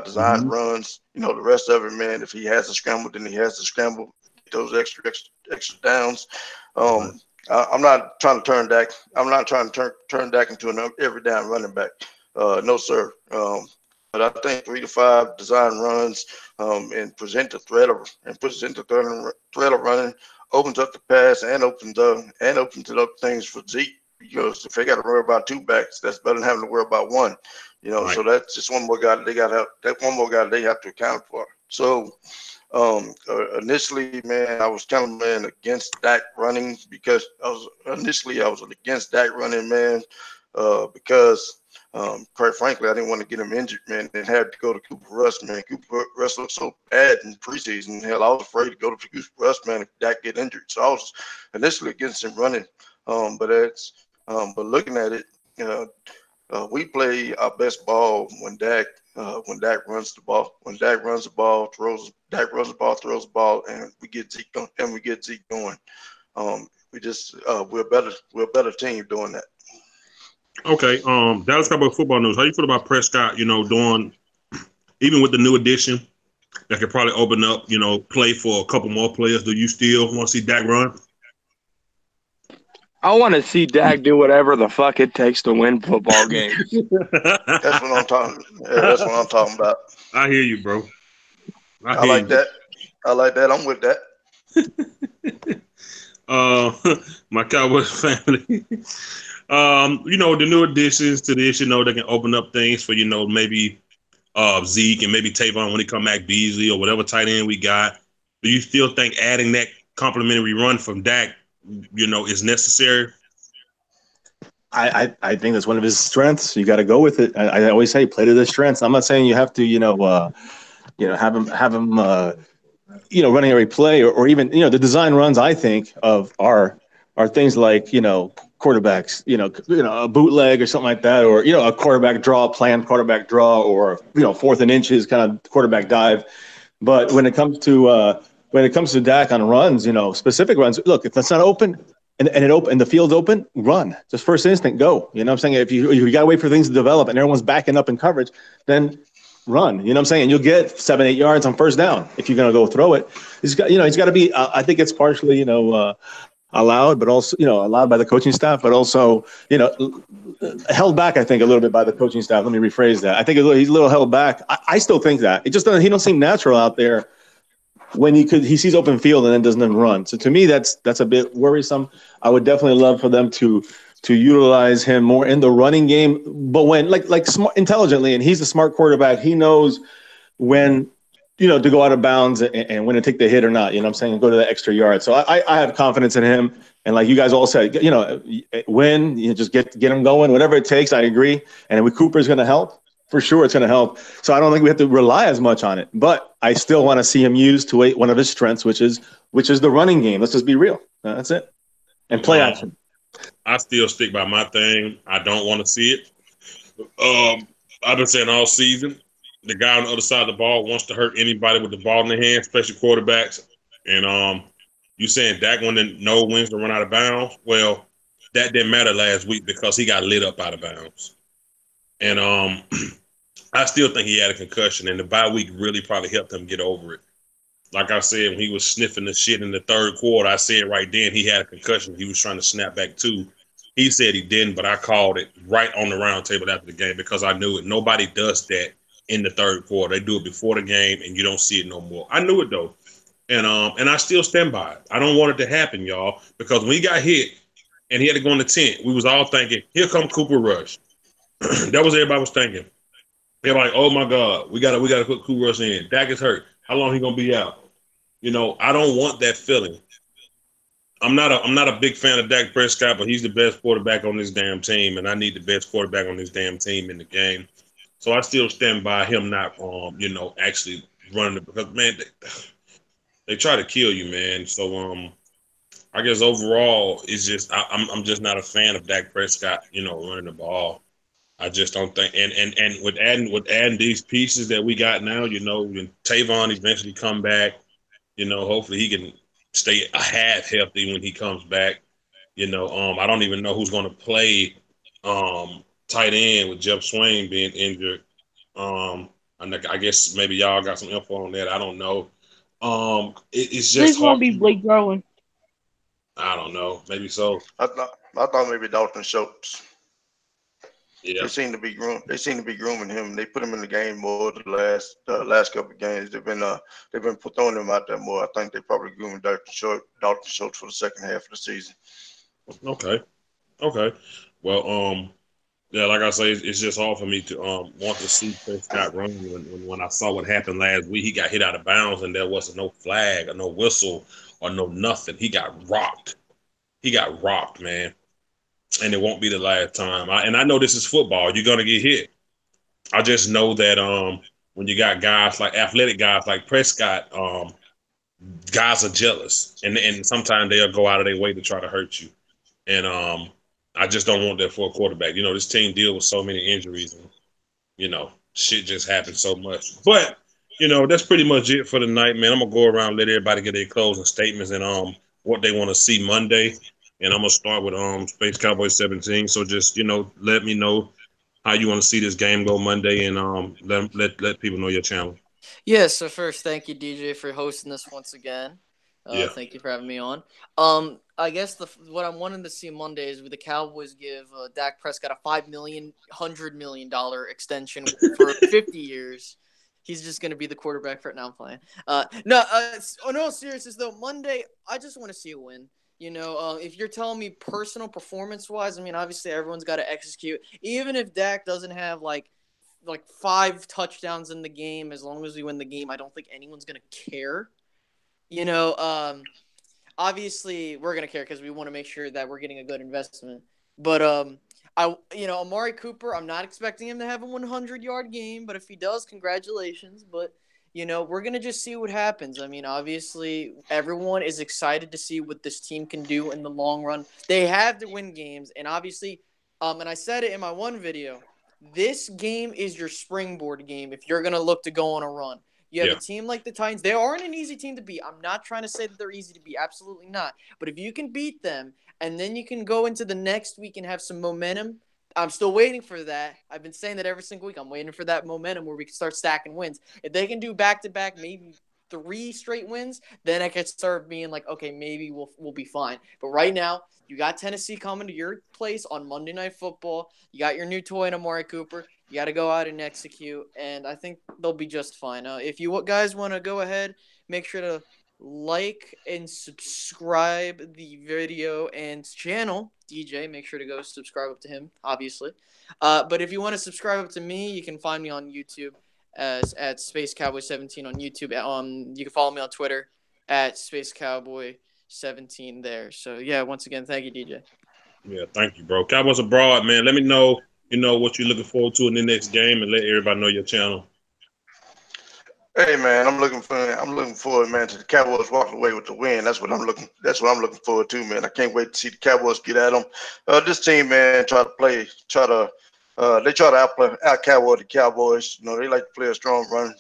design Hmm. runs. The rest of it, man. If he has to scramble, then he has to scramble. Get those extra downs. Right. I'm not trying to turn Dak. I'm not trying to turn Dak into an every down running back. No, sir. But I think 3 to 5 design runs and present the threat of running opens up the pass and opens it up things for Zeke. Because if they got to worry about two backs, that's better than having to worry about one. Right. So that's just one more guy that they got to that one more guy they have to account for. So initially, man, I was kind of man against Dak running because I was against Dak running, man, because quite frankly, I didn't want to get him injured, man, and had to go to Cooper Rush, man. Cooper Rush looked so bad in preseason. Hell, I was afraid to go to Cooper Rush, man, if Dak get injured. So I was initially against him running, but looking at it, uh, we play our best ball when Dak runs the ball. When Dak runs the ball, throws the ball, and we get Zeke going. We're a better team doing that. Okay. Dallas Cowboys football news. How you feel about Prescott? Doing even with the new addition that could probably open up. Play for a couple more players. Do you still want to see Dak run? I want to see Dak do whatever the fuck it takes to win football games. That's what I'm talking. Yeah, that's what I'm talking about. I hear you, bro. I I hear like you. that. I like that. I'm with that. Uh, my Cowboys family. The new additions to this, they can open up things for, maybe Zeke and maybe Tavon when he come back, Beasley or whatever tight end we got. Do you still think adding that complimentary run from Dak, is necessary? I think that's one of his strengths. You got to go with it. I always say play to the strengths. I'm not saying you have to, have him running every play or even the design runs. I think of are things like quarterbacks, a bootleg or something like that, or a quarterback draw, planned quarterback draw, or fourth and inches kind of quarterback dive. But when it comes to Dak on runs, specific runs, look, if that's not open and the field's open, run. Just first instinct, go. You know what I'm saying? If you got to wait for things to develop and everyone's backing up in coverage, then run. You know what I'm saying? And you'll get 7-8 yards on first down if you're going to go throw it. He's got to be. I think it's partially allowed, but also allowed by the coaching staff, but also held back. I think a little bit by the coaching staff. Let me rephrase that. I think he's a little held back. I still think that it just doesn't. He don't seem natural out there when he sees open field and then doesn't run. So to me, that's a bit worrisome. I would definitely love for them to utilize him more in the running game, but when like smart, intelligently, and he's a smart quarterback. He knows when to go out of bounds and when to take the hit or not. You know what I'm saying? And go to the extra yard. So I have confidence in him. And like you guys all said, when just get him going, whatever it takes. I agree. And with Cooper's going to help. For sure, it's going to help. So I don't think we have to rely as much on it. But I still want to see him use to one of his strengths, which is the running game. Let's just be real. That's it. And play action. I still stick by my thing. I don't want to see it. I've been saying all season, the guy on the other side of the ball wants to hurt anybody with the ball in their hand, especially quarterbacks. And you saying Dak wanted no wins to run out of bounds? Well, that didn't matter last week because he got lit up out of bounds. And I still think he had a concussion, and the bye week really probably helped him get over it. Like I said, when he was sniffing the shit in the third quarter, I said right then he had a concussion. He was trying to snap back too. He said he didn't, but I called it right on the round table after the game because I knew it. Nobody does that in the third quarter. They do it before the game, and you don't see it no more. I knew it though, and I still stand by it. I don't want it to happen, y'all, because when he got hit and he had to go in the tent, we was all thinking, "Here come Cooper Rush." That was everybody was thinking. They're like, "Oh my God, we gotta put Cooper Rush in. Dak is hurt. How long he gonna be out?" I don't want that feeling. I'm not a big fan of Dak Prescott, but he's the best quarterback on this damn team, and I need the best quarterback on this damn team in the game. So I still stand by him not, actually running it because man, they try to kill you, man. So I guess overall, it's just I'm just not a fan of Dak Prescott, running the ball. I just don't think, and with adding these pieces that we got now, when Tavon eventually come back, hopefully he can stay a half healthy when he comes back. I don't even know who's going to play tight end with Jeff Swain being injured. I guess maybe y'all got some info on that. I don't know. It's This just gonna hard. be Blake Garland. I don't know. Maybe so. I thought maybe Dalton Schultz. Yeah. They seem to be grooming him. They put him in the game more the last couple of games. They've been throwing him out there more. I think they probably grooming Dalton Schultz for the second half of the season. Okay. Okay. Well, yeah, like I say, it's just hard for me to want to see Prescott run when I saw what happened last week. He got hit out of bounds and there wasn't no flag or no whistle or no nothing. He got rocked. He got rocked, man. And it won't be the last time. And I know this is football. You're gonna get hit. I just know that when you got guys like athletic guys like Prescott, guys are jealous, and sometimes they'll go out of their way to try to hurt you. And I just don't want that for a quarterback. This team deals with so many injuries, and shit just happens so much. But that's pretty much it for the night, man. I'm gonna go around and let everybody get their closing statements and what they want to see Monday. And I'm gonna start with Space Cowboys 17. So just let me know how you want to see this game go Monday, and let people know your channel. Yeah, so first, thank you, DJ, for hosting this once again. Yeah. Thank you for having me on. I guess what I'm wanting to see Monday is with the Cowboys give Dak Prescott a $100 million extension for 50 years. He's just going to be the quarterback for it. Now I'm playing. No seriousness though. Monday, I just want to see a win. If you're telling me personal performance-wise, I mean, obviously everyone's got to execute. Even if Dak doesn't have like 5 touchdowns in the game, as long as we win the game, I don't think anyone's gonna care. Obviously we're gonna care because we want to make sure that we're getting a good investment. But Amari Cooper, I'm not expecting him to have a 100-yard game, but if he does, congratulations. But we're going to just see what happens. I mean, obviously, everyone is excited to see what this team can do in the long run. They have to win games, and obviously, and I said it in my one video, this game is your springboard game if you're going to look to go on a run. You have a team like the Titans. They aren't an easy team to beat. I'm not trying to say that they're easy to beat. Absolutely not. But if you can beat them and then you can go into the next week and have some momentum, I'm still waiting for that. I've been saying that every single week. I'm waiting for that momentum where we can start stacking wins. If they can do back-to-back, maybe 3 straight wins, then I could start being like, okay, maybe we'll be fine. But right now, you got Tennessee coming to your place on Monday Night Football. You got your new toy in Amari Cooper. You got to go out and execute, and I think they'll be just fine. If you guys want to go ahead, make sure to like and subscribe the video and channel. DJ, make sure to go subscribe up to him, obviously. But if you want to subscribe up to me, you can find me on YouTube as at Space Cowboy 17 on YouTube. You can follow me on Twitter at Space Cowboy 17 there. So yeah, once again, thank you, DJ. Yeah, thank you, bro. Cowboys Abroad, man. Let me know, what you're looking forward to in the next game, and let everybody know your channel. Hey man, I'm looking forward, man, to the Cowboys walking away with the win. That's what I'm looking forward to, man. I can't wait to see the Cowboys get at them. This team, man, they try to out Cowboy the Cowboys. They like to play a strong run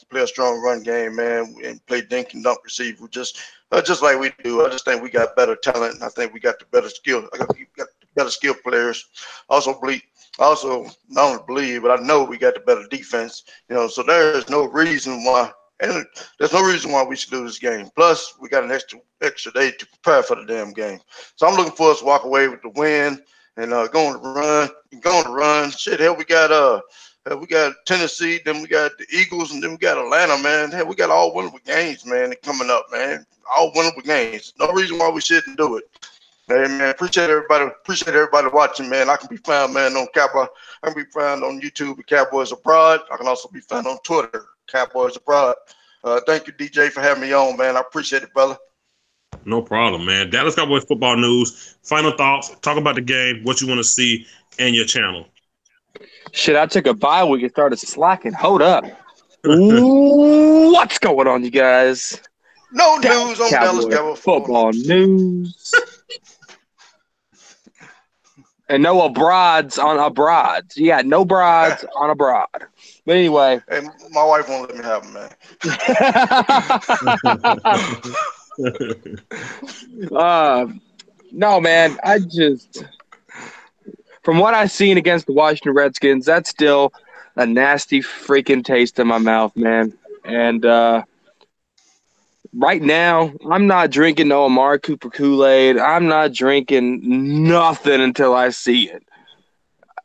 game, man, and play dink and dunk receiver just like we do. I just think we got better talent. I think we got the better skill. We got the better skill players. Also, not only believe, but I know we got the better defense. So there's no reason why. And there's no reason why we should lose this game. Plus, we got an extra day to prepare for the damn game. So I'm looking for us to walk away with the win and going to run. Shit, hell, we got Tennessee, then we got the Eagles, and then we got Atlanta, man. Hell, we got all winnable games, man, coming up, man. All winnable games. No reason why we shouldn't do it. Hey man, appreciate everybody watching, man. I can be found, man, on Cowboy. I can be found on YouTube at Cowboys Abroad. I can also be found on Twitter, Cowboys Abroad. Thank you, DJ, for having me on, man. I appreciate it, brother. No problem, man. Dallas Cowboys football news. Final thoughts. Talk about the game, what you want to see, and your channel. Shit, I took a bye week and started slacking. Hold up. What's going on, you guys? No news on Dallas Cowboys football news. And no abroads on abroads. Yeah, no broads on abroad. But anyway. Hey, my wife won't let me have them, man. No, man. From what I've seen against the Washington Redskins, that's still a nasty freaking taste in my mouth, man. And right now, I'm not drinking no Amari Cooper Kool-Aid. I'm not drinking nothing until I see it.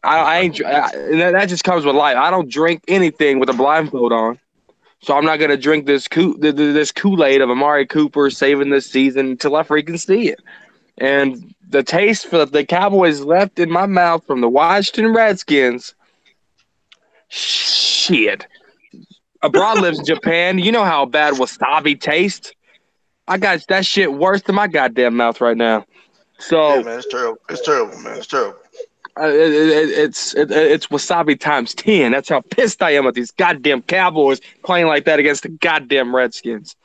That just comes with life. I don't drink anything with a blindfold on. So I'm not going to drink this Kool-Aid of Amari Cooper saving this season until I freaking see it. And the taste for the Cowboys left in my mouth from the Washington Redskins, shit. Abroad lives in Japan. You know how bad wasabi tastes. I got that shit worse than my goddamn mouth right now. So yeah, man, it's terrible. It's terrible, man. It's terrible. It's wasabi times 10. That's how pissed I am at these goddamn Cowboys playing like that against the goddamn Redskins.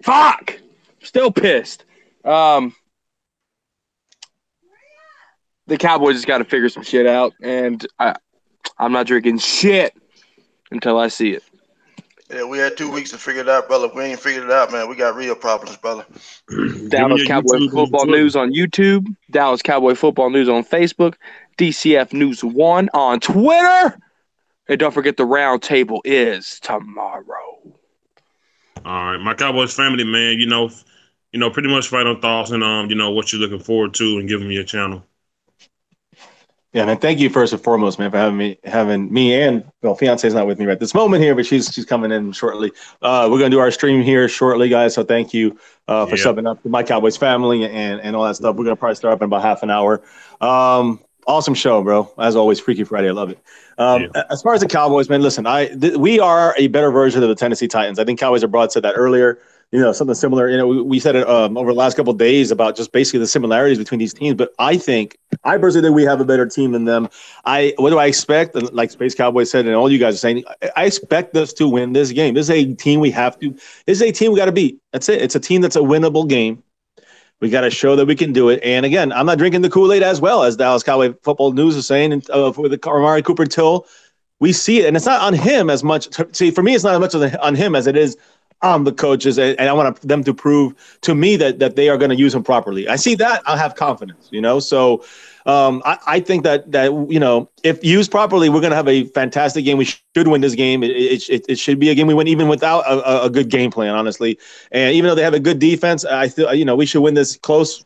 Fuck. Still pissed. The Cowboys just got to figure some shit out, and I'm not drinking shit until I see it. Yeah, we had 2 weeks to figure it out, brother. If we ain't figured it out, man, we got real problems, brother. Dallas Cowboy Football News on YouTube, Dallas Cowboy Football News on Facebook, DCF News 1 on Twitter, and don't forget the round table is tomorrow. All right, my Cowboys family, man, pretty much final thoughts and what you're looking forward to, and giving me your channel. Yeah, man. Thank you first and foremost, man, for having me and fiance's not with me right this moment here, but she's coming in shortly. We're gonna do our stream here shortly, guys. So thank you for subbing up to my Cowboys family and all that stuff. We're gonna probably start up in about half an hour. Awesome show, bro. As always, Freaky Friday. I love it. As far as the Cowboys, man, listen, we are a better version of the Tennessee Titans. I think Cowboys Abroad said that earlier. Something similar. We said it over the last couple of days about just basically the similarities between these teams. But I personally think we have a better team than them. What do I expect? Like Space Cowboy said, and all you guys are saying, I expect us to win this game. This is a team we got to beat. That's it. It's a team that's a winnable game. We got to show that we can do it. And again, I'm not drinking the Kool-Aid as well as Dallas Cowboy Football News is saying for the Amari Cooper till We see it, and it's not on him as much. See, for me, it's not as much on him as it is on the coaches, and I want them to prove to me that they are going to use him properly. I see that, I'll have confidence, So I think that if used properly, we're going to have a fantastic game. We should win this game. It should be a game we win even without a good game plan, honestly. And even though they have a good defense, I feel we should win this close.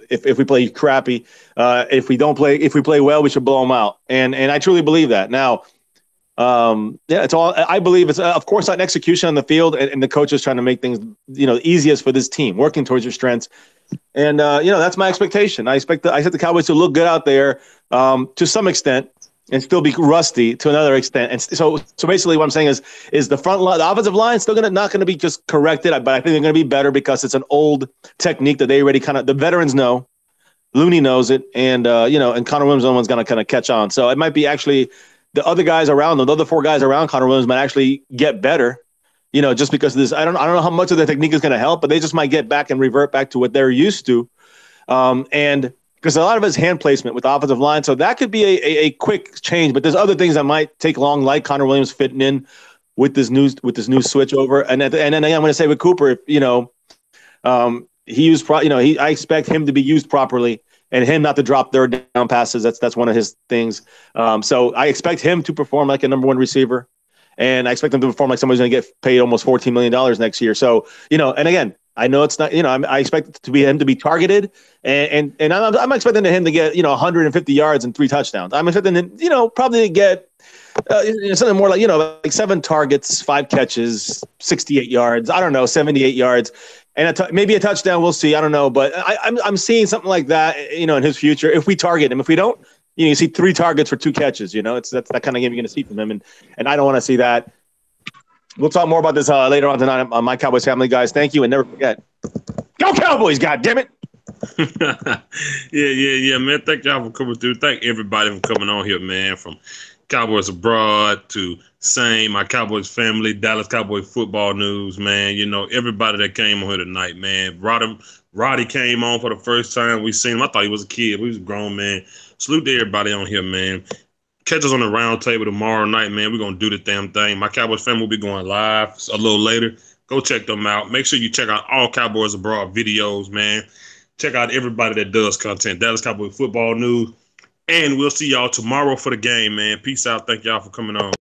If we play crappy, if we play well, we should blow them out. And I truly believe that. Now, it's all. I believe it's of course not execution on the field, and the coaches trying to make things easiest for this team, working towards your strengths. And that's my expectation. I expect the Cowboys to look good out there to some extent, and still be rusty to another extent. And so basically, what I'm saying is the front line, the offensive line, still not going to be just corrected, but I think they're going to be better because it's an old technique that they already the veterans know. Looney knows it, and and Connor Williams is the one going to kind of catch on. So it might be actually the other guys around them, the other four guys around Connor Williams might actually get better, just because of this. I don't know how much of the technique is going to help, but they just might get back and revert back to what they're used to. And because a lot of it is hand placement with the offensive line. So that could be a quick change, but there's other things that might take long, like Connor Williams fitting in with this new switch over. And then I'm going to say with Cooper, he used, I expect him to be used properly and him not to drop third down passes. That's one of his things. So I expect him to perform like a number one receiver, and I expect him to perform like somebody's going to get paid almost $14 million next year. So, and again, I know it's not, I expect it to be him to be targeted, and I'm expecting him to get, 150 yards and 3 touchdowns. I'm expecting him, probably to get something more like, like 7 targets, 5 catches, 68 yards. I don't know, 78 yards. And maybe a touchdown, we'll see. I don't know, but I'm seeing something like that, in his future. If we target him, if we don't, you see 3 targets for 2 catches. That's that kind of game you're going to see from him, and I don't want to see that. We'll talk more about this later on tonight on My Cowboys Family, guys. Thank you, and never forget, go Cowboys! God damn it! yeah, man. Thank y'all for coming through. Thank everybody for coming on here, man. From Cowboys Abroad to My Cowboys Family, Dallas Cowboy Football News, man. Everybody that came on here tonight, man. Roddy came on for the first time. We seen him. I thought he was a kid. He was a grown man. Salute to everybody on here, man. Catch us on the round table tomorrow night, man. We're going to do the damn thing. My Cowboys Family will be going live a little later. Go check them out. Make sure you check out all Cowboys Abroad videos, man. Check out everybody that does content. Dallas Cowboy Football News. And we'll see y'all tomorrow for the game, man. Peace out. Thank y'all for coming on.